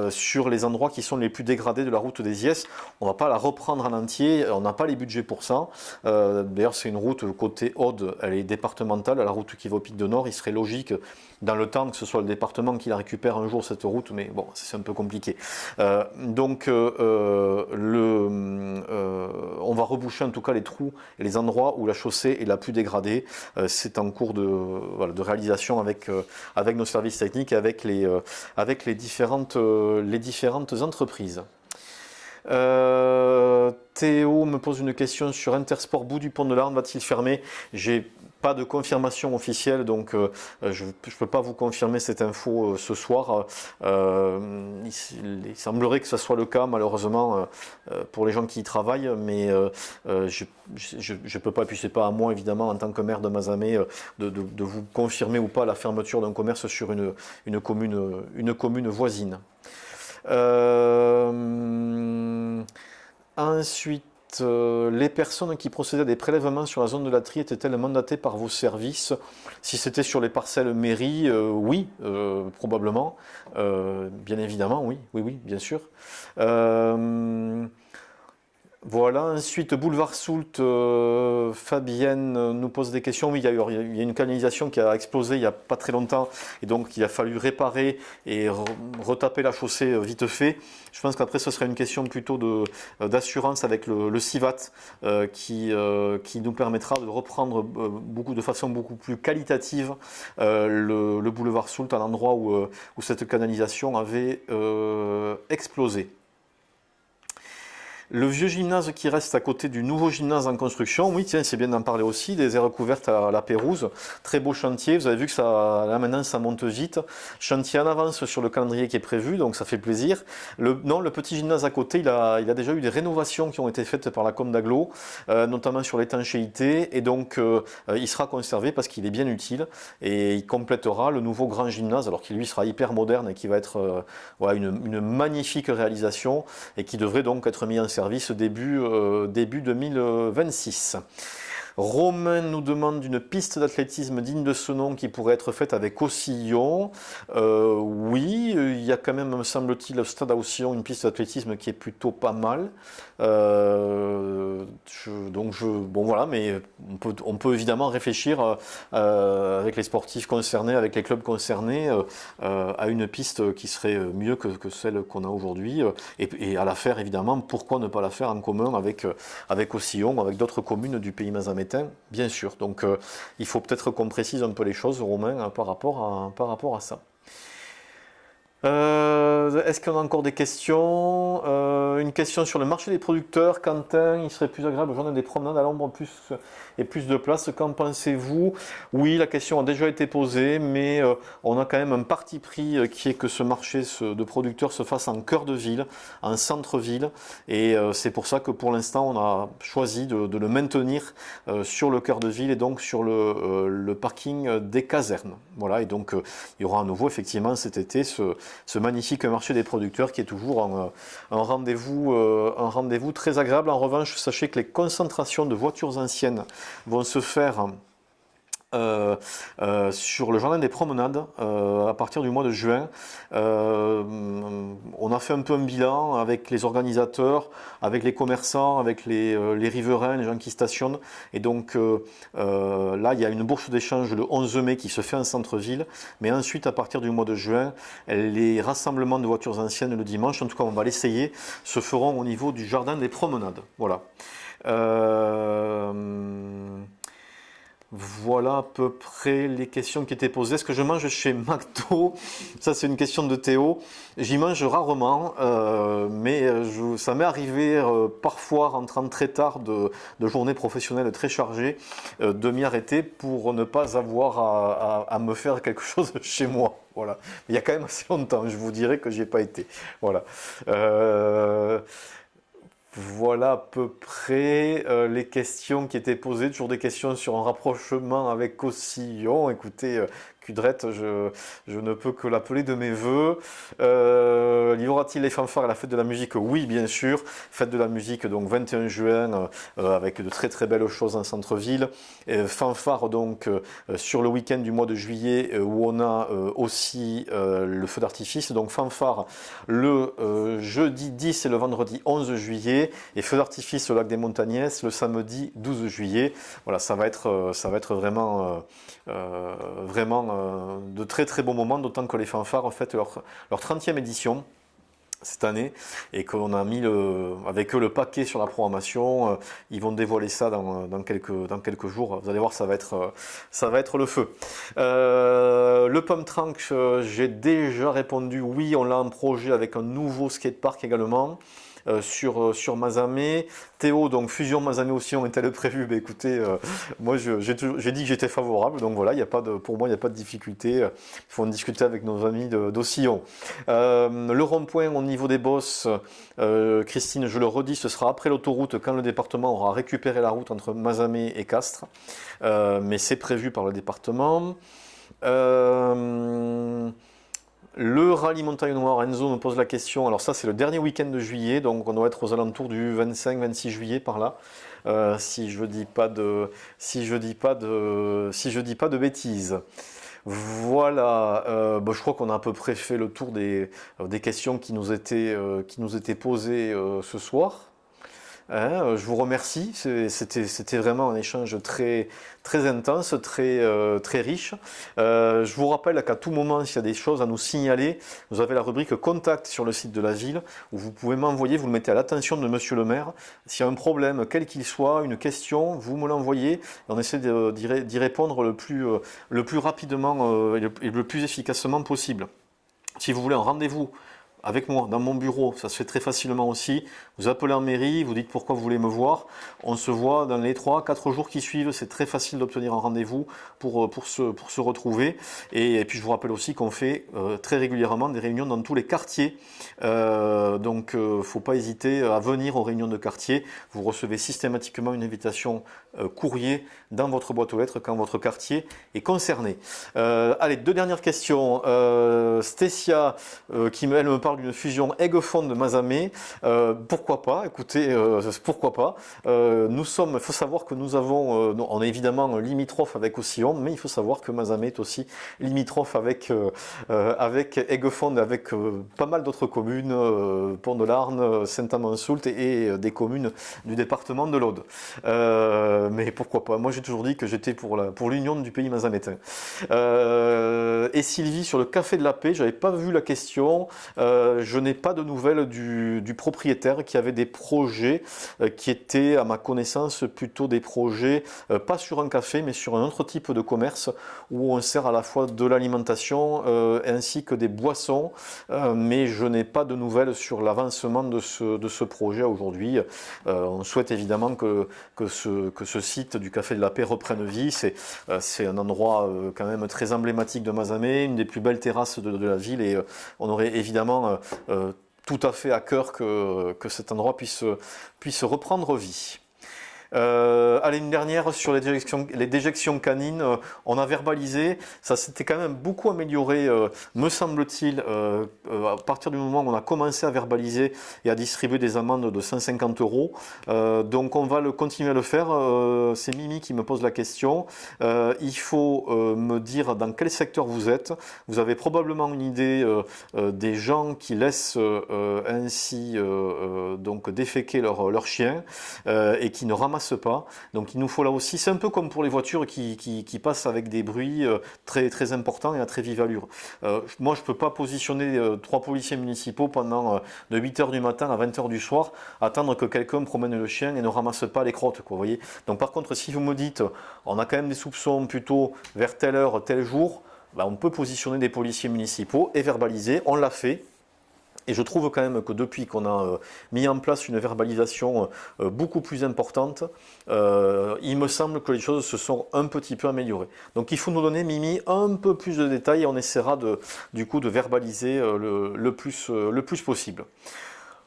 A: sur les endroits qui sont les plus dégradés de la route des Iès. On ne va pas la reprendre en entier, on n'a pas les budgets pour ça. D'ailleurs, c'est une route côté Aude, elle est départementale, la route qui va au Pic de Nord. Il serait logique dans le temps que ce soit le département qui la récupère un jour cette route, mais bon, c'est un peu compliqué. On va reboucher en tout cas les trous et les endroits où la chaussée est la plus dégradée. C'est en cours de réalisation avec nos services techniques et avec les différentes entreprises. Théo me pose une question sur Intersport Bout du Pont de l'Arne, va-t-il fermer? J'ai pas de confirmation officielle, donc je ne peux pas vous confirmer cette info ce soir. Il semblerait que ce soit le cas, malheureusement, pour les gens qui y travaillent, mais je ne peux pas, et puis c'est pas à moi, évidemment, en tant que maire de Mazamet, de vous confirmer ou pas la fermeture d'un commerce sur une commune voisine. Ensuite, les personnes qui procédaient à des prélèvements sur la zone de la Trie étaient-elles mandatées par vos services? Si c'était sur les parcelles mairie, oui, probablement. Bien évidemment, oui, bien sûr. Voilà, ensuite Boulevard Soult, Fabienne nous pose des questions. Oui, il y a une canalisation qui a explosé il n'y a pas très longtemps et donc il a fallu réparer et retaper la chaussée vite fait. Je pense qu'après ce serait une question plutôt d'assurance avec le CIVAT qui nous permettra de reprendre de façon beaucoup plus qualitative le Boulevard Soult à l'endroit où cette canalisation avait explosé. Le vieux gymnase qui reste à côté du nouveau gymnase en construction, oui, tiens, c'est bien d'en parler aussi, des aires couvertes à la Pérouse, très beau chantier, vous avez vu que là maintenant ça monte vite, chantier en avance sur le calendrier qui est prévu, donc ça fait plaisir. Le petit gymnase à côté, il a déjà eu des rénovations qui ont été faites par la Com d'Aglo, notamment sur l'étanchéité, et donc il sera conservé parce qu'il est bien utile, et il complétera le nouveau grand gymnase, alors qu'il lui sera hyper moderne et qui va être une magnifique réalisation, et qui devrait donc être mis en service début 2026. Romain nous demande une piste d'athlétisme digne de ce nom qui pourrait être faite avec Aucillon. Oui, il y a quand même, me semble-t-il, au stade à Aucillon, une piste d'athlétisme qui est plutôt pas mal. Bon voilà, mais on peut évidemment réfléchir avec les sportifs concernés, avec les clubs concernés, à une piste qui serait mieux que celle qu'on a aujourd'hui. Et à la faire, évidemment, pourquoi ne pas la faire en commun avec Aucillon, avec d'autres communes du pays mazamétain, bien sûr. Donc il faut peut-être qu'on précise un peu les choses, Romain, par rapport à ça. Est-ce qu'on a encore des questions? Une question sur le marché des producteurs. Quentin, il serait plus agréable de joindre des promenades à l'ombre et plus de place. Qu'en pensez-vous? Oui, la question a déjà été posée, mais on a quand même un parti pris qui est que ce marché de producteurs se fasse en cœur de ville, en centre-ville. Et c'est pour ça que pour l'instant, on a choisi de le maintenir sur le cœur de ville et donc sur le parking des casernes. Voilà, et donc il y aura à nouveau effectivement cet été ce magnifique marché des producteurs qui est toujours un rendez-vous très agréable. En revanche, sachez que les concentrations de voitures anciennes vont se faire sur le jardin des promenades à partir du mois de juin. On a fait un peu un bilan avec les organisateurs, avec les commerçants, avec les riverains, les gens qui stationnent. Et donc là, il y a une bourse d'échange le 11 mai qui se fait en centre-ville. Mais ensuite, à partir du mois de juin, les rassemblements de voitures anciennes le dimanche, en tout cas on va l'essayer, se feront au niveau du jardin des promenades. Voilà. Voilà à peu près les questions qui étaient posées. Est-ce que je mange chez McDo? Ça, c'est une question de Théo. J'y mange rarement, mais ça m'est arrivé parfois, rentrant très tard de journées professionnelles très chargées, de m'y arrêter pour ne pas avoir à me faire quelque chose chez moi. Voilà. Il y a quand même assez longtemps, je vous dirais que j'y ai pas été. Voilà. Voilà à peu près les questions qui étaient posées, toujours des questions sur un rapprochement avec Aucillon. Écoutez, Cudrette, je ne peux que l'appeler de mes voeux. Y aura-t-il les fanfares à la fête de la musique? Oui, bien sûr. Fête de la musique, donc 21 juin, avec de très très belles choses en centre-ville. Fanfare donc sur le week-end du mois de juillet où on a aussi le feu d'artifice. Donc fanfare le jeudi 10 et le vendredi 11 juillet. Et feu d'artifice au lac des Montagnès le samedi 12 juillet. Voilà, ça va être vraiment de très très bons moments, d'autant que les fanfares ont fait leur 30e édition cette année et qu'on a mis avec eux le paquet sur la programmation. Ils vont dévoiler ça dans quelques jours. Vous allez voir, ça va être le feu. Le Pump Trunk, j'ai déjà répondu oui, on l'a en projet avec un nouveau skatepark également. sur Mazamet. Théo, donc fusion Mazamet-Ocillon est-elle prévue? Écoutez, moi j'ai dit que j'étais favorable, donc voilà, pour moi il n'y a pas de difficulté. Il faut en discuter avec nos amis d'Ocillon. Le rond-point au niveau des bosses, Christine, je le redis, ce sera après l'autoroute quand le département aura récupéré la route entre Mazamet et Castres, mais c'est prévu par le département. Le rallye Montagne Noire, Enzo me pose la question. Alors ça, c'est le dernier week-end de juillet, donc on doit être aux alentours du 25-26 juillet par là, si je dis pas de bêtises. Voilà, je crois qu'on a à peu près fait le tour des questions qui nous étaient posées ce soir. Je vous remercie, c'était vraiment un échange très, très intense, très riche. Je vous rappelle qu'à tout moment, s'il y a des choses à nous signaler, vous avez la rubrique contact sur le site de la ville où vous pouvez m'envoyer, vous le mettez à l'attention de monsieur le maire. S'il y a un problème, quel qu'il soit, une question, vous me l'envoyez et on essaie d'y répondre le plus rapidement et le plus efficacement possible. Si vous voulez un rendez-vous avec moi, dans mon bureau, ça se fait très facilement aussi. Vous appelez en mairie, vous dites pourquoi vous voulez me voir. On se voit dans les 3-4 jours qui suivent. C'est très facile d'obtenir un rendez-vous pour se retrouver. Et puis je vous rappelle aussi qu'on fait très régulièrement des réunions dans tous les quartiers. Donc il ne faut pas hésiter à venir aux réunions de quartier. Vous recevez systématiquement une invitation courrier dans votre boîte aux lettres quand votre quartier est concerné. Allez, 2 dernières questions. Stécia, qui elle me parle d'une fusion Aiguefond de Mazamet. Pourquoi pas? Écoutez, pourquoi pas? Il faut savoir que nous avons, on est évidemment limitrophe avec Ocillon, mais il faut savoir que Mazamet est aussi limitrophe avec Aiguefond, avec pas mal d'autres communes, Pont-de-Larn, Saint-Amand-Soult et des communes du département de l'Aude. Mais pourquoi pas? Moi j'ai toujours dit que j'étais pour l'union du pays mazamétain. Et Sylvie, sur le Café de la Paix, j'avais pas vu la question. Je n'ai pas de nouvelles du propriétaire qui avait des projets qui étaient, à ma connaissance, plutôt des projets, pas sur un café, mais sur un autre type de commerce où on sert à la fois de l'alimentation ainsi que des boissons. Mais je n'ai pas de nouvelles sur l'avancement de ce projet aujourd'hui. On souhaite évidemment que ce site du Café de la Paix reprenne vie. C'est un endroit quand même très emblématique de Mazamet, une des plus belles terrasses de la ville et on aurait évidemment tout à fait à cœur que cet endroit puisse reprendre vie. Allez, une dernière sur les déjections canines. On a verbalisé, ça s'était quand même beaucoup amélioré, me semble-t-il, à partir du moment où on a commencé à verbaliser et à distribuer des amendes de 150 €. Donc on va continuer à le faire. C'est Mimi qui me pose la question. Il faut me dire dans quel secteur vous êtes. Vous avez probablement une idée des gens qui laissent ainsi donc déféquer leur chien et qui ne ramassent pas. Donc il nous faut là aussi, c'est un peu comme pour les voitures qui passent avec des bruits très, très importants et à très vive allure. Moi je ne peux pas positionner 3 policiers municipaux pendant de 8 h du matin à 20 h du soir, attendre que quelqu'un promène le chien et ne ramasse pas les crottes, quoi, vous voyez. Donc par contre, si vous me dites, on a quand même des soupçons plutôt vers telle heure, tel jour, ben, on peut positionner des policiers municipaux et verbaliser, on l'a fait. Et je trouve quand même que depuis qu'on a mis en place une verbalisation beaucoup plus importante, il me semble que les choses se sont un petit peu améliorées. Donc il faut nous donner, Mimi, un peu plus de détails et on essaiera du coup de verbaliser le plus possible.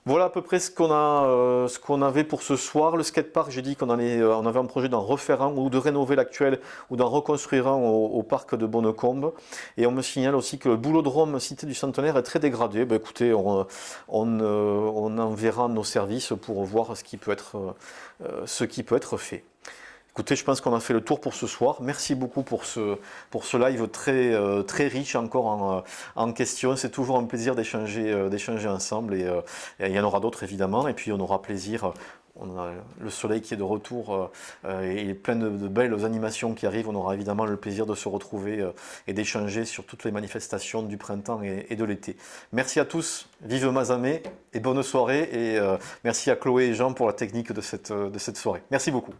A: Voilà à peu près ce qu'on avait pour ce soir. Le skatepark, j'ai dit qu'on avait un projet d'en refaire un ou de rénover l'actuel ou d'en reconstruire un au parc de Bonnecombe. Et on me signale aussi que le boulodrome Cité du Centenaire est très dégradé. Ben, écoutez, on enverra nos services pour voir ce qui peut être fait. Écoutez, je pense qu'on a fait le tour pour ce soir. Merci beaucoup pour ce live très, très riche encore en questions. C'est toujours un plaisir d'échanger ensemble et il y en aura d'autres évidemment. Et puis on aura plaisir. On a le soleil qui est de retour et plein de belles animations qui arrivent. On aura évidemment le plaisir de se retrouver et d'échanger sur toutes les manifestations du printemps et de l'été. Merci à tous, vive Mazamet et bonne soirée. Et merci à Chloé et Jean pour la technique de cette soirée. Merci beaucoup.